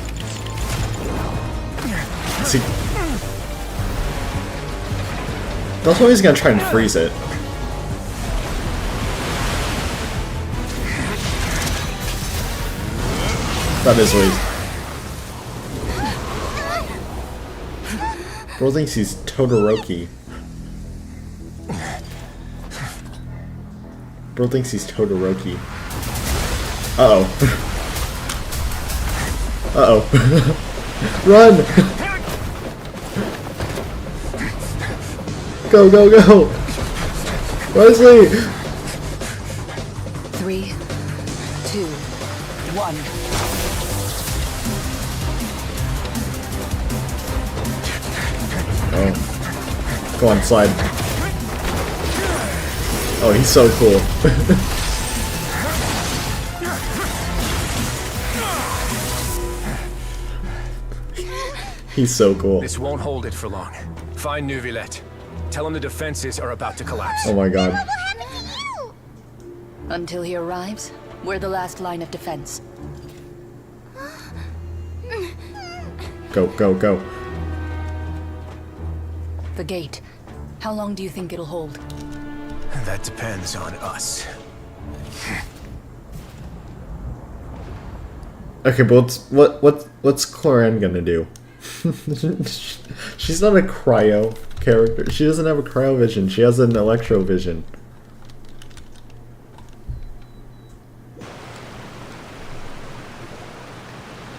See, that's why he's gonna try and freeze it. That is what he's... Bro thinks he's Todoroki. Bro thinks he's Todoroki. Uh-oh. Uh-oh. Run! Go, go, go! Wesley! 3, 2, 1. Oh. Go on, slide. Oh, he's so cool. He's so cool. This won't hold it for long. Find Neuvillette. Tell him the defenses are about to collapse. Oh my god. What will happen to you? Until he arrives, we're the last line of defense. Go, go, go. The gate. How long do you think it'll hold? That depends on us. Okay, but what's Cloran gonna do? She's not a cryo character. She doesn't have a cryovision. She has an electrovision.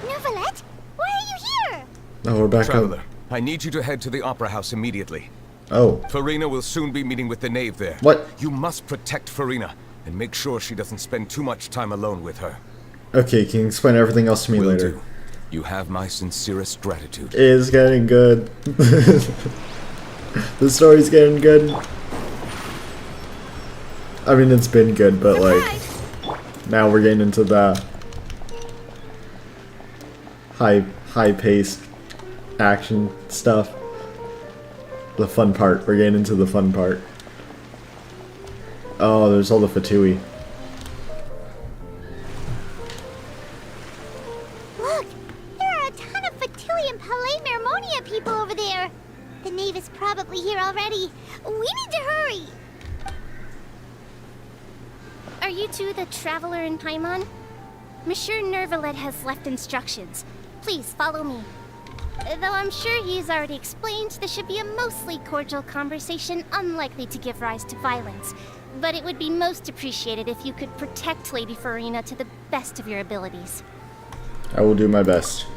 Neuvillette, why are you here? Oh, we're back Traveler, up. I need you to head to the Opera House immediately. Oh. Farina will soon be meeting with the knave there. What? You must protect Farina and make sure she doesn't spend too much time alone with her. Okay, can you explain everything else to me Will later? do. You have my sincerest gratitude. It is getting good. The story's getting good. I mean, it's been good, but like, now we're getting into the high-paced action stuff. The fun part. We're getting into the fun part. Oh, there's all the Fatui. Look, there are a ton of Fatui and Palais Mermonia people over there. The knave is probably here already. We need to hurry. Are you two the traveler in Paimon? Monsieur Neuvillette has left instructions. Please follow me. Though I'm sure he's already explained, this should be a mostly cordial conversation, unlikely to give rise to violence. But it would be most appreciated if you could protect Lady Farina to the best of your abilities. I will do my best.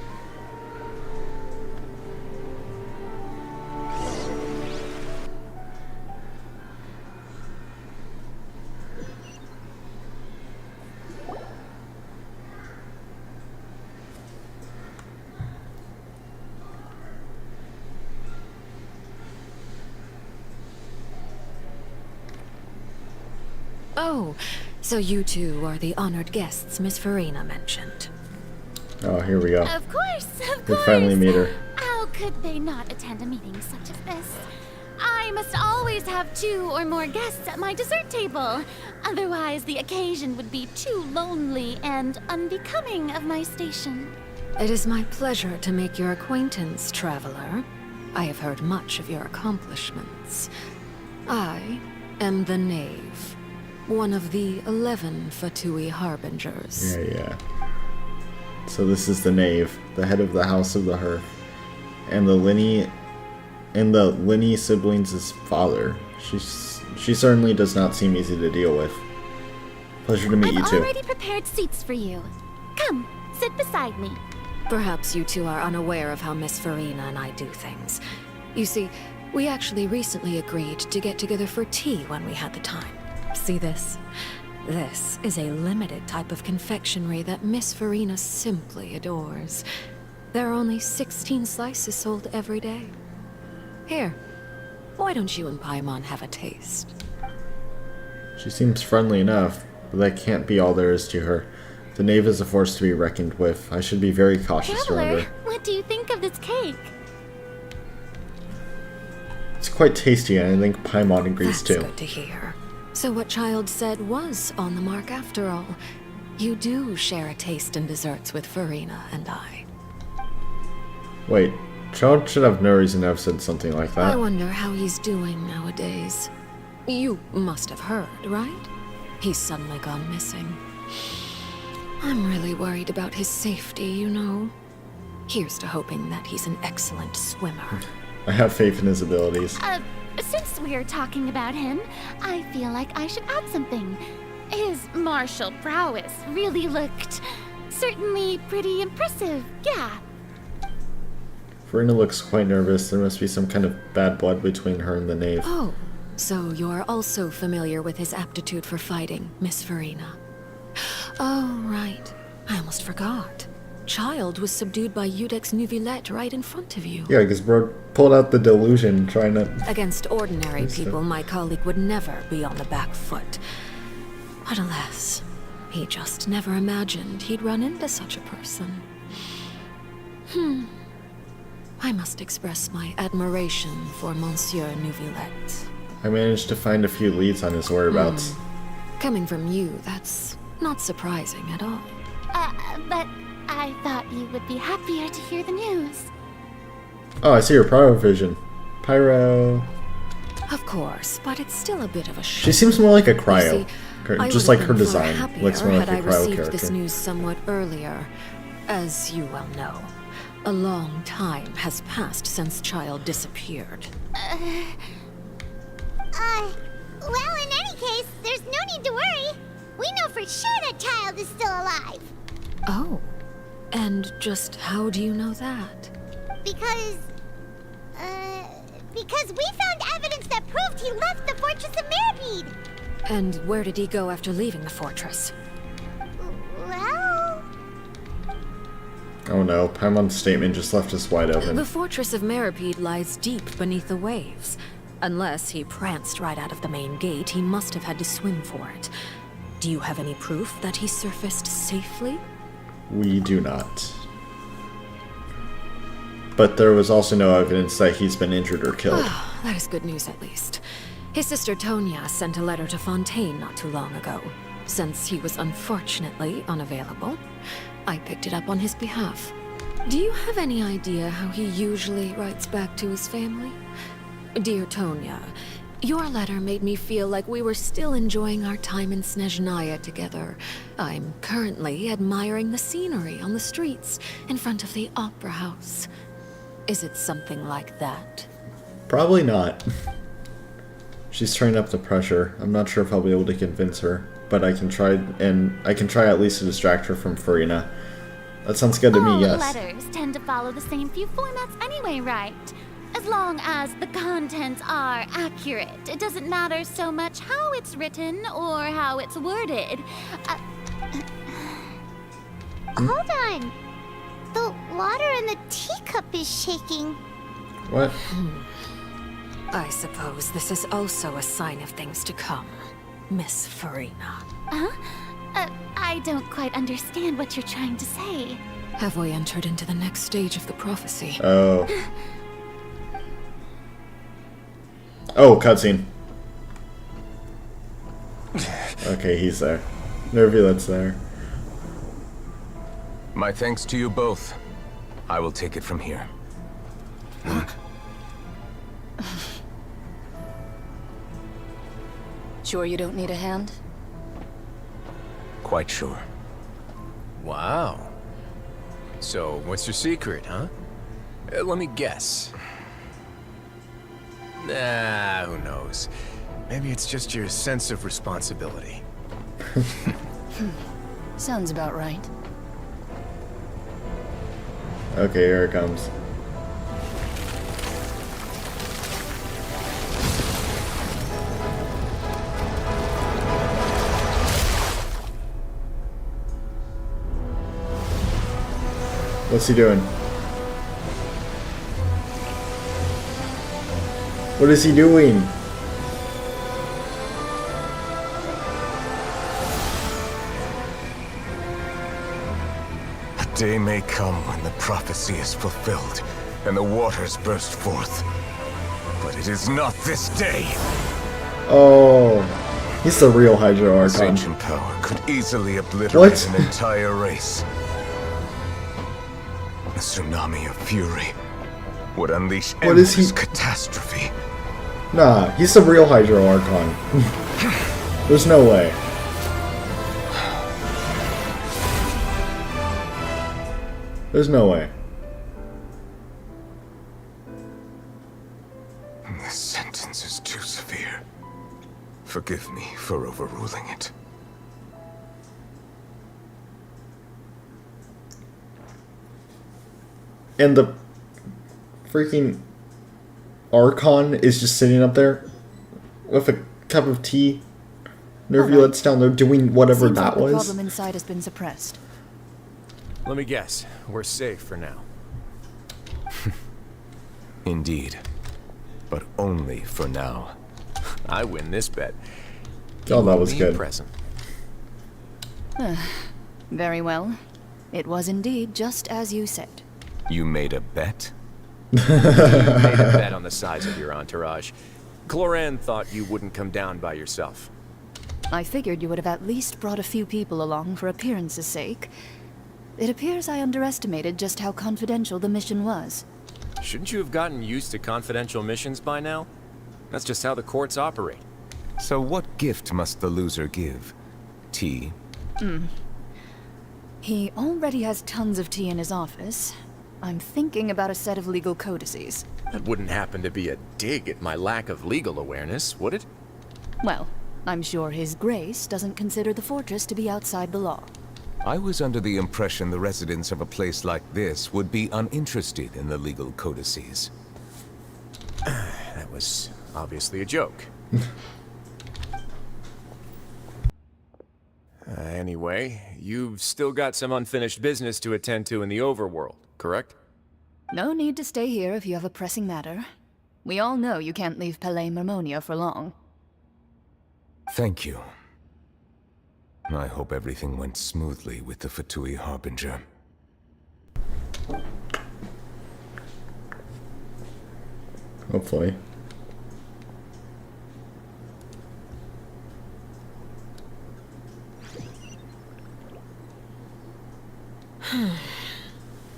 Oh, so you two are the honored guests Miss Farina mentioned. Oh, here we go. Of course, of We course. finally meet her. How could they not attend a meeting such as this? I must always have 2 or more guests at my dessert table. Otherwise, the occasion would be too lonely and unbecoming of my station. It is my pleasure to make your acquaintance, traveler. I have heard much of your accomplishments. I am the Knave, one of the 11 Fatui Harbingers. Yeah. So this is the Knave, the head of the House of the Hearth, and the Linny siblings' father. She certainly does not seem easy to deal with. Pleasure to meet you I've too. already prepared seats for you. Come, sit beside me. Perhaps you two are unaware of how Miss Farina and I do things. You see, we actually recently agreed to get together for tea when we had the time. See this? This is a limited type of confectionery that Miss Farina simply adores. There are only 16 slices sold every day. Here, why don't you and Paimon have a taste? She seems friendly enough, but that can't be all there is to her. The Knave is a force to be reckoned with. I should be very cautious around Traveler, her. what do you think of this cake? It's quite tasty, and I think Paimon agrees That's too. good to hear. So what Child said was on the mark after all. You do share a taste in desserts with Farina and I. Wait, Child should have no reason to have said something like that. I wonder how he's doing nowadays. You must have heard, right? He's suddenly gone missing. I'm really worried about his safety, you know. Here's to hoping that he's an excellent swimmer. I have faith in his abilities. Since we're talking about him, I feel like I should add something. His martial prowess really looked certainly pretty impressive, yeah. Farina looks quite nervous. There must be some kind of bad blood between her and the Knave. Oh, so you're also familiar with his aptitude for fighting, Miss Farina. Oh, right. I almost forgot. Child was subdued by Udex Neuvillette right in front of you. Yeah, because bro pulled out the delusion trying to... Against ordinary people, my colleague would never be on the back foot. But alas, he just never imagined he'd run into such a person. I must express my admiration for Monsieur Neuvillette. I managed to find a few leads on his whereabouts. Coming from you, that's not surprising at all. But I thought you would be happier to hear the news. Oh, I see her pyro vision. Pyro. Of course, but it's still a bit of a shock. She seems more like a cryo. You see, I Just would like have her been far design. happier Looks more like had a I cryo received character. this news somewhat earlier. As you well know, a long time has passed since Child disappeared. Well, in any case, there's no need to worry. We know for sure that Child is still alive. Oh, and just how do you know that? Because we found evidence that proved he left the Fortress of Mirabede. And where did he go after leaving the fortress? Well... Oh no, Paimon's statement just left us wide open. The Fortress of Mirabede lies deep beneath the waves. Unless he pranced right out of the main gate, he must have had to swim for it. Do you have any proof that he surfaced safely? We do not. But there was also no evidence that he's been injured or killed. That is good news at least. His sister Tonya sent a letter to Fontaine not too long ago. Since he was unfortunately unavailable, I picked it up on his behalf. Do you have any idea how he usually writes back to his family? Dear Tonya, your letter made me feel like we were still enjoying our time in Snezhnaya together. I'm currently admiring the scenery on the streets in front of the opera house. Is it something like that? Probably not. She's turning up the pressure. I'm not sure if I'll be able to convince her, but I can try, and I can try at least to distract her from Farina. That sounds good to me, yes. Letters tend to follow the same few formats anyway, right? As long as the contents are accurate, it doesn't matter so much how it's written or how it's worded. Hold on. The water in the teacup is shaking. What? I suppose this is also a sign of things to come, Miss Farina. Huh? I don't quite understand what you're trying to say. Have we entered into the next stage of the prophecy? Oh. Oh, cutscene. Okay, he's there. Nervulet's there. My thanks to you both. I will take it from here. Sure you don't need a hand? Quite sure. Wow. So, what's your secret, huh? Let me guess. Nah, who knows? Maybe it's just your sense of responsibility. Sounds about right. Okay, here it comes. What's he doing? What is he doing? A day may come when the prophecy is fulfilled and the waters burst forth. But it is not this day. Oh, he's the real Hydra This Archon. ancient power could easily obliterate What? an entire race. A tsunami of fury would unleash What is endless he- catastrophe. Nah, he's the real Hydra Archon. There's no way. There's no way. This sentence is too severe. Forgive me for overruling it. And the freaking Archon is just sitting up there with a cup of tea. Nervulet's down there doing whatever Seems like that the was. problem inside has been suppressed. Let me guess. We're safe for now. Indeed. But only for now. I win this bet. Oh, that was Me a good. present. Very well. It was indeed just as you said. You made a bet? You made a bet on the size of your entourage. Cloran thought you wouldn't come down by yourself. I figured you would have at least brought a few people along for appearance's sake. It appears I underestimated just how confidential the mission was. Shouldn't you have gotten used to confidential missions by now? That's just how the courts operate. So what gift must the loser give? Tea? He already has tons of tea in his office. I'm thinking about a set of legal codices. That wouldn't happen to be a dig at my lack of legal awareness, would it? Well, I'm sure His Grace doesn't consider the fortress to be outside the law. I was under the impression the residents of a place like this would be uninterested in the legal codices. That was obviously a joke. Anyway, you've still got some unfinished business to attend to in the overworld, correct? No need to stay here if you have a pressing matter. We all know you can't leave Palais Mermonia for long. Thank you. I hope everything went smoothly with the Fatui Harbinger. Hopefully.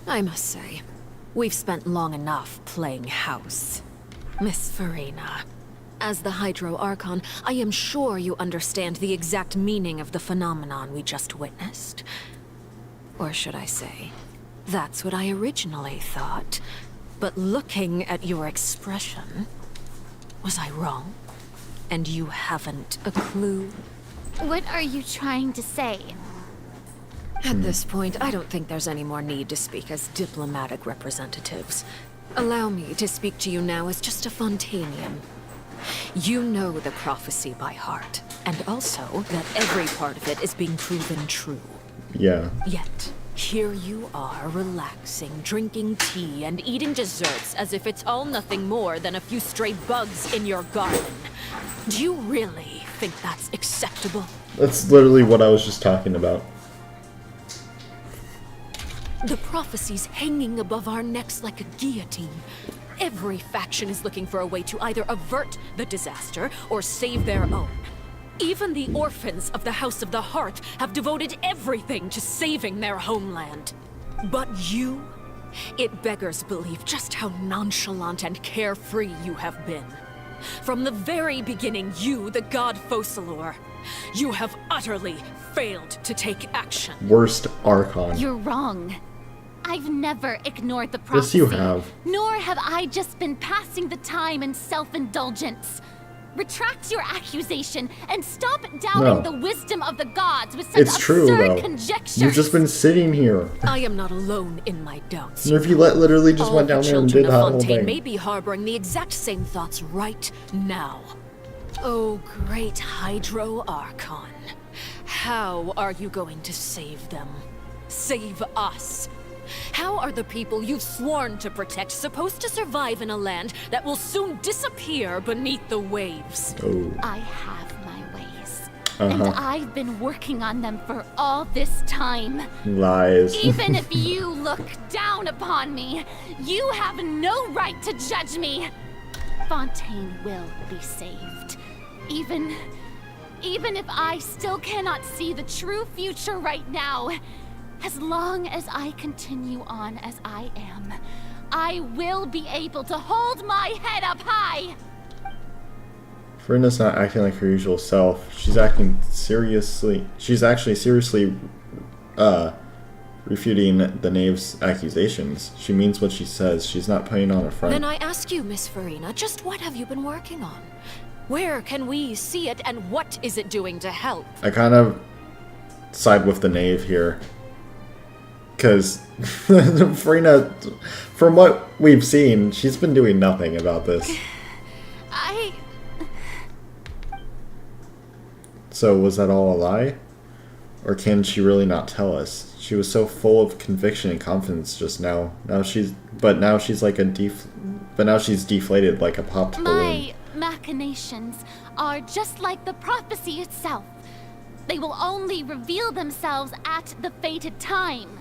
I must say, we've spent long enough playing house. Miss Farina, as the Hydro Archon, I am sure you understand the exact meaning of the phenomenon we just witnessed. Or should I say, that's what I originally thought. But looking at your expression, was I wrong? And you haven't a clue? What are you trying to say? At this point, I don't think there's any more need to speak as diplomatic representatives. Allow me to speak to you now as just a Fontainian. You know the prophecy by heart, and also that every part of it is being proven true. Yeah. Yet, here you are relaxing, drinking tea, and eating desserts as if it's all nothing more than a few stray bugs in your garden. Do you really think that's acceptable? That's literally what I was just talking about. The prophecy's hanging above our necks like a guillotine. Every faction is looking for a way to either avert the disaster or save their own. Even the orphans of the House of the Heart have devoted everything to saving their homeland. But you? It beggars belief just how nonchalant and carefree you have been. From the very beginning, you, the god Focalor, you have utterly failed to take action. Worst Archon. You're wrong. I've never ignored the Yes, prophecy. you have. Nor have I just been passing the time in self-indulgence. Retract your accusation and stop doubting the wisdom of the gods with such It's true, absurd though. conjectures. You've just been sitting here. I am not alone in my doubts. And if you literally just went down there and did All the that children whole of Fontaine thing. may be harboring the exact same thoughts right now. Oh, great Hydro Archon. How are you going to save them? Save us? How are the people you've sworn to protect supposed to survive in a land that will soon disappear beneath the waves? Oh. I have my ways. Uh-huh. And I've been working on them for all this time. Lies. Even if you look down upon me, you have no right to judge me. Fontaine will be saved. Even if I still cannot see the true future right now, as long as I continue on as I am, I will be able to hold my head up high. Farina's not acting like her usual self. She's acting seriously. She's actually seriously refuting the knave's accusations. She means what she says. She's not putting on a front. Then I ask you, Miss Farina, just what have you been working on? Where can we see it, and what is it doing to help? I kind of side with the knave here. Because Farina, from what we've seen, she's been doing nothing about this. So was that all a lie? Or can she really not tell us? She was so full of conviction and confidence just now. Now she's like now she's deflated like a popped balloon. My machinations are just like the prophecy itself. They will only reveal themselves at the fated time.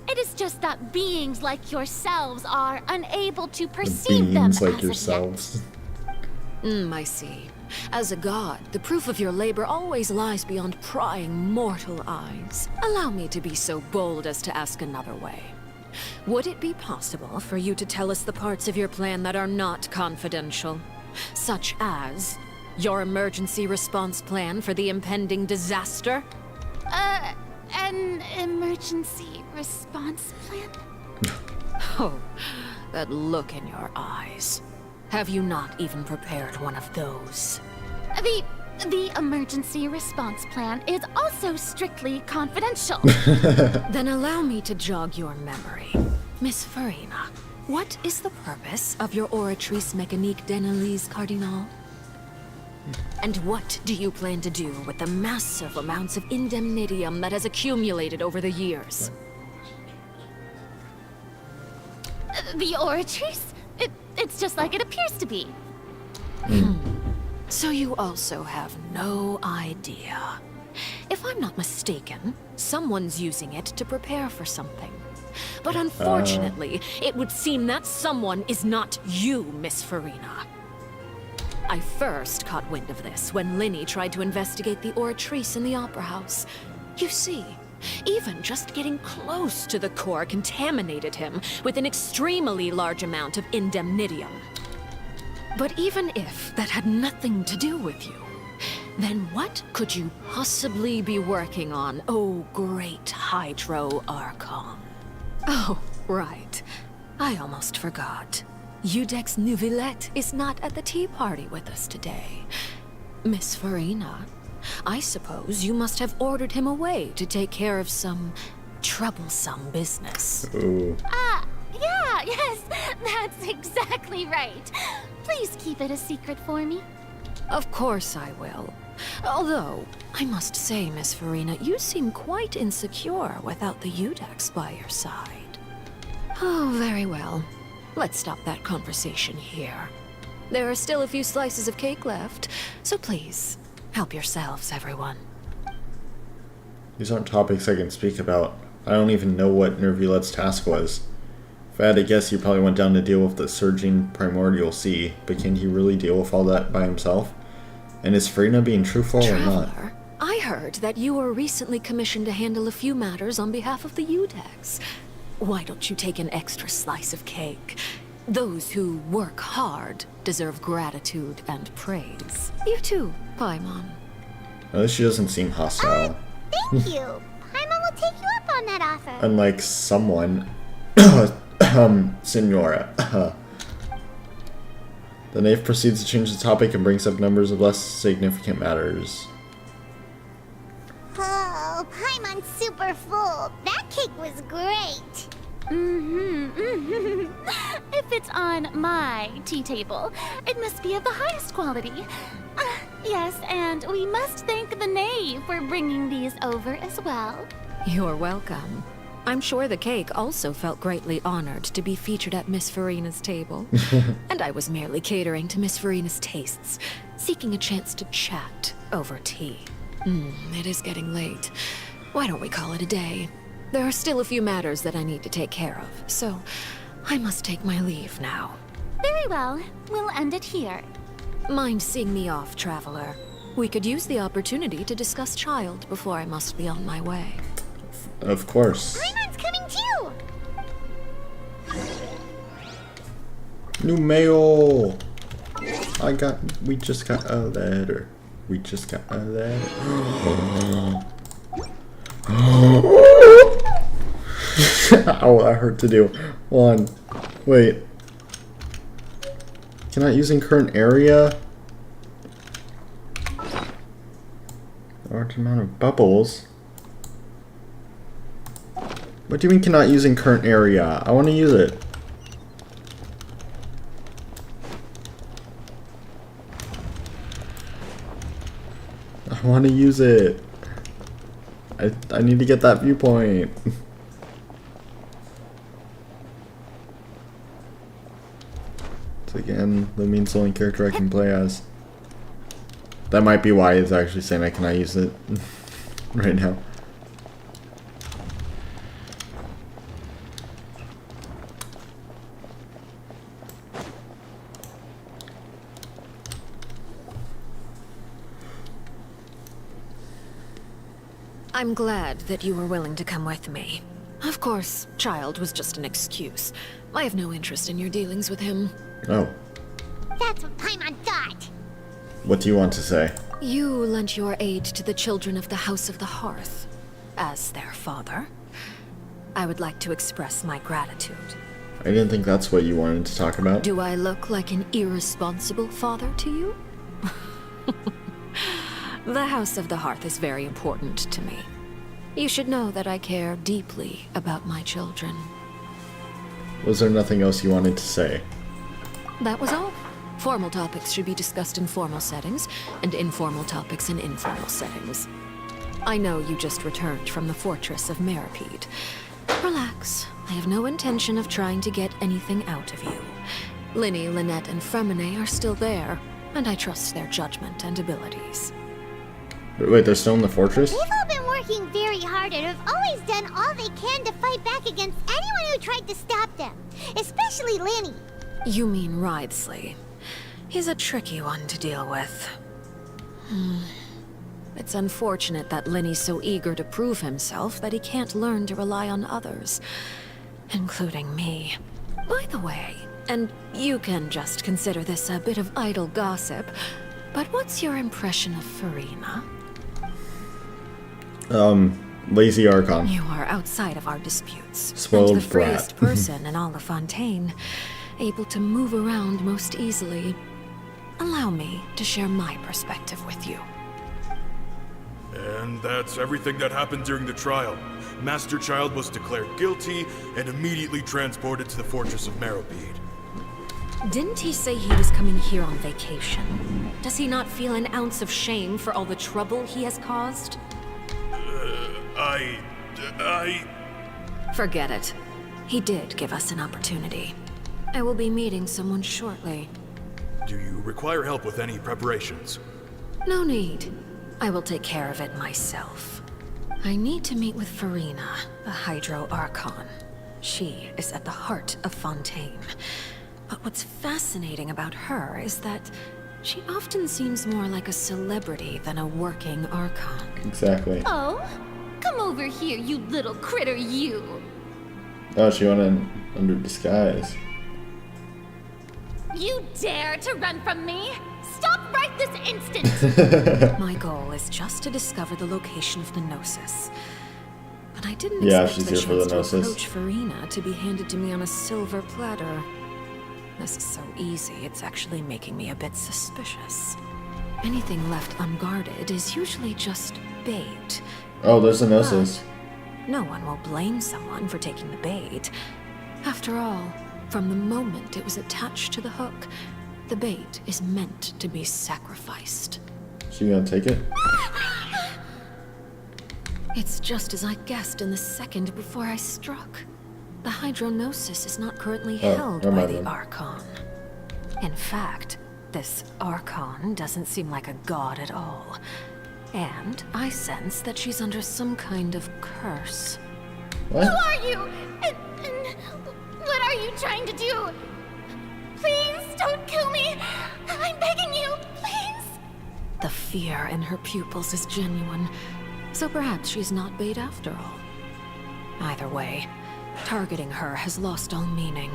It is just that beings like yourselves are unable to perceive them Beings like as yourselves. I see. As a god, the proof of your labor always lies beyond prying mortal eyes. Allow me to be so bold as to ask another way. Would it be possible for you to tell us the parts of your plan that are not confidential? Such as your emergency response plan for the impending disaster? An emergency response plan? Oh, that look in your eyes. Have you not even prepared one of those? The emergency response plan is also strictly confidential. Then allow me to jog your memory. Miss Farina, what is the purpose of your Oratrice Mécanique d'Analyse Cardinal? And what do you plan to do with the massive amounts of indemnitium that has accumulated over the years? The Oratrice? It's just like it appears to be. So you also have no idea. If I'm not mistaken, someone's using it to prepare for something. But unfortunately, it would seem that someone is not you, Miss Farina. I first caught wind of this when Linny tried to investigate the Oratrice in the Opera House. You see, even just getting close to the core contaminated him with an extremely large amount of indemnitium. But even if that had nothing to do with you, then what could you possibly be working on, oh great Hydro Archon? Oh, right. I almost forgot. Udex Neuvillette is not at the tea party with us today. Miss Farina, I suppose you must have ordered him away to take care of some troublesome business. Ooh. Yeah, yes, that's exactly right. Please keep it a secret for me. Of course I will. Although, I must say, Miss Farina, you seem quite insecure without the Udex by your side. Oh, very well. Let's stop that conversation here. There are still a few slices of cake left, so please, help yourselves, everyone. These aren't topics I can speak about. I don't even know what Nervillette's task was. If I had to guess, he probably went down to deal with the surging primordial sea, but can he really deal with all that by himself? And is Farina being truthful or not? I heard that you were recently commissioned to handle a few matters on behalf of the Udex. Why don't you take an extra slice of cake? Those who work hard deserve gratitude and praise. You too, Paimon. At least she doesn't seem hostile. Thank you. Paimon will take you up on that offer. Unlike someone. Senora. The knave proceeds to change the topic and brings up numbers of less significant matters. Oh, Paimon's super full. That cake was great. If it's on my tea table, it must be of the highest quality. Yes, and we must thank the knave for bringing these over as well. You're welcome. I'm sure the cake also felt greatly honored to be featured at Miss Farina's table. And I was merely catering to Miss Farina's tastes, seeking a chance to chat over tea. It is getting late. Why don't we call it a day? There are still a few matters that I need to take care of, so I must take my leave now. Very well. We'll end it here. Mind seeing me off, traveler? We could use the opportunity to discuss Child before I must be on my way. Of course. Paimon's coming too! New mail! We just got a letter. We just got a letter. Ow, that hurt to do. Hold on. Wait. Cannot use in current area? Large amount of bubbles. What do you mean cannot use in current area? I want to use it. I want to use it. I need to get that viewpoint. So again, that means the only character I can play as. That might be why it's actually saying I cannot use it right now. I'm glad that you were willing to come with me. Of course, Child was just an excuse. I have no interest in your dealings with him. Oh. That's what Paimon thought. What do you want to say? You lent your aid to the children of the House of the Hearth. as their father, I would like to express my gratitude. I didn't think that's what you wanted to talk about. Do I look like an irresponsible father to you? The House of the Hearth is very important to me. You should know that I care deeply about my children. Was there nothing else you wanted to say? That was all. Formal topics should be discussed in formal settings, and informal topics in informal settings. I know you just returned from the fortress of Meripede. Relax. I have no intention of trying to get anything out of you. Linny, Lynette, and Fremine are still there, and I trust their judgment and abilities. Wait, they're still in the fortress? They've all been working very hard and have always done all they can to fight back against anyone who tried to stop them. Especially Linny. You mean Ridesley. He's a tricky one to deal with. It's unfortunate that Linny's so eager to prove himself that he can't learn to rely on others, including me. By the way, and you can just consider this a bit of idle gossip, but what's your impression of Farina? Lazy Archon. You are outside of our disputes. Spoiled and the brat. freest person in all of Fontaine, able to move around most easily. Allow me to share my perspective with you. And that's everything that happened during the trial. Master Child was declared guilty and immediately transported to the Fortress of Meripede. Didn't he say he was coming here on vacation? Does he not feel an ounce of shame for all the trouble he has caused? Forget it. He did give us an opportunity. I will be meeting someone shortly. Do you require help with any preparations? No need. I will take care of it myself. I need to meet with Farina, the Hydro Archon. She is at the heart of Fontaine. But what's fascinating about her is that she often seems more like a celebrity than a working Archon. Exactly. Oh, come over here, you little critter, you. Oh, she went in under disguise. You dare to run from me? Stop right this instant! My goal is just to discover the location of the Gnosis. But I didn't Yeah, expect she's the here for the chance to Gnosis. approach Farina to be handed to me on a silver platter. This is so easy, it's actually making me a bit suspicious. Anything left unguarded is usually just bait. Oh, there's a Gnosis. No one will blame someone for taking the bait. After all, from the moment it was attached to the hook, the bait is meant to be sacrificed. She gonna take it? It's just as I guessed in the second before I struck. The Hydronosis is not currently held by the Archon. In fact, this Archon doesn't seem like a god at all. And I sense that she's under some kind of curse. What? Who are you? And what are you trying to do? Please don't kill me. I'm begging you, please. The fear in her pupils is genuine, so perhaps she's not bait after all. Either way, targeting her has lost all meaning.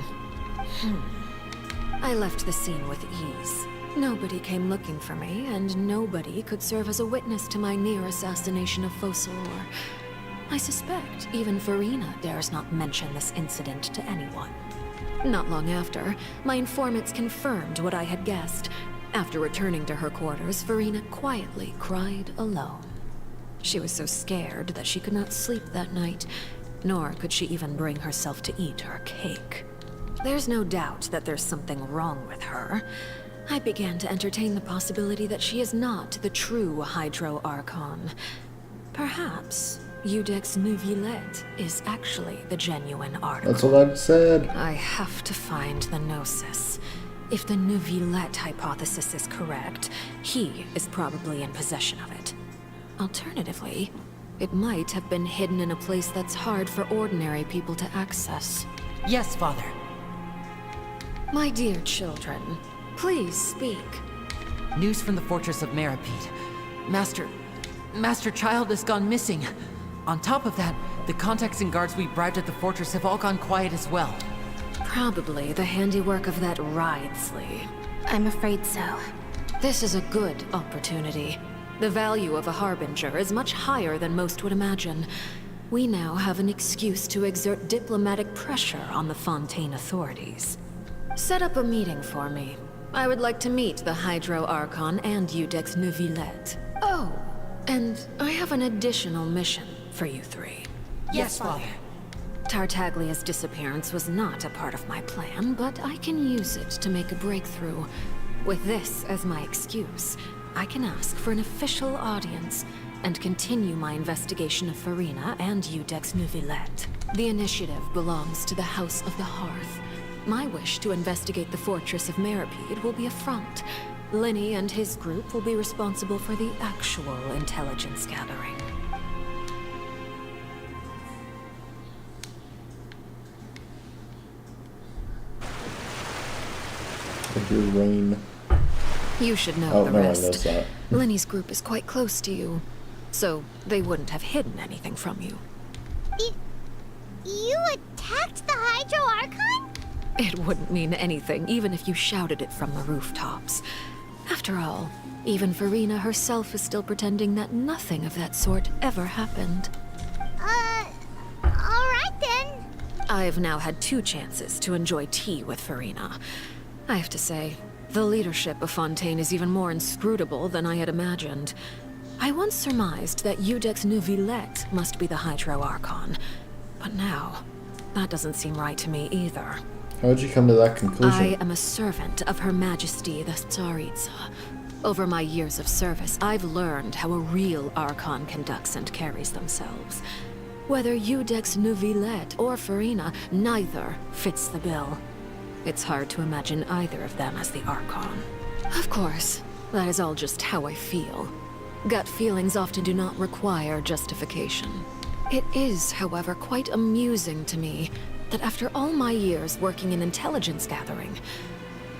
I left the scene with ease. Nobody came looking for me, and nobody could serve as a witness to my near assassination of Fossilor. I suspect even Farina dares not mention this incident to anyone. Not long after, my informants confirmed what I had guessed. After returning to her quarters, Farina quietly cried alone. She was so scared that she could not sleep that night, nor could she even bring herself to eat her cake. There's no doubt that there's something wrong with her. I began to entertain the possibility that she is not the true Hydro Archon. Perhaps Eudex Neuvillette is actually the genuine article. That's what I said. I have to find the Gnosis. If the Neuvillette hypothesis is correct, he is probably in possession of it. Alternatively, it might have been hidden in a place that's hard for ordinary people to access. Yes, Father. My dear children, please speak. News from the Fortress of Meripede. Master Child has gone missing. On top of that, the contacts and guards we bribed at the fortress have all gone quiet as well. Probably the handiwork of that Ridesley. I'm afraid so. This is a good opportunity. The value of a harbinger is much higher than most would imagine. We now have an excuse to exert diplomatic pressure on the Fontaine authorities. Set up a meeting for me. I would like to meet the Hydro Archon and Iudex Neuvillette. Oh, and I have an additional mission for you three. Yes, Father. Tartaglia's disappearance was not a part of my plan, but I can use it to make a breakthrough. With this as my excuse, I can ask for an official audience and continue my investigation of Farina and Iudex Neuvillette. The initiative belongs to the House of the Hearth. My wish to investigate the fortress of Meripede will be a front. Linny and his group will be responsible for the actual intelligence gathering. Your rain. You should know the no one rest. knows that. Linny's group is quite close to you, so they wouldn't have hidden anything from you. You attacked the Hydro Archon? It wouldn't mean anything, even if you shouted it from the rooftops. After all, even Farina herself is still pretending that nothing of that sort ever happened. Alright then. I've now had 2 chances to enjoy tea with Farina. I have to say, the leadership of Fontaine is even more inscrutable than I had imagined. I once surmised that Iudex Neuvillette must be the Hydro Archon, but now, that doesn't seem right to me either. How did you come to that conclusion? I am a servant of Her Majesty the Tsaritsa. Over my years of service, I've learned how a real Archon conducts and carries themselves. Whether Iudex Neuvillette or Farina, neither fits the bill. It's hard to imagine either of them as the Archon. Of course, that is all just how I feel. Gut feelings often do not require justification. It is, however, quite amusing to me that after all my years working in intelligence gathering,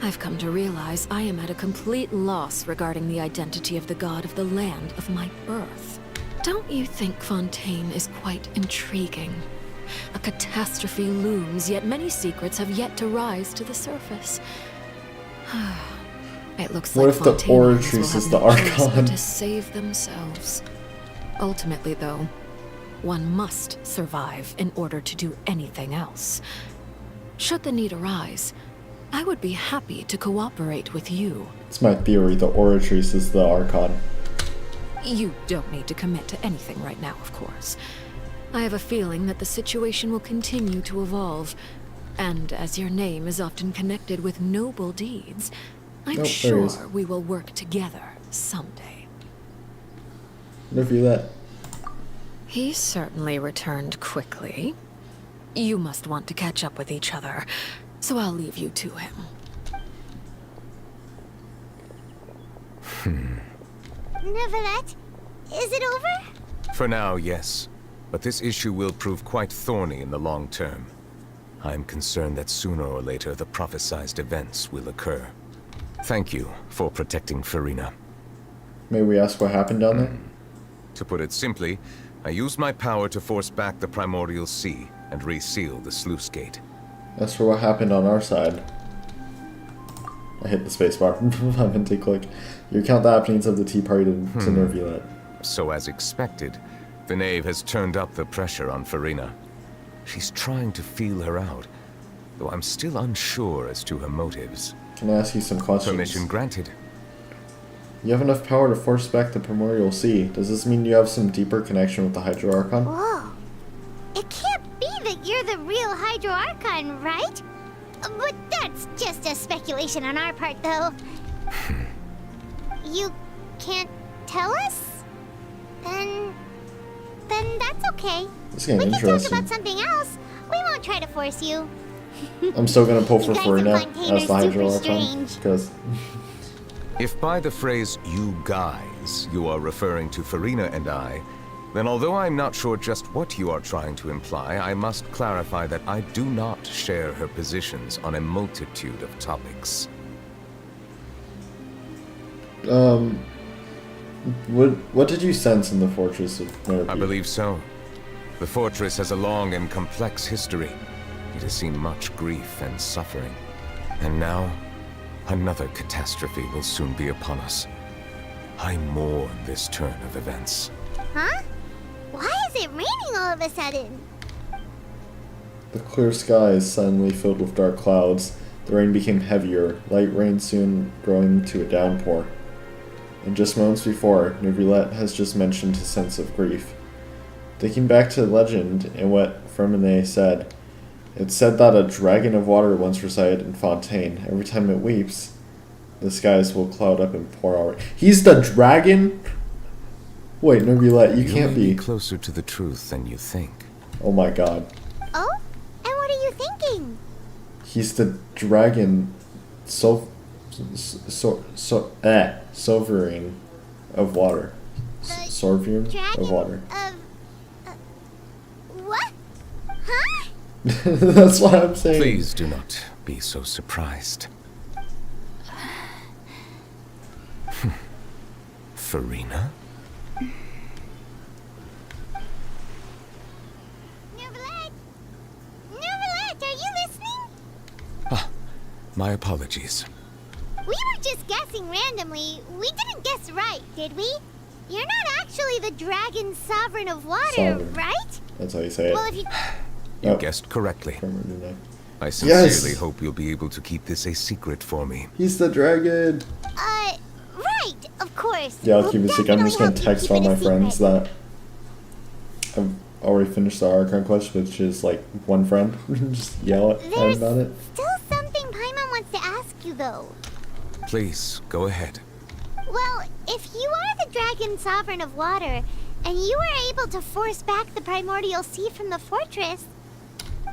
I've come to realize I am at a complete loss regarding the identity of the god of the land of my birth. Don't you think Fontaine is quite intriguing? A catastrophe looms, yet many secrets have yet to rise to the surface. It looks What like if the Fontainians will Oratrice have is the no choice but Archon? to save themselves. Ultimately, though, one must survive in order to do anything else. Should the need arise, I would be happy to cooperate with you. It's my theory, the Oratrice is the Archon. You don't need to commit to anything right now, of course. I have a feeling that the situation will continue to evolve, and as your name is often connected with noble deeds, I'm Nope, there sure he is. we will work together someday. Neuvillette. He certainly returned quickly. You must want to catch up with each other, so I'll leave you to him. Neuvillette, is it over? For now, yes. But this issue will prove quite thorny in the long term. I am concerned that sooner or later the prophesized events will occur. Thank you for protecting Farina. May we ask what happened down there? To put it simply, I used my power to force back the primordial sea and reseal the sluice gate. As for what happened on our side, I hit the spacebar. I meant to click. You count the happenings of the Tea Party to Neuvillette. So as expected, the knave has turned up the pressure on Farina. She's trying to feel her out, though I'm still unsure as to her motives. Can I ask you some questions? Permission granted. You have enough power to force back the primordial sea. Does this mean you have some deeper connection with the Hydro Archon? Whoa. It can't be that you're the real Hydro Archon, right? But that's just a speculation on our part, though. You can't tell us? Then that's okay. This is We getting can talk interesting. about something else. We won't try to force you. I'm still gonna pull You for guys Farina in Fontaine as the are Hydro super Archon. strange. Because If by the phrase "you guys" you are referring to Farina and I, then although I'm not sure just what you are trying to imply, I must clarify that I do not share her positions on a multitude of topics. what did you sense in the fortress of Meripede? I believe so. The fortress has a long and complex history. It has seen much grief and suffering. And now, another catastrophe will soon be upon us. I mourn this turn of events. Huh? Why is it raining all of a sudden? The clear sky is suddenly filled with dark clouds. The rain became heavier, light rain soon growing to a downpour. And just moments before, Neuvillette has just mentioned his sense of grief. Thinking back to the legend and what Firmine said, it said that a dragon of water once resided in Fontaine. Every time it weeps, the skies will cloud up and pour out. He's the dragon? Wait, Neuvillette, you can't be closer to the truth than you think. Oh my god. Oh? And what are you thinking? He's the dragon sovereign of water. Sovereign of water. What? Huh? That's what I'm saying. Please do not be so surprised. Farina? Neuvillette, are you listening? Ah, my apologies. We were just guessing randomly. We didn't guess right, did we? You're not actually the dragon sovereign of water, Sovereign. right? That's how you say it. Well, if you... You guessed correctly. I sincerely Yes! hope you'll be able to keep this a secret for me. He's the dragon. Right, of course. Yeah, I'll We'll keep it secret. I'm just gonna definitely help text you all keep it my a friends secret. that I've already finished the Archon quest, which is like one friend. Just yell at them about it. Still something Paimon wants to ask you, though. Please, go ahead. Well, if you are the dragon sovereign of water, and you were able to force back the primordial sea from the fortress,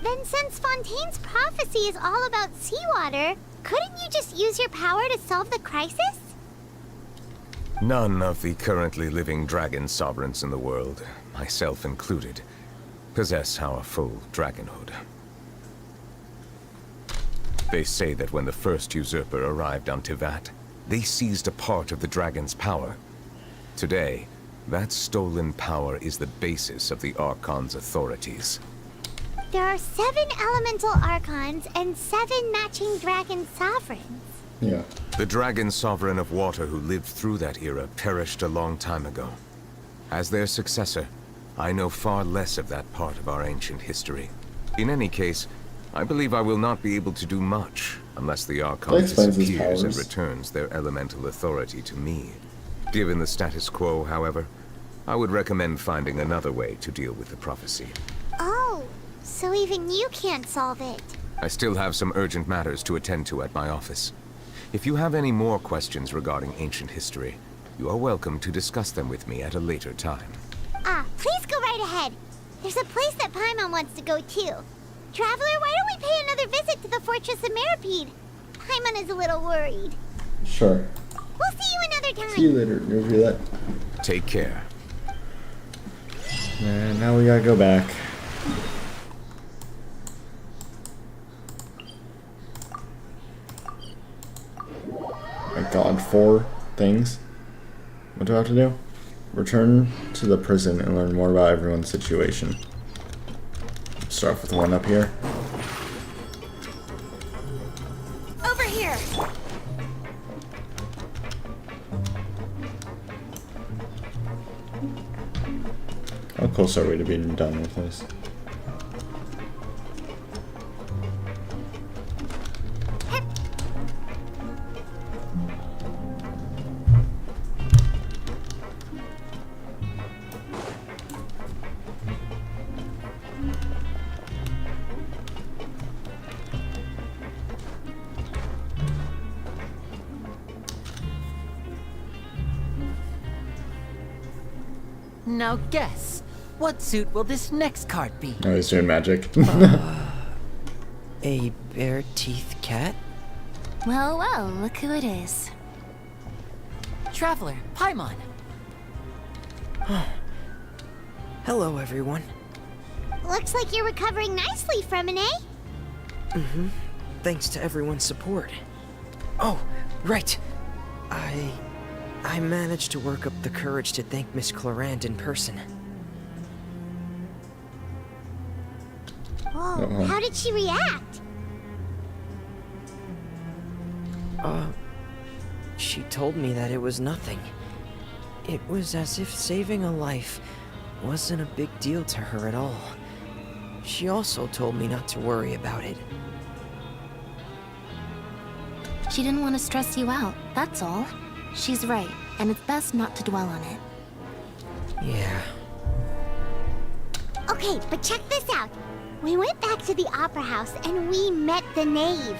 then since Fontaine's prophecy is all about seawater, couldn't you just use your power to solve the crisis? None of the currently living dragon sovereigns in the world, myself included, possess our full dragonhood. They say that when the first usurper arrived on Tivat, they seized a part of the dragon's power. Today, that stolen power is the basis of the Archon's authorities. There are 7 elemental archons and 7 matching dragon sovereigns. Yeah. The dragon sovereign of water who lived through that era perished a long time ago. As their successor, I know far less of that part of our ancient history. In any case, I believe I will not be able to do much unless the Archon That explains his disappears and powers. returns their elemental authority to me. Given the status quo, however, I would recommend finding another way to deal with the prophecy. Oh, so even you can't solve it. I still have some urgent matters to attend to at my office. If you have any more questions regarding ancient history, you are welcome to discuss them with me at a later time. Please go right ahead. There's a place that Paimon wants to go too. Traveler, why don't we pay another visit to the Fortress of Meripede? Paimon is a little worried. Sure. We'll see you another time. See you later, Neuvillette. Take care. And now we gotta go back. My god, 4 things. What do I have to do? Return to the prison and learn more about everyone's situation. Start with the one up here. Over here. How close are we to being done with this? Now guess, what suit will this next card be? Oh, he's doing magic. A bare-teeth cat? Well, well, look who it is. Traveler, Paimon. Hello, everyone. Looks like you're recovering nicely from an A. Mm-hmm. Thanks to everyone's support. Oh, right. I managed to work up the courage to thank Miss Clarant in person. Whoa, how did she react? She told me that it was nothing. It was as if saving a life wasn't a big deal to her at all. She also told me not to worry about it. She didn't want to stress you out, that's all. She's right, and it's best not to dwell on it. Yeah. Okay, but check this out. We went back to the opera house and we met the knave.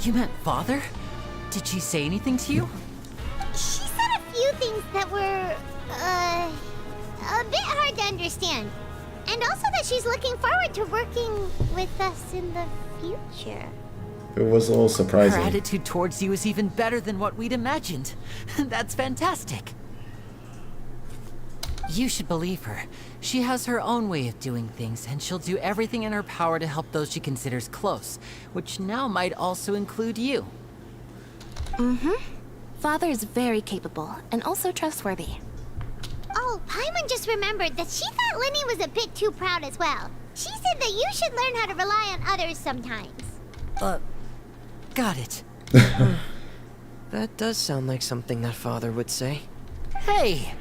You met Father? Did she say anything to you? She said a few things that were, a bit hard to understand. And also that she's looking forward to working with us in the future. It was a little surprising. Her attitude towards you is even better than what we'd imagined. That's fantastic. You should believe her. She has her own way of doing things, and she'll do everything in her power to help those she considers close, which now might also include you. Mm-hmm. Father is very capable, and also trustworthy. Oh, Paimon just remembered that she thought Linny was a bit too proud as well. She said that you should learn how to rely on others sometimes. Got it. That does sound like something that Father would say. Hey!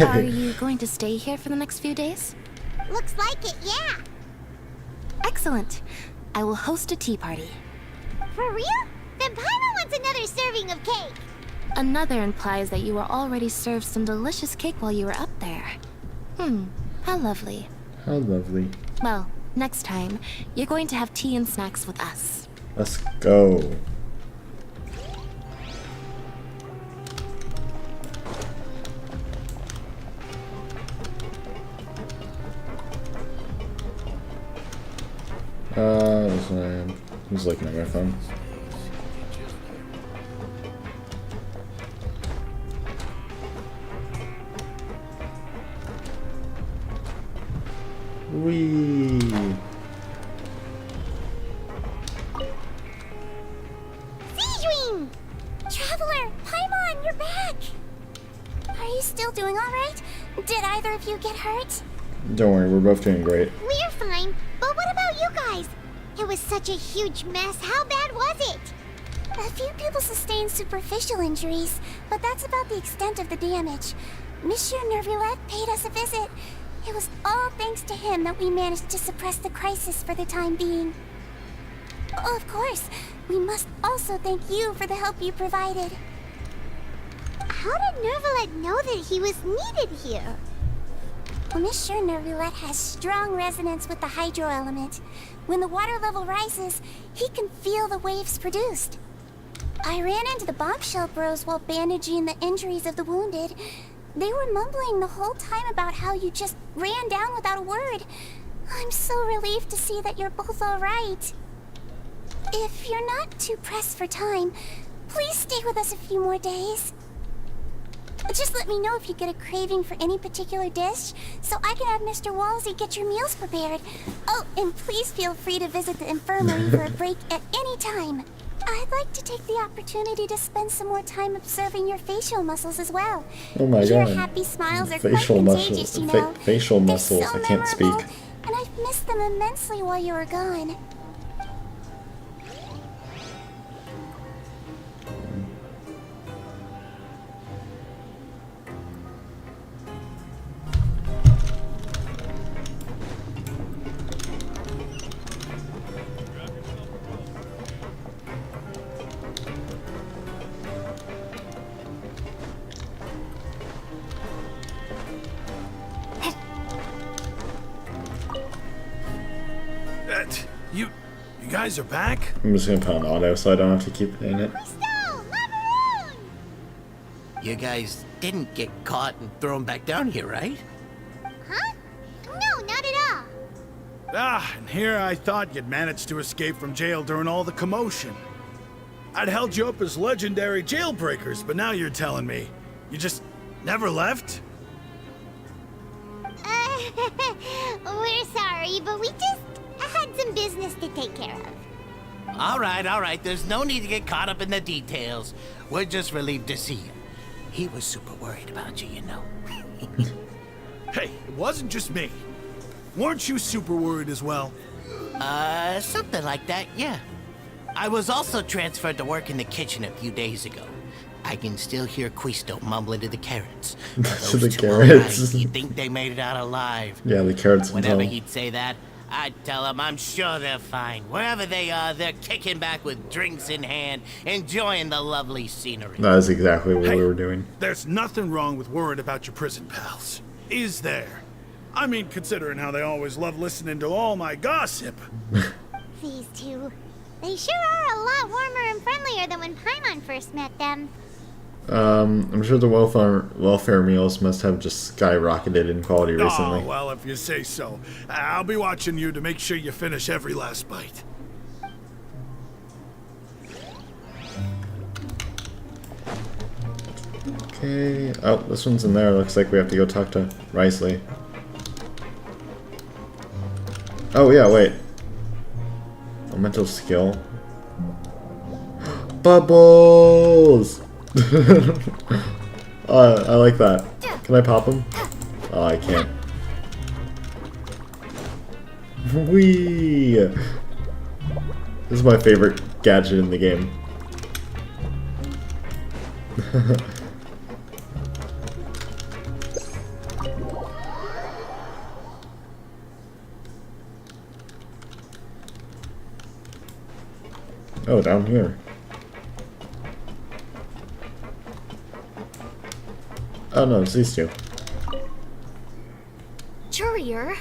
Are you going to stay here for the next few days? Looks like it, yeah. Excellent. I will host a tea party. For real? Then Paimon wants another serving of cake. Another implies that you were already served some delicious cake while you were up there. How lovely. How lovely. Well, next time, you're going to have tea and snacks with us. Let's go. Who's looking at my phone? Wee. Siegewing! Traveler, Paimon, you're back! Are you still doing alright? Did either of you get hurt? Don't worry, we're both doing great. We're fine, but what about you guys? It was such a huge mess. How bad was it? A few people sustained superficial injuries, but that's about the extent of the damage. Monsieur Nervulette paid us a visit. It was all thanks to him that we managed to suppress the crisis for the time being. Oh, of course, we must also thank you for the help you provided. How did Nervulette know that he was needed here? Well, Monsieur Nervulette has strong resonance with the hydro element. When the water level rises, he can feel the waves produced. I ran into the bombshell bros while bandaging the injuries of the wounded. They were mumbling the whole time about how you just ran down without a word. I'm so relieved to see that you're both all right. If you're not too pressed for time, please stay with us a few more days. Just let me know if you get a craving for any particular dish, so I can have Mr. Walsey get your meals prepared. Oh, and please feel free to visit the infirmary for a break at any time. I'd like to take the opportunity to spend some more time observing your facial muscles as well. Oh my Your god. happy smiles are Facial quite muscles. contagious, you know. Facial They're muscles. so I can't speak. memorable, and I've missed them immensely while you were gone. You guys are back? I'm just gonna put on auto so I don't have to keep hitting it. You guys didn't get caught and thrown back down here, right? Huh? No, not at all. Ah, and here I thought you'd managed to escape from jail during all the commotion. I'd held you up as legendary jailbreakers, but now you're telling me you just never left? We're sorry, but we just had some business to take care of. All right. There's no need to get caught up in the details. We're just relieved to see you. He was super worried about you, you know. Hey, it wasn't just me. Weren't you super worried as well? Something like that, yeah. I was also transferred to work in the kitchen a few days ago. I I can still hear Quisto mumbling to the carrots. To the Those two are carrots. right. You think they made it out alive? Yeah, the carrots. Whenever until- he'd say that, I'd tell him I'm sure they're fine. Wherever they are, they're kicking back with drinks in hand, enjoying the lovely scenery. That is exactly what Hey. we were doing. There's nothing wrong with worrying about your prison pals. Is there? I mean, considering how they always love listening to all my gossip. These two. They sure are a lot warmer and friendlier than when Paimon first met them. I'm sure the welfare meals must have just skyrocketed in quality recently. Oh, well, if you say so. I'll be watching you to make sure you finish every last bite. Okay. Oh, this one's in there. Looks like we have to go talk to Risley. Oh, yeah, wait. A mental skill. Bubbles! I like that. Can I pop them? Oh, I can't. Whee! This is my favorite gadget in the game. Oh, down here. Oh no, it's these two. Courier,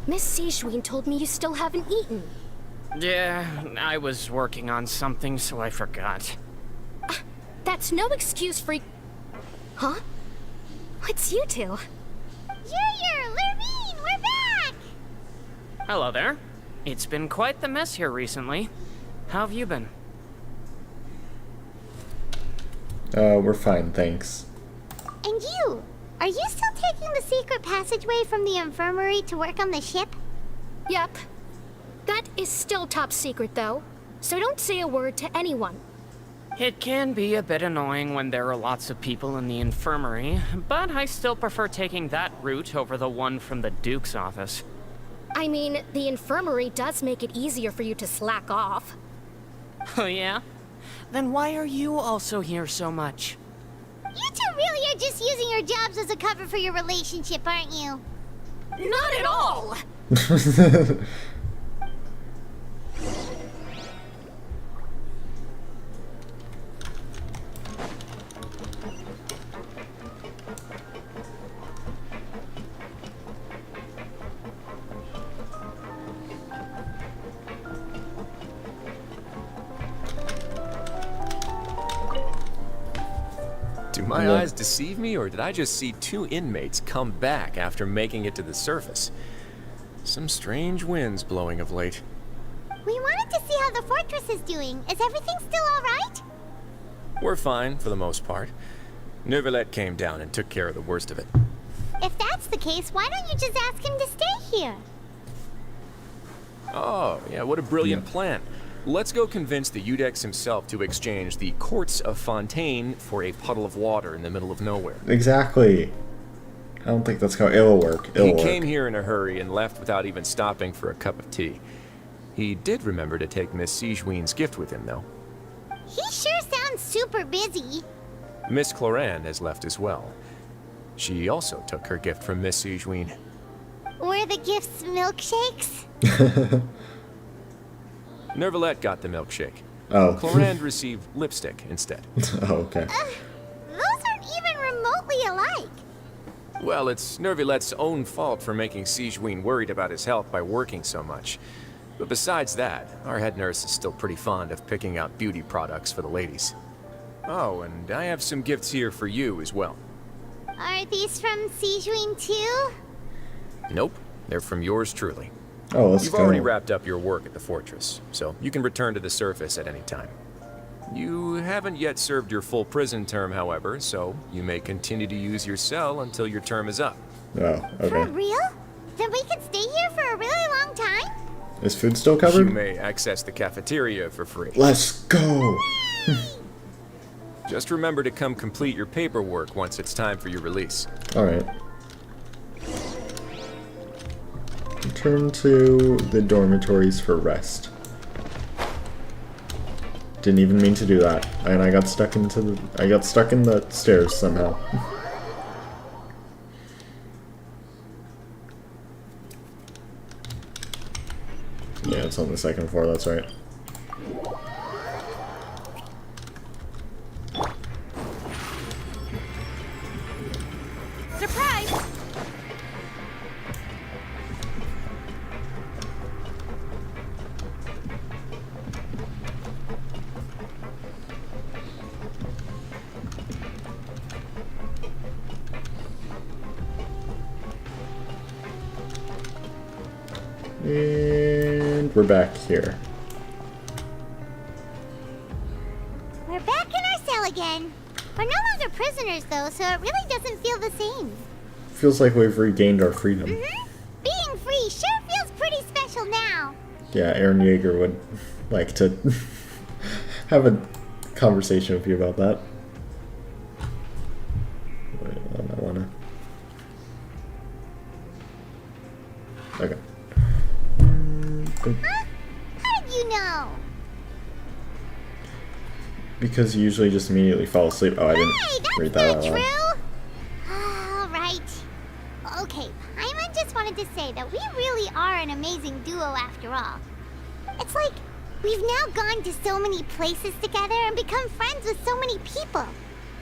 Miss Sijween told me you still haven't eaten. Yeah, I was working on something, so I forgot. That's no excuse for... Huh? What's you two? Junior, Lurvine, we're back! Hello there. It's been quite the mess here recently. How have you been? We're fine, thanks. And you? Are you still taking the secret passageway from the infirmary to work on the ship? Yep. That is still top secret, though. So don't say a word to anyone. It can be a bit annoying when there are lots of people in the infirmary, but I still prefer taking that route over the one from the Duke's office. I mean, the infirmary does make it easier for you to slack off. Oh yeah? Then why are you also here so much? You two really are just using your jobs as a cover for your relationship, aren't you? Not at all! Do my eyes deceive me, or did I just see two inmates come back after making it to the surface? Some strange winds blowing of late. We wanted to see how the fortress is doing. Is everything still alright? We're fine, for the most part. Neuvillette came down and took care of the worst of it. If that's the case, why don't you just ask him to stay here? Oh, yeah, what a brilliant plan. Let's go convince the Udex himself to exchange the courts of Fontaine for a puddle of water in the middle of nowhere. Exactly. I don't think that's how it'll work. He came here in a hurry and left without even stopping for a cup of tea. He did remember to take Miss Sijween's gift with him, though. He sure sounds super busy. Miss Clorand has left as well. She also took her gift from Miss Sijween. Were the gifts milkshakes? Neuvillette got the milkshake. Oh. Clorand received lipstick instead. Oh, okay. Those aren't even remotely alike. Well, it's Neuvillette's own fault for making Sijween worried about his health by working so much. But besides that, our head nurse is still pretty fond of picking out beauty products for the ladies. Oh, and I have some gifts here for you as well. Are these from Sijween too? Nope, they're from yours truly. Oh, let's You've go. already wrapped up your work at the fortress, so you can return to the surface at any time. You haven't yet served your full prison term, however, so you may continue to use your cell until your term is up. Oh, For okay. real? Then we can stay here for a really long time? Is food still You covered? may access the cafeteria for free. Let's go! Just remember to come complete your paperwork once it's time for your release. Alright. Return to the dormitories for rest. Didn't even mean to do that, and I got stuck in the stairs somehow. Yeah, it's on the second floor, that's right. Surprise! And we're back here. We're back in our cell again. We're no longer prisoners, though, so it really doesn't feel the same. Feels like we've regained our freedom. Being free sure feels pretty special now. Yeah, Aaron Yeager would like to have a conversation with you about that. Wait, I wanna. Okay. Huh? How did you know? Because you usually just immediately fall asleep. Oh, I didn't read that out loud. True? Alright. Okay, Paimon just wanted to say that we really are an amazing duo after all. It's like we've now gone to so many places together and become friends with so many people.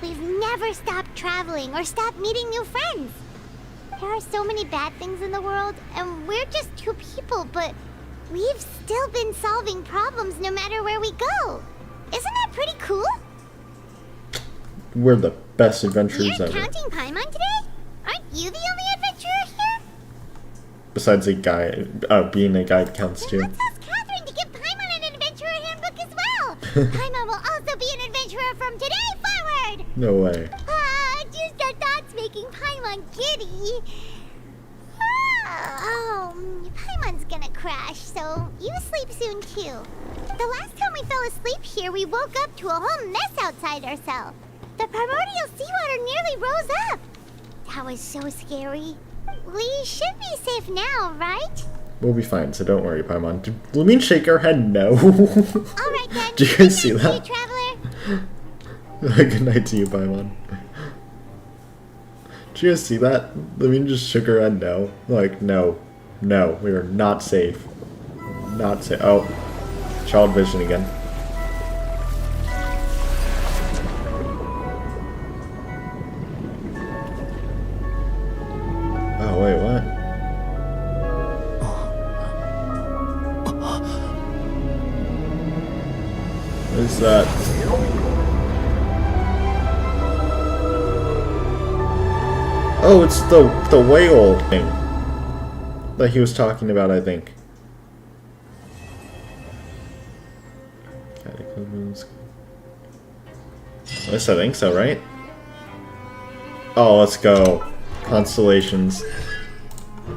We've never stopped traveling or stopped meeting new friends. There are so many bad things in the world, and we're just two people, but we've still been solving problems no matter where we go. Isn't that pretty cool? We're the best adventurers You're ever. counting Paimon today? Aren't you the only adventurer here? Besides a guy, being a guide counts too. Let's ask Catherine to give Paimon an adventurer handbook as well. Paimon will also be an adventurer from today forward. No way. Just the thoughts making Paimon giddy. Paimon's gonna crash, so you sleep soon too. The last time we fell asleep here, we woke up to a whole mess outside our cell. The primordial seawater nearly rose up. That was so scary. We should be safe now, right? We'll be fine, so don't worry, Paimon. Did Lumine shake her head no? Alright then. Do you guys see Good night that? to you, Traveler. Good night to you, Paimon. Did you guys see that? Lumine just shook her head no. Like, no. No, we are not safe. Not safe. Oh. Child vision again. Oh, wait, what? What is that? Oh, it's the whale thing that he was talking about, I think. Cataclysms. At least I think so, right? Oh, let's go. Constellations.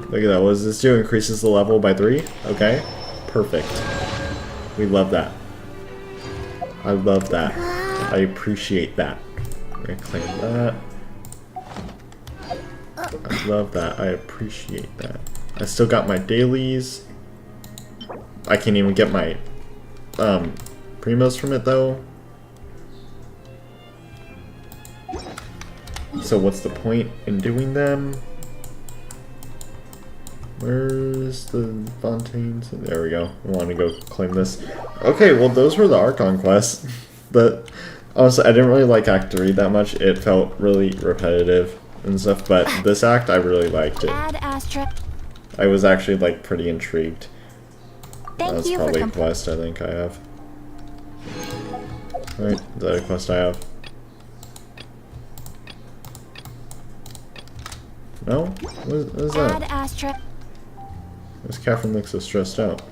Look at that. What does this do? Increases the level by 3? Okay. Perfect. We love that. I love that. I appreciate that. We're gonna claim that. I love that. I appreciate that. I still got my dailies. I can't even get my primos from it though. So what's the point in doing them? Where's the Fontaine? There we go. I want to go claim this. Okay, well those were the Archon quests. But honestly, I didn't really like Act 3 that much. It felt really repetitive and stuff, but this act I really liked it. Add Astra. I was actually like pretty intrigued. Thank That's you probably for a quest I think I have. Alright, is that a quest I have? No? What is that? Add Astra. This Catherine looks so stressed out.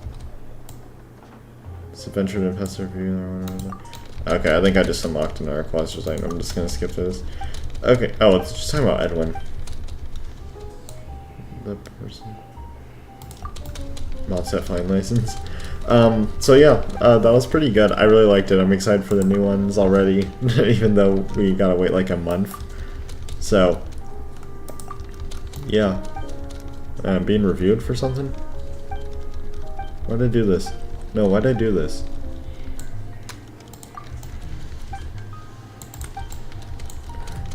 This adventure to pass review or whatever. Okay, I think I just unlocked another quest or something. I'm just gonna skip this. Okay, oh, it's just talking about Edwin. The person. Not set fine license. So yeah, that was pretty good. I really liked it. I'm excited for the new ones already, even though we gotta wait like a month. So, yeah. Being reviewed for something? Why'd I do this? No, why'd I do this?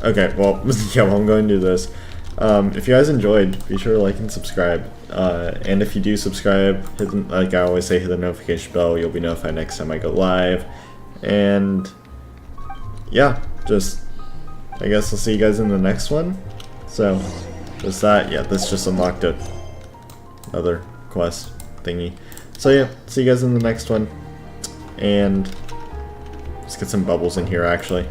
Okay, well, yeah, well, I'm going to do this. If you guys enjoyed, be sure to like and subscribe. And if you do subscribe, hit the, like I always say, hit the notification bell. You'll be notified next time I go live. And yeah, just I guess I'll see you guys in the next one. So, just that. Yeah, this just unlocked another quest thingy. So yeah, see you guys in the next one. And let's get some bubbles in here, actually.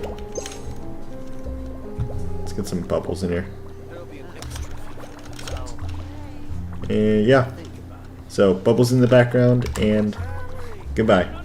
Let's get some bubbles in here. And yeah. So, bubbles in the background, and goodbye.